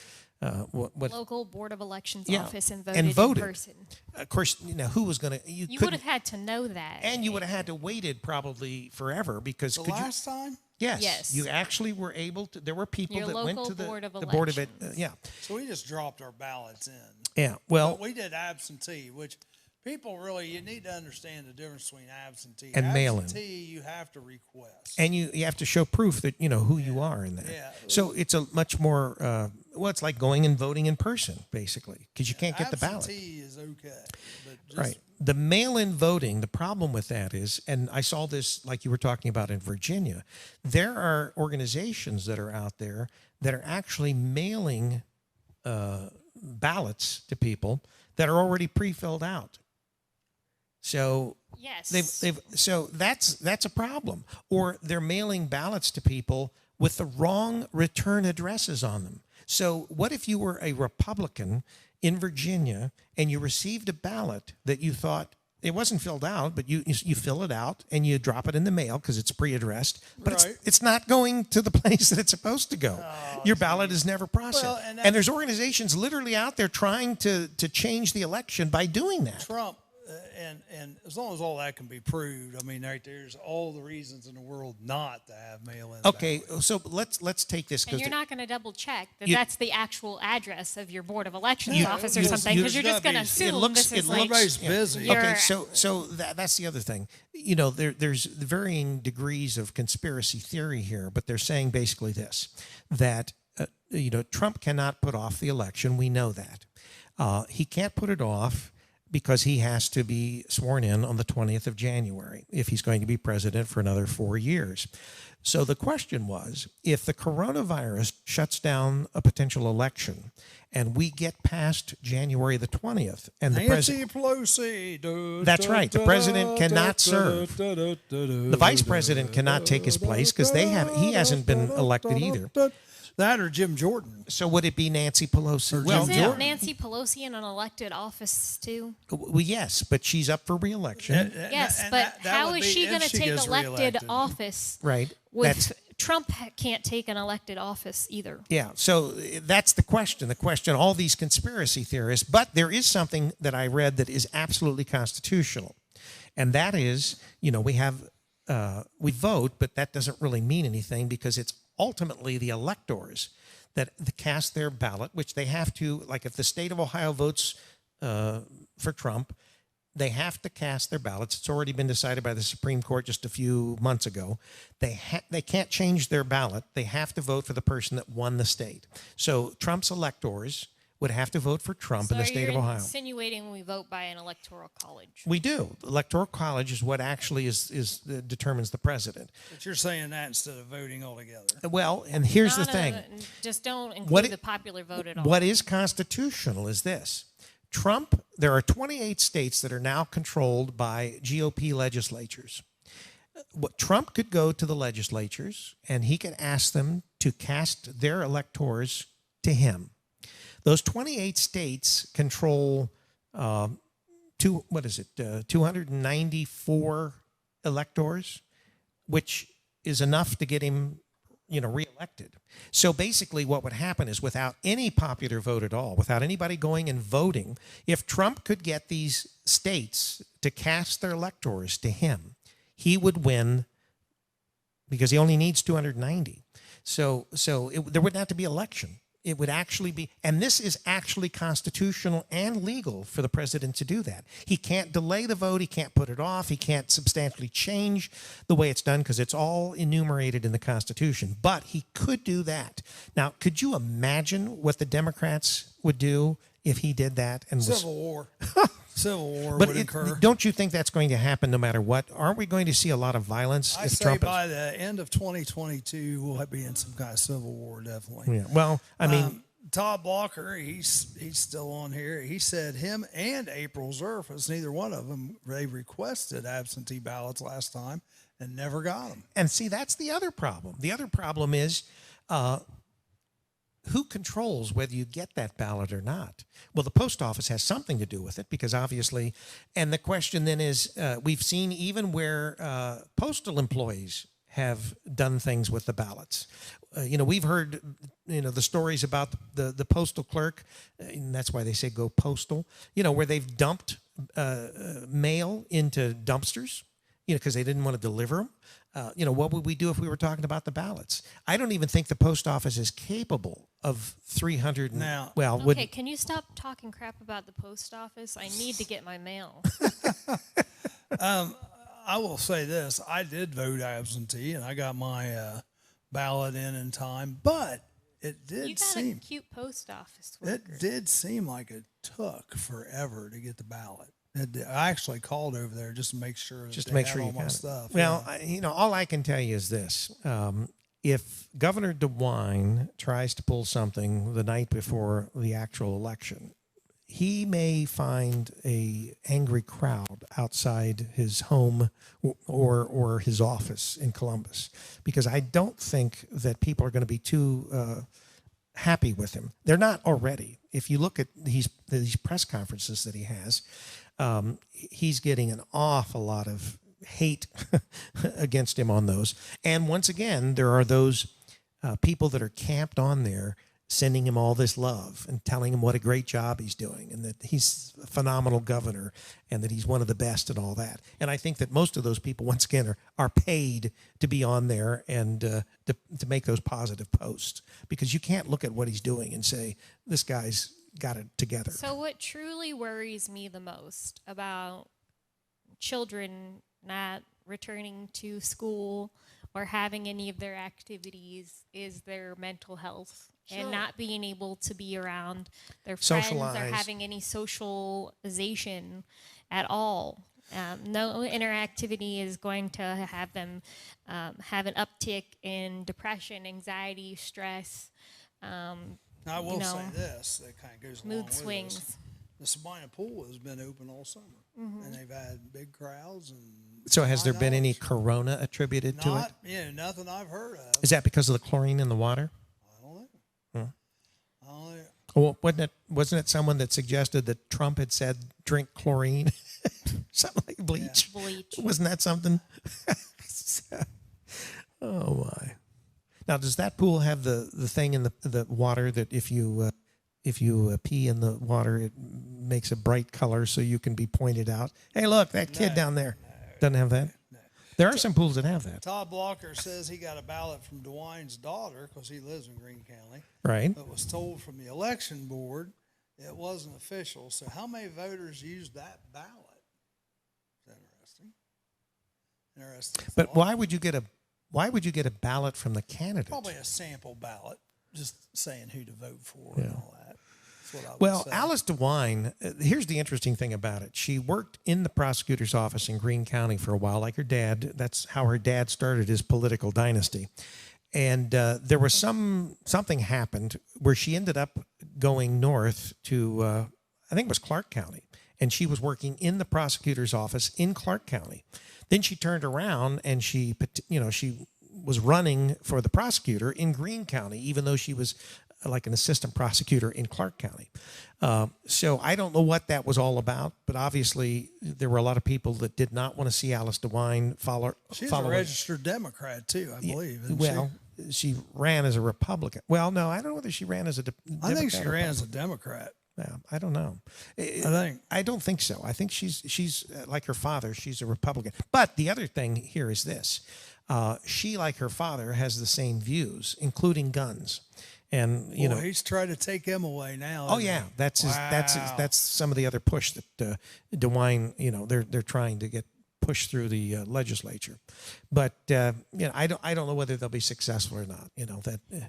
local board of elections office and voted in person. Of course, who was going to? You would have had to know that, and you would have had to waited probably forever because the last time. Yes, you actually were able to. There were people Your that went local to the board of board of it. elections. So we just dropped our ballots in. Yeah. Well, but we did absentee, which people really, you need to understand the difference between absentee and mail-in. Absentee, you have to request, and you have to show proof that who you are in that. Yeah. So it's a much more. It's like going and voting in person, basically, because you can't get the ballot. Absentee is okay, but just, right. The mail-in voting, the problem with that is, and I saw this like you were talking about in Virginia, there are organizations that are out there that are actually mailing ballots to people that are already pre-filled out. So yes, so that's a problem. Or they're mailing ballots to people with the wrong return addresses on them. So what if you were a Republican in Virginia and you received a ballot that you thought it wasn't filled out, but you fill it out and you drop it in the mail because it's pre-addressed, but it's not going to the place that it's supposed to go. Your ballot is never processed. Well, and there's organizations literally out there trying to change the election by doing that. Trump, and as long as all that can be proved, I mean, there's all the reasons in the world not to have mail-in. Okay, ballots. so let's take this. And you're not going to double check that that's the actual address of your board of elections office or something, because you're just going to assume this is like everybody's busy. Okay, so that's the other thing. There's varying degrees of conspiracy theory here, but they're saying basically this, that Trump cannot put off the election. We know that. He can't put it off because he has to be sworn in on the 20th of January if he's going to be president for another 4 years. So the question was, if the coronavirus shuts down a potential election and we get past January the 20th and the president... Pelosi. That's right. The president cannot serve. The vice president cannot take his place because he hasn't been elected either. That or Jim Jordan. So would it be Nancy Pelosi? Isn't Nancy Pelosi in an elected office too? Well, yes, but she's up for re-election. Yes, but how is she going to take elected office? Right. Trump can't take an elected office either. Yeah, so that's the question. All these conspiracy theorists. But there is something that I read that is absolutely constitutional. And that is, we vote, but that doesn't really mean anything because it's ultimately the electors that cast their ballot, which they have to, like if the state of Ohio votes for Trump, they have to cast their ballots. It's already been decided by the Supreme Court just a few months ago. They can't change their ballot. They have to vote for the person that won the state. So Trump's electors would have to vote for Trump in the state of Ohio. So you're insinuating we vote by an electoral college? We do. The electoral college is what actually determines the president. But you're saying that instead of voting altogether. Well, and here's the thing. Just don't include the popular vote at all. What is constitutional is this. There are 28 states that are now controlled by GOP legislatures. Trump could go to the legislatures and he could ask them to cast their electors to him. Those 28 states control 294 electors, which is enough to get him, reelected. So basically what would happen is without any popular vote at all, without anybody going and voting, if Trump could get these states to cast their electors to him, he would win because he only needs 290. So there wouldn't have to be election. It would actually be, and this is actually constitutional and legal for the president to do that. He can't delay the vote. He can't put it off. He can't substantially change the way it's done because it's all enumerated in the Constitution. But he could do that. Now, could you imagine what the Democrats would do if he did that and was. Civil War. Civil War But would occur. don't you think that's going to happen no matter what? Aren't we going to see a lot of violence? I if say Trump by the end of 2022, we'll be in some kind of civil war, definitely. Yeah. Well, I mean, Todd Blocker, he's still on here. He said him and April Zerfas, neither one of them, they requested absentee ballots last time and never got them. and see, that's the other problem. The other problem is who controls whether you get that ballot or not? Well, the post office has something to do with it because obviously, and the question then is, we've seen even where postal employees have done things with the ballots. We've heard, the stories about the postal clerk, and that's why they say go postal, where they've dumped mail into dumpsters, because they didn't want to deliver them. What would we do if we were talking about the ballots? I don't even think the post office is capable of 300. Now, okay, can you stop talking crap about the post office? I need to get my mail. I will say this. I did vote absentee, and I got my ballot in time, but it did You got seem... a cute post office worker. It did seem like it took forever to get the ballot. I actually called over there just to make sure that they had all my stuff. Well, all I can tell you is this. If Governor DeWine tries to pull something the night before the actual election, he may find a angry crowd outside his home or his office in Columbus, because I don't think that people are going to be too happy with him. They're not already. If you look at these press conferences that he has, he's getting an awful lot of hate against him on those. And once again, there are those people that are camped on there sending him all this love and telling him what a great job he's doing and that he's a phenomenal governor and that he's one of the best and all that. And I think that most of those people, once again, are paid to be on there and to make those positive posts, because you can't look at what he's doing and say, this guy's got it together. So what truly worries me the most about children not returning to school or having any of their activities is their mental health. Sure. And not being able to be around their friends or having any socialization at all. No interactivity is going to have them have an uptick in depression, anxiety, stress. I will say this, that kind of goes along mood with swings. This. The Sabina Pool has been open all summer, and they've had big crowds. And so has there been any corona attributed to it? Yeah, nothing I've heard of. Is that because of the chlorine in the water? I don't know. I don't know. Well, wasn't it someone that suggested that Trump had said drink chlorine? Something like bleach. Yeah. Bleach. Wasn't that something? Oh my. Now, does that pool have the thing in the water that if you pee in the water, it makes a bright color so you can be pointed out? Hey, look, that kid down there doesn't have that. No. There are some pools that have that. Todd Blocker says he got a ballot from DeWine's daughter because he lives in Greene County. Right. But was told from the election board it wasn't official. So how many voters used that ballot? Interesting. Interesting. But thought. why would you get a ballot from the candidate? Probably a sample ballot, just saying who to vote for and all that. That's what I would say. Alice DeWine, here's the interesting thing about it. She worked in the prosecutor's office in Greene County for a while, like her dad. That's how her dad started his political dynasty. And there was something happened where she ended up going north to, I think it was Clark County. And she was working in the prosecutor's office in Clark County. Then she turned around and she was running for the prosecutor in Greene County, even though she was like an assistant prosecutor in Clark County. So I don't know what that was all about, but obviously there were a lot of people that did not want to see Alice DeWine follow. She's a registered Democrat too, I believe. She ran as a Republican. Well, no, I don't know whether she ran as a Democrat. I think she ran as a Democrat. Yeah, I don't know. I don't think so. I think she's like her father. She's a Republican. But the other thing here is this: she, like her father, has the same views, including guns. And he's trying to take him away now. Oh yeah, that's some of the other push that DeWine. They're trying to get pushed through the legislature. But I don't know whether they'll be successful or not.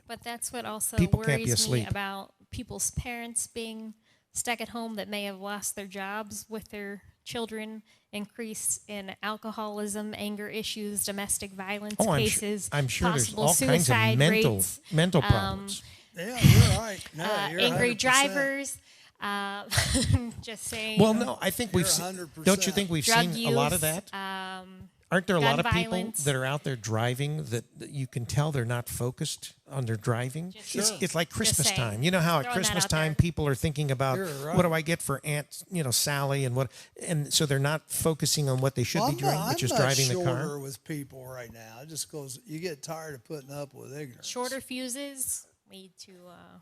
But that's what also people can't be worries me asleep about people's parents being stuck at home that may have lost their jobs with their children, increase in alcoholism, anger issues, domestic violence cases, I'm sure there's possible all kinds of suicide rates, mental problems. Yeah, you're right. No, you're angry 100%. drivers. Just saying. Well, no, I think we've You're seen, 100%. don't you think we've Drug seen a lot of use, that? Aren't there a lot gun of people violence. that are out there driving that you can tell they're not focused on their driving? It's like Christmas saying. time. You know how at Throwing that Christmas out time there. people are thinking about You're right. what do I get for Aunt, Sally, and so they're not focusing on what they should Well, be doing, which is driving the car. shorter with people right now, just because you get tired of putting up with ignorance. Shorter fuses lead to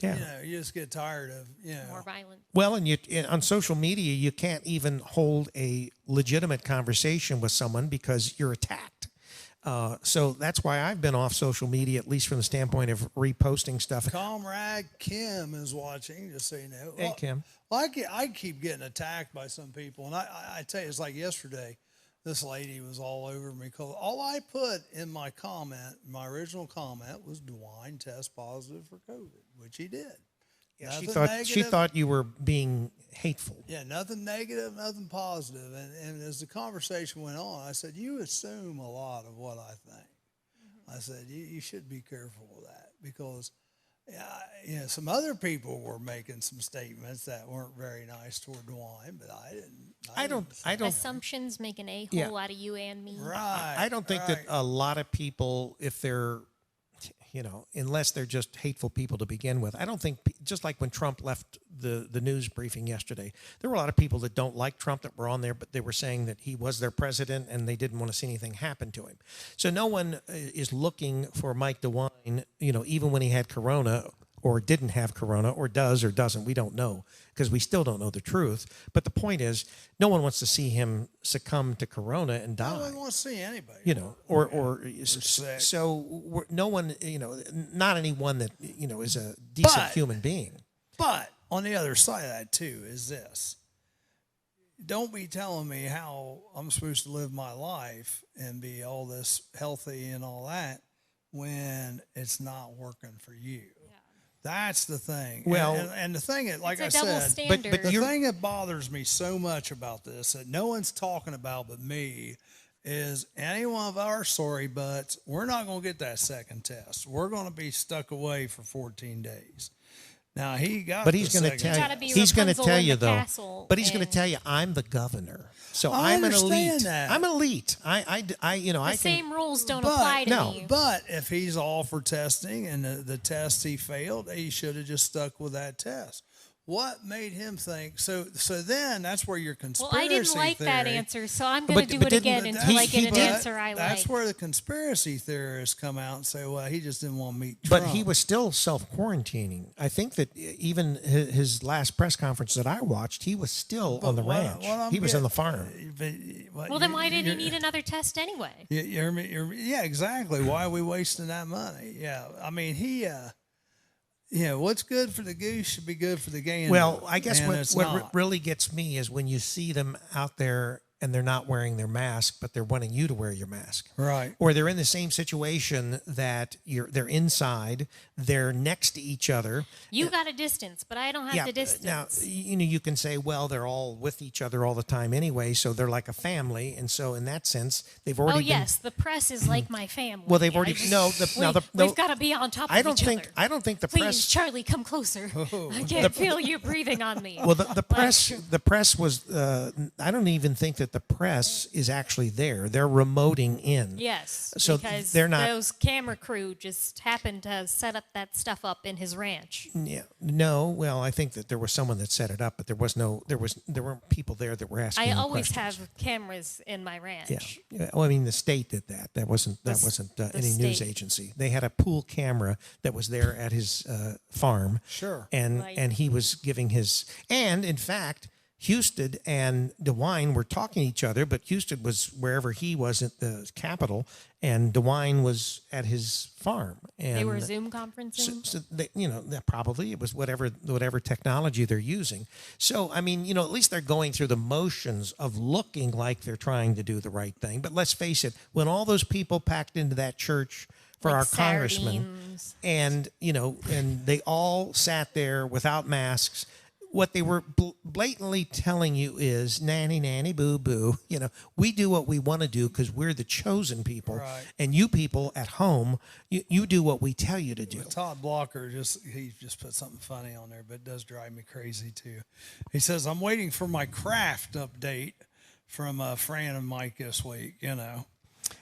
Yeah. You just get tired of more violence. Well, and on social media, you can't even hold a legitimate conversation with someone because you're attacked. So that's why I've been off social media, at least from the standpoint of reposting stuff. Comrade Kim is watching, just so you know. Hey, Kim. Well, I keep getting attacked by some people, and I tell you, it's like yesterday. This lady was all over me because all I put in my comment, my original comment, was DeWine test positive for COVID, which he did. Yeah, Nothing she thought you were being hateful. Yeah, nothing negative, nothing positive. And as the conversation went on, I said, you assume a lot of what I think. I said, you should be careful with that because, some other people were making some statements that weren't very nice toward DeWine, but I didn't. I don't. Assumptions make an a-hole out of you and me. Right. I don't think that a lot of people, if they're, unless they're just hateful people to begin with, I don't think, just like when Trump left the news briefing yesterday, there were a lot of people that don't like Trump that were on there, but they were saying that he was their president and they didn't want to see anything happen to him. So no one is looking for Mike DeWine, even when he had corona or didn't have corona or does or doesn't. We don't know because we still don't know the truth. But the point is, no one wants to see him succumb to corona and die. No one wants to see anybody. Sick. So no one, not anyone that, is a decent human being. But on the other side of that, too, is this. Don't be telling me how I'm supposed to live my life and be all this healthy and all that when it's not working for you. That's the thing. Well, and the thing that, like I It's a double said, standard. but the you're- thing that bothers me so much about this that no one's talking about but me is any one of our sorry butts, we're not going to get that second test. We're going to be stuck away for 14 days. Now he got. But he's going to You tell gotta be you. He's going to Rapunzel tell in you the though. castle But he's going to and- tell you, I'm the governor, so I I'm an understand elite. that. I'm an elite. I The same rules don't But- apply to no, me. But if he's all for testing and the test he failed, he should have just stuck with that test. What made him think? So then that's where your Well, conspiracy I didn't like theory, that answer, so I'm going to do but it didn't- again but until I get an but answer I like. That's where the conspiracy theorists come out and say, well, he just didn't want to meet But Trump. he was still self-quarantining. I think that even his last press conference that I watched, he was still on the what- ranch. what I'm He was on the getting- farm. Well, then why did he need another test anyway? Yeah, exactly. Why are we wasting that money? Yeah, I mean, what's good for the goose should be good for the gander. Well, I guess and it's what not. really gets me is when you see them out there and they're not wearing their mask, but they're wanting you to wear your mask. Right. Or they're in the same situation that they're inside, they're next to each other. You got a distance, but I don't have the distance. Now, you can say, well, they're all with each other all the time anyway, so they're like a family. And so in that sense, they've already been. Yes, the press is like my family. Well, they've already We've got to be on top of each other. I don't think the Please, press. Charlie, come closer. I can't feel you breathing on me. Well, the press was. I don't even think that the press is actually there. They're remoting in. Yes, So because they're not. those camera crew just happened to set up that stuff up in his ranch. Yeah. No. Well, I think that there was someone that set it up, but there weren't people there that were asking. I them always questions. have cameras in my ranch. Yeah. Well, I mean, the state did that. That wasn't any news state. agency. They had a pool camera that was there at his farm. Sure. And Right. and he was giving his. And in fact, Houston and DeWine were talking to each other, but Houston was wherever he was at the Capitol, and DeWine was at his farm. And They were Zoom conferencing. so they, that probably it was whatever technology they're using. So I mean, at least they're going through the motions of looking like they're trying to do the right thing. But let's face it, when all those people packed into that church for Like our congressman, sardines. and and they all sat there without masks. what they were blatantly telling you is nanny, nanny, boo, boo. You know, we do what we want to do because we're the chosen people. Right. And you people at home, you do what we tell you to do. Todd Blocker he just put something funny on there, but it does drive me crazy too. He says, I'm waiting for my craft update from Fran and Mike this week, you know.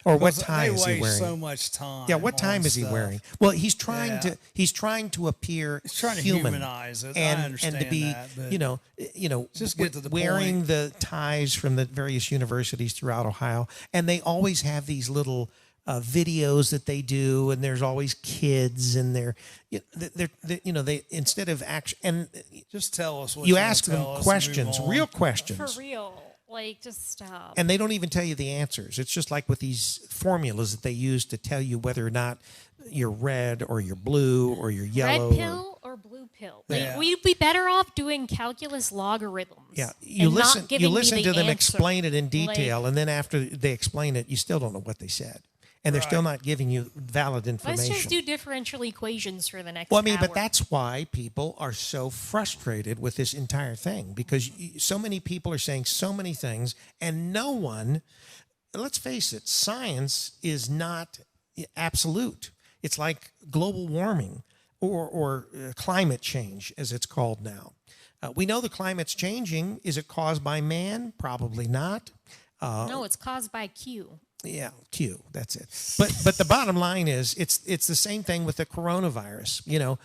Or what tie is he They waste wearing? so much time. Yeah, what time is he wearing? Well, he's trying to appear He's trying to human humanize it. and I understand and to be that, but you know just get to the wearing point. the ties from the various universities throughout Ohio, and they always have these little videos that they do, and there's always kids, and they're they instead of action and Just tell us what you wanna ask them tell us and questions, move on. real questions. For real. Like, just stop. And they don't even tell you the answers. It's just like with these formulas that they use to tell you whether or not you're red or you're blue or you're yellow. Red pill or blue pill? Like, Yeah. we'd be better off doing calculus logarithms. Yeah, you and listen. not giving You listen me to the them answer. explain it in detail, Like, and then after they explain it, you still don't know what they said, and they're still Right. not giving you valid information. let's just do differential equations for the next Well, I mean, hour. but that's why people are so frustrated with this entire thing, because so many people are saying so many things, and no one, let's face it, science is not absolute. It's like global warming or climate change, as it's called now. We know the climate's changing. Is it caused by man? Probably not. no, it's caused by Q. Yeah, Q. That's it. But the bottom line is it's the same thing with the coronavirus. You know,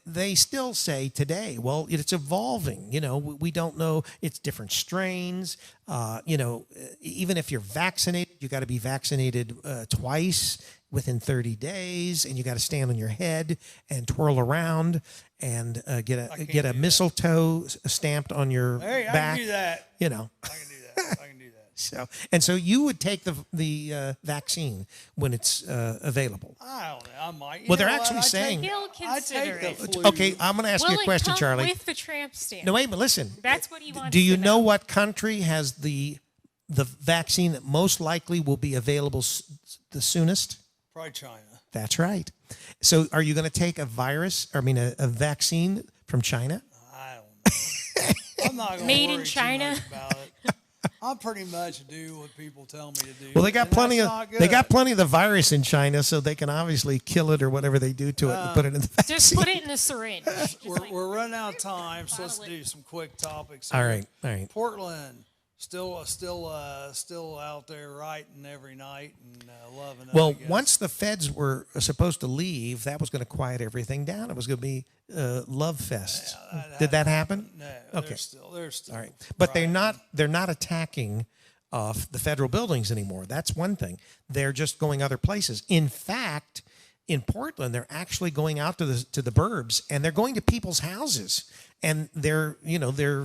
they still say today, well, it's evolving. You know, we don't know. It's different strains. You know, even if you're vaccinated, you got to be vaccinated twice within 30 days, and you got to stand on your head and twirl around and get a mistletoe stamped on your Hey, I back. can do that. You know. I can do that. I can do that. So you would take the vaccine when it's available. I don't know. I might. You Well, they're know what? actually I take- saying- He'll I consider take the it. flu. Okay, I'm going to ask Will you a it question, come Charlie. with the tramp stamp? No, wait, but listen. That's what he wants Do you to know know. what country has the vaccine that most likely will be available the soonest? Probably China. That's right. So are you going to take a vaccine from China? I don't know. I'm not going to Made worry in too China? much about it. I pretty much do what people tell me to do. Well, they got and plenty that's of not they got good. plenty of the virus in China, so they can obviously kill it or whatever they do to it and put it in the vaccine. Just put it in a syringe. Just like- We're running out of time, so let's bottle it. do some quick topics. All here. right. Portland, still out there writing every night and loving it. I Well, guess. once the feds were supposed to leave, that was going to quiet everything down. It was going to be love fest. Did that happen? No, Okay. they're still. All right, but rioting. they're not attacking the federal buildings anymore. That's one thing. They're just going other places. In fact, in Portland, they're actually going out to the burbs, and they're going to people's houses, and they're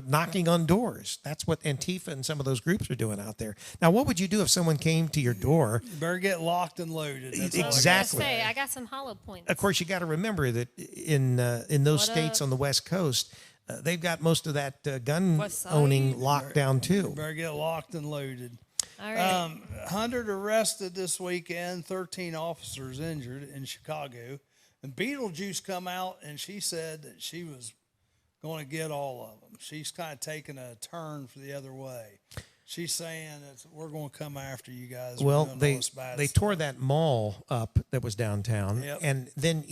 knocking on doors. That's what Antifa and some of those groups are doing out there. Now, what would you do if someone came to your door? You better get locked and loaded. That's all I I was Exactly. gonna say, I got some hollow points. Of course, you got to remember that in those What states up? on the West Coast, they've got most of that gun West Side? owning locked down too. Better get locked and loaded. All right. 100 arrested this weekend, 13 officers injured in Chicago. And Beetlejuice come out and she said that she was going to get all of them. She's kind of taking a turn for the other way. She's saying that we're going to come after you guys. We're Well, doing all they this bad they stuff. tore that mall up that was downtown, Yep. and then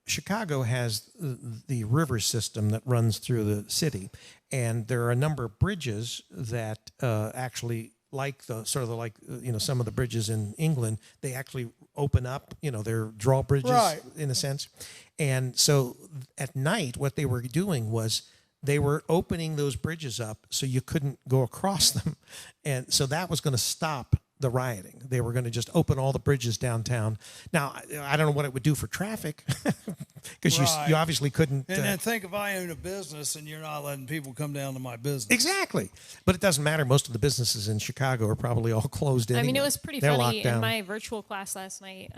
Chicago has the river system that runs through the city, and there are a number of bridges that actually, like some of the bridges in England, they actually open up. They're drawbridges Right. in a sense, and so at night, what they were doing was they were opening those bridges up so you couldn't go across them, and so that was going to stop the rioting. They were going to just open all the bridges downtown. Now, I don't know what it would do for traffic, because Right. you obviously couldn't. And then think if I own a business and you're not letting people come down to my business. Exactly, but it doesn't matter. Most of the businesses in Chicago are probably all closed anyway. I mean, it was pretty They're funny. locked down. In my virtual class last night,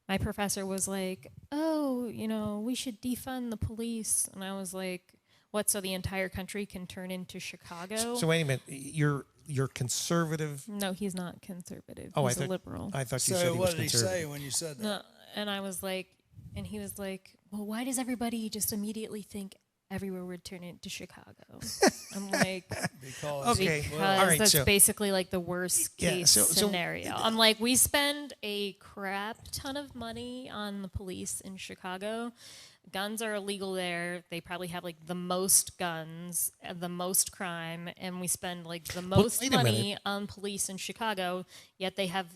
my professor was like, "Oh, we should defund the police," and I was like, "What? So the entire country can turn into Chicago?" So wait a minute, you're conservative. No, he's not conservative. Oh, he's a liberal. I thought you So said he was what did he conservative. say when you said that? No, and I was like, and he was like, "Well, why does everybody just immediately think everywhere would turn into Chicago. I'm like, Because Okay. because All right, that's so- basically like the worst case so- scenario. I'm like, we spend a crap ton of money on the police in Chicago. Guns are illegal there. They probably have like the most guns, the most crime, and we spend like the most wait a money minute. on police in Chicago, yet they have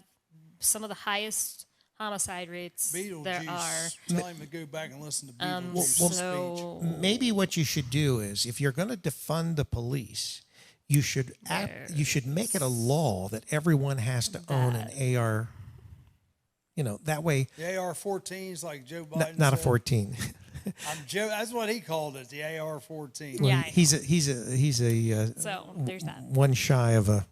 some of the highest homicide rates there are. Beetlejuice, tell him to go back and listen to Beetlejuice's So Maybe what you should do is, if you're going to defund the police, you should make it a law that everyone has to own an AR. That way, speech. The AR-14s, like Joe Biden not a said. 14. That's what he called it, the AR-14. Yeah, I know. he's a So there's that. one shy of a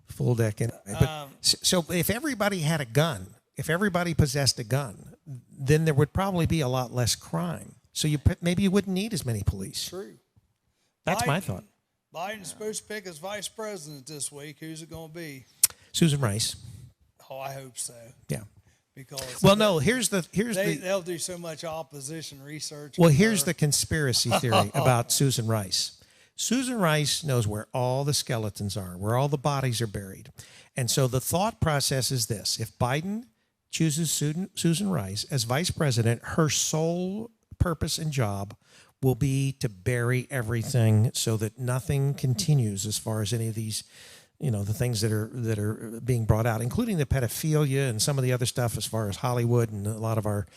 full deck. Anyway. But so if everybody had a gun, if everybody possessed a gun, then there would probably be a lot less crime. So maybe you wouldn't need as many police. True. That's my Biden- thought. Biden's supposed to pick his vice president this week. Who's it going to be? Susan Rice. Oh, I hope so. Yeah. Because Well, no. Here's the they'll do so much opposition research. Well, on here's her. the conspiracy theory about Susan Rice. Susan Rice knows where all the skeletons are, where all the bodies are buried. And so the thought process is this. If Biden chooses Susan Rice as vice president, her sole purpose and job will be to bury everything so that nothing continues as far as any of these, the things that are being brought out, including the pedophilia and some of the other stuff as far as Hollywood and a lot of our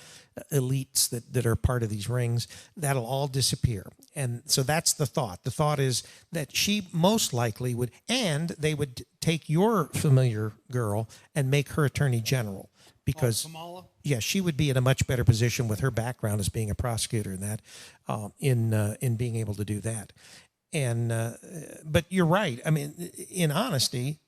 elites that are part of these rings. That'll all disappear. And so that's the thought. The thought is that she most likely would, and they would take your familiar girl and make her attorney general. Because Kamala? yeah, she would be in a much better position with her background as being a prosecutor in that, in being able to do that. And but you're right. I mean, in honesty,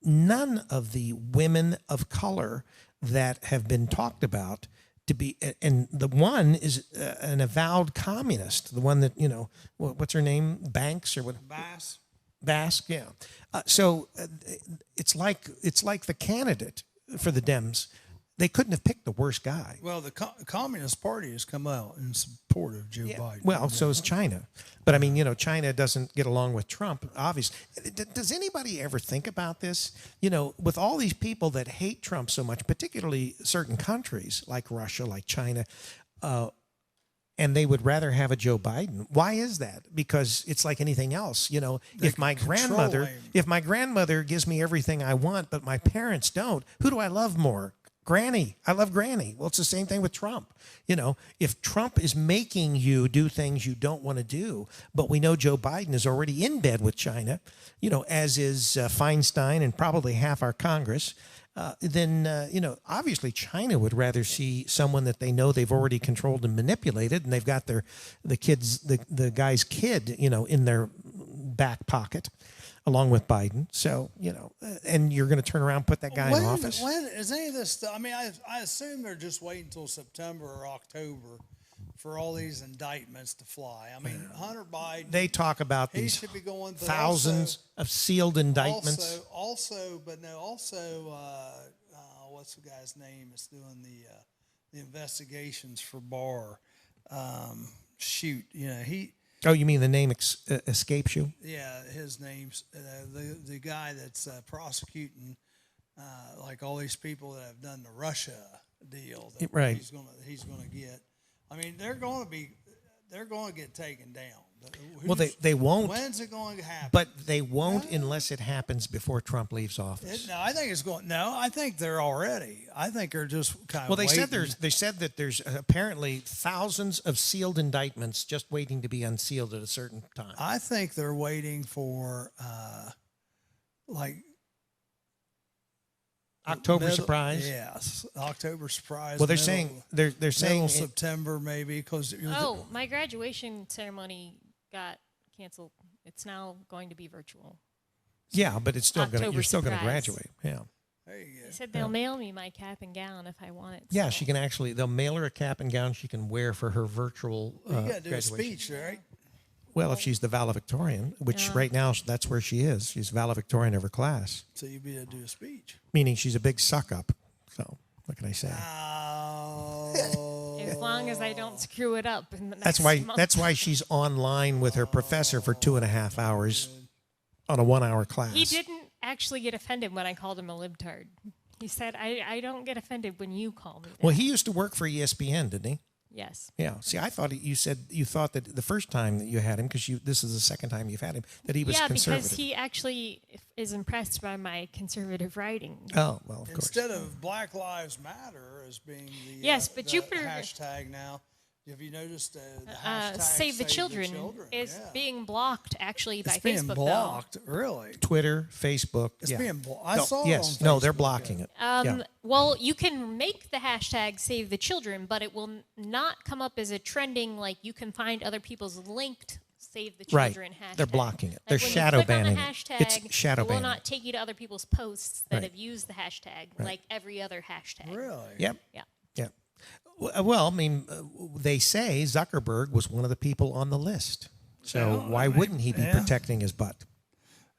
none of the women of color that have been talked about to be, and the one is an avowed communist. The one that what's her name, Banks or what? Bass, yeah. So it's like the candidate for the Dems. They couldn't have picked the worst guy. Well, the Communist Party has come out in support of Joe Biden. Well, so is China. But I mean, China doesn't get along with Trump, obviously. Does anybody ever think about this? With all these people that hate Trump so much, particularly certain countries like Russia, like China, and they would rather have a Joe Biden. Why is that? Because it's like anything else. If my grandmother gives me everything I want, but my parents don't, who do I love more? Granny. I love Granny. Well, it's the same thing with Trump. If Trump is making you do things you don't want to do, but we know Joe Biden is already in bed with China, as is Feinstein and probably half our Congress, then obviously China would rather see someone that they know they've already controlled and manipulated, and they've got the guy's kid, in their back pocket, along with Biden. So, and you're going to turn around and put that guy in office? When is any of this stuff? I mean, I assume they're just waiting until September or October for all these indictments to fly. I mean, Hunter Biden. They talk about he these should be going through thousands of sealed indictments. Also, what's the guy's name? It's doing the investigations for Barr. He. Oh, you mean the name escapes you? Yeah, his name's the guy that's prosecuting like all these people that have done the Russia deal. That Right. He's gonna get. I mean, they're going to get taken down. Well, they won't. When's it going to happen? But they won't unless it happens before Trump leaves office. I think it's going. No, I think they're already. I think they're just kind of. Well, they waiting. said that there's apparently thousands of sealed indictments just waiting to be unsealed at a certain time. I think they're waiting for like October surprise. Yes, October surprise. Well, they're saying September maybe because. Oh, my graduation ceremony got canceled. It's now going to be virtual. Yeah, but it's still October you're still going to surprise. graduate. Yeah. There you go. They said they'll mail me my cap and gown if I want it. Yeah, so. she can they'll mail her a cap and gown she can wear for her virtual You got to do a graduation. speech, right? Well, if she's the valedictorian, which right now that's where she is. She's valedictorian of her class, So you'd be able to do a speech. meaning she's a big suck up. So what can I say? Oh. As long as I don't screw it up in the next That's why. month. That's why she's online with her professor for 2.5 hours on a 1-hour class. He didn't actually get offended when I called him a libtard. He said, I don't get offended when you call me that. Well, he used to work for ESPN, didn't he? Yes. Yeah. See, I thought you thought that the first time that you had him, because this is the second time you've had him, that he was conservative. Because he actually is impressed by my conservative writing. Oh, well, of course. Instead of Black Lives Matter as being the, Yes, but the Jupiter- hashtag now, have you noticed the hashtag Save the Children is yeah. being blocked actually by It's being Facebook. blocked, really. Twitter, Facebook. It's yeah. being blocked. I No, saw yes. it on No, they're Facebook, blocking yeah. it. Yeah. Well, you can make the hashtag Save the Children, but it will not come up as a trending, like you can find other people's linked Save the Right. Children hashtag. They're blocking it. Like They're when shadow you click on banning the it. hashtag, It's shadow it will banning not it. take you to other people's posts that Right. have used the hashtag, like every other hashtag. Really? Yep. Yeah. Yep. Well, I mean, they say Zuckerberg was one of the people on the list. So why wouldn't he be protecting his butt?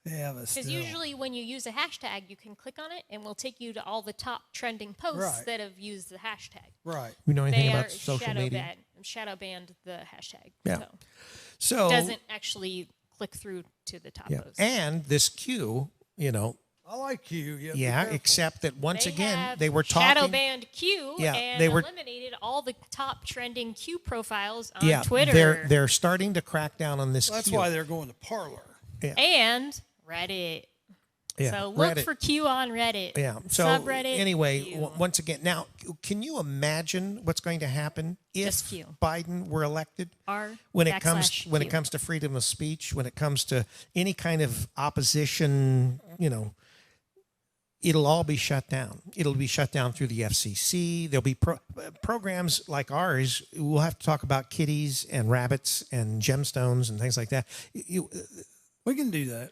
Yeah, but Because still. usually when you use a hashtag, you can click on it and will take you to all the top trending posts Right. that have used the hashtag. Right. You know anything They about are social media? shadow banned the hashtag. Yeah. So So doesn't actually click through to the top yeah, post. and this Q, I like you. Yeah, be yeah, careful. except that once They again have they were shadow talking. banned Q Yeah, and they were- eliminated all the top trending Q profiles on Yeah, Twitter they're starting to crack down on this. That's Q. why they're going to Parlor. and Reddit. Yeah, So look Reddit. for Q on Reddit. Yeah. So Subreddit. anyway, Q. once again, now can you imagine what's going to happen Just if Q. Biden were elected? R When it backslash comes Q. to freedom of speech, when it comes to any kind of opposition, it'll all be shut down. It'll be shut down through the FCC. There'll be programs like ours. We'll have to talk about kitties and rabbits and gemstones and things like that. We can do that.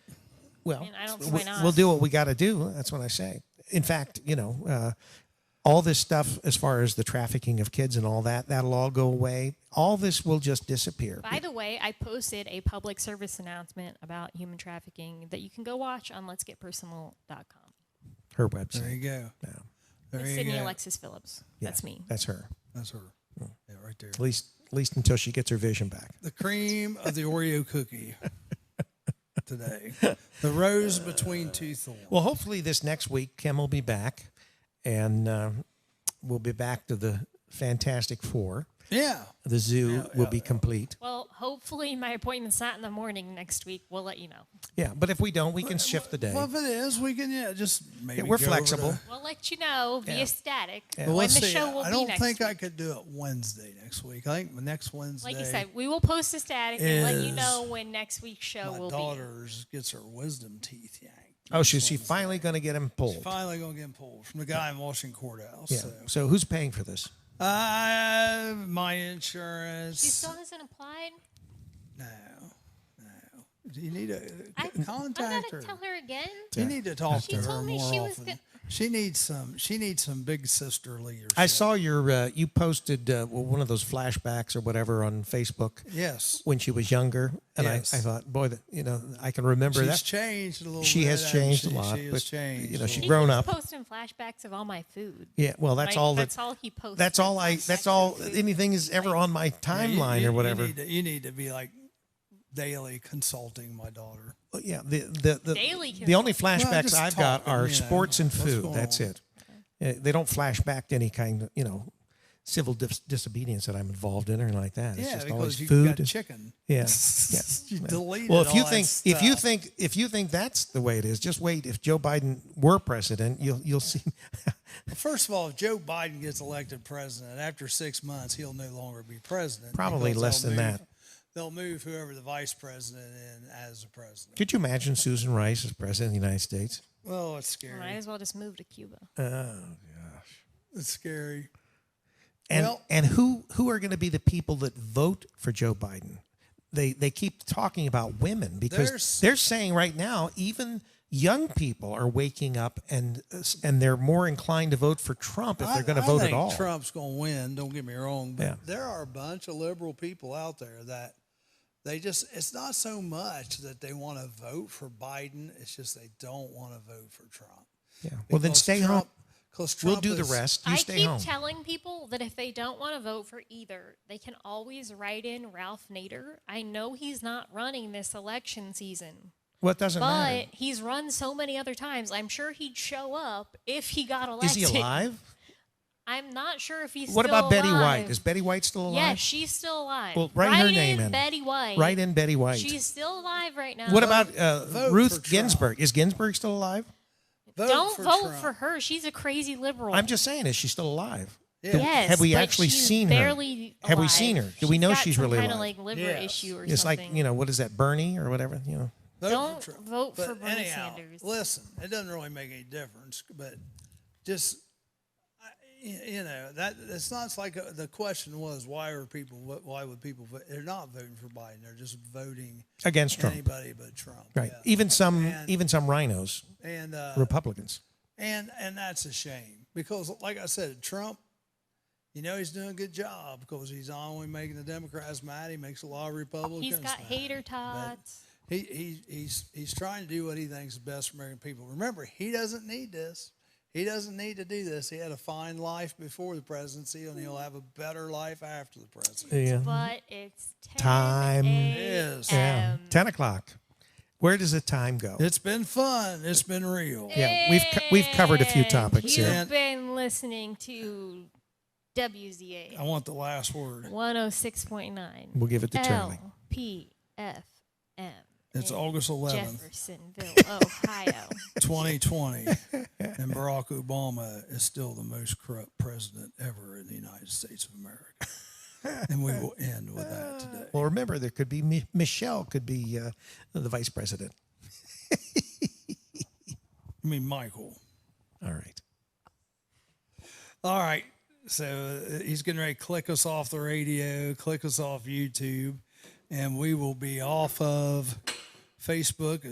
Well, mean, I don't see why not. we'll do what we got to do. That's what I say. In fact, all this stuff as far as the trafficking of kids and all that, that'll all go away. All this will just disappear. By the way, I posted a public service announcement about human trafficking that you can go watch on letsgetpersonal.com. Her website. There you go. Yeah. There It's you Sydney go. Alexis Phillips. Yeah, That's me. That's her. That's her. Yeah, right there. At least until she gets her vision back. The cream of the Oreo cookie today. The rose between two thorns. Well, hopefully this next week, Kim will be back, and we'll be back to the Fantastic Four. Yeah. The zoo will be complete. Well, hopefully my appointment's not in the morning next week. We'll let you know. Yeah, but if we don't, we can shift the day. Well, if it is, we can, just maybe We're go over flexible. to- We'll let you know via static Well, when let's the see. show will I be don't next think week. I could do it Wednesday next week. I think next Wednesday. Like you said, we will post a static and let you is know when next week's show my will daughter gets her wisdom teeth yanked. Oh, she's finally going to get him pulled. Finally going to get him pulled from the guy in Washington Courthouse. Yeah. So who's paying for this? My insurance. be. She still hasn't applied. No. You need to I contact gotta her. tell her again. You need to talk She to her told me more she was often. good. She needs some big sister leadership. I saw you posted one of those flashbacks or whatever on Facebook. Yes. When she was younger, and Yes. I thought, boy, I can remember She's that. changed a little bit. She has hasn't changed she? a lot, She has but, changed. you know, a she little grown He's up. posting flashbacks of all my food. Yeah, well, that's all That's all he posts. That's all flashbacks all. of food. Anything is ever on my timeline or whatever. You need to be like daily consulting my daughter. Well, yeah, Daily the only consulting. Well, flashbacks just I've got talking, are you know, sports and what's food. going That's on. it. They don't flash back to any kind of civil disobedience that I'm involved in or anything like that. It's Yeah, just because always you food. got chicken. Yeah, You yeah. deleted Well, if you all think that if you think that's the way it is, just wait. If Joe Biden were president, you'll see. First of all, if Joe Biden gets elected president, after 6 months, he'll no longer be president. Probably because less they'll than move- that. They'll move whoever the vice president in as the president. Could you imagine Susan Rice as president of the United States? Well, it's scary. Might as well just move to Cuba. It's scary. And Well- and who are going to be the people that vote for Joe Biden? They keep talking about women because There's- they're saying right now even young people are waking up and they're more inclined to vote for Trump if they're going to vote I at think all. Trump's going to win. Don't get me wrong, but Yeah. there are a bunch of liberal people out there that it's not so much that they want to vote for Biden. It's just they don't want to vote for Trump. Yeah. Well, then Because stay Trump, home. 'Cause We'll Trump do the is- rest. You I stay keep home. telling people that if they don't want to vote for either, they can always write in Ralph Nader. I know he's not running this election season, Well, it doesn't matter. but he's run so many other times. I'm sure he'd show up if he got elected. Is he alive? I'm not sure if he's What still about Betty alive. White? Is Betty White still alive? Yes, she's still alive. Well, write her name in. Betty White. Write in Betty White. She's still alive right now. What about Vote for Ruth Trump. Ginsburg? Is Ginsburg still alive? Don't for vote Trump. for her. She's a crazy liberal. I'm just saying, is she still alive? Yeah. Yes, Have we but actually she's seen her? barely Have we alive. seen her? Do we know got she's some really kind of alive? like liver Yes. issue or It's something? like, what is that, Bernie or whatever? Vote Don't for Trump. vote But for Bernie anyhow, Sanders. listen, it doesn't really make any difference. But just that it's not like the question was why would people vote? They're not voting for Biden. They're just voting Against Trump. anybody but Trump. Right. Yeah. Even some rhinos, And Republicans. and that's a shame because, like I said, Trump. He's doing a good job because he's not only making the Democrats mad, he makes a lot of Republicans He's got mad. hater tots. He's trying to do what he thinks is best for American people. Remember, he doesn't need this. He doesn't need to do this. He had a fine life before the presidency, and he'll have a better life after the presidency. Yeah. But it's 10 Time. Yes. Yeah. 10 o'clock. Where does the time go? It's been fun. It's been real. Yeah, we've covered a few topics You've here. been listening to WZAA I want the last word. 106.9. We'll give it to Charlie. LPFM. It's in August 11th, Jeffersonville, Ohio. 2020, and Barack Obama is still the most corrupt president ever in the United States of America. And we will end with that today. Well, remember, there could be Michelle could be the vice president. I mean, Michael. All right. All right. So he's getting ready to click us off the radio, click us off YouTube, and we will be off of Facebook.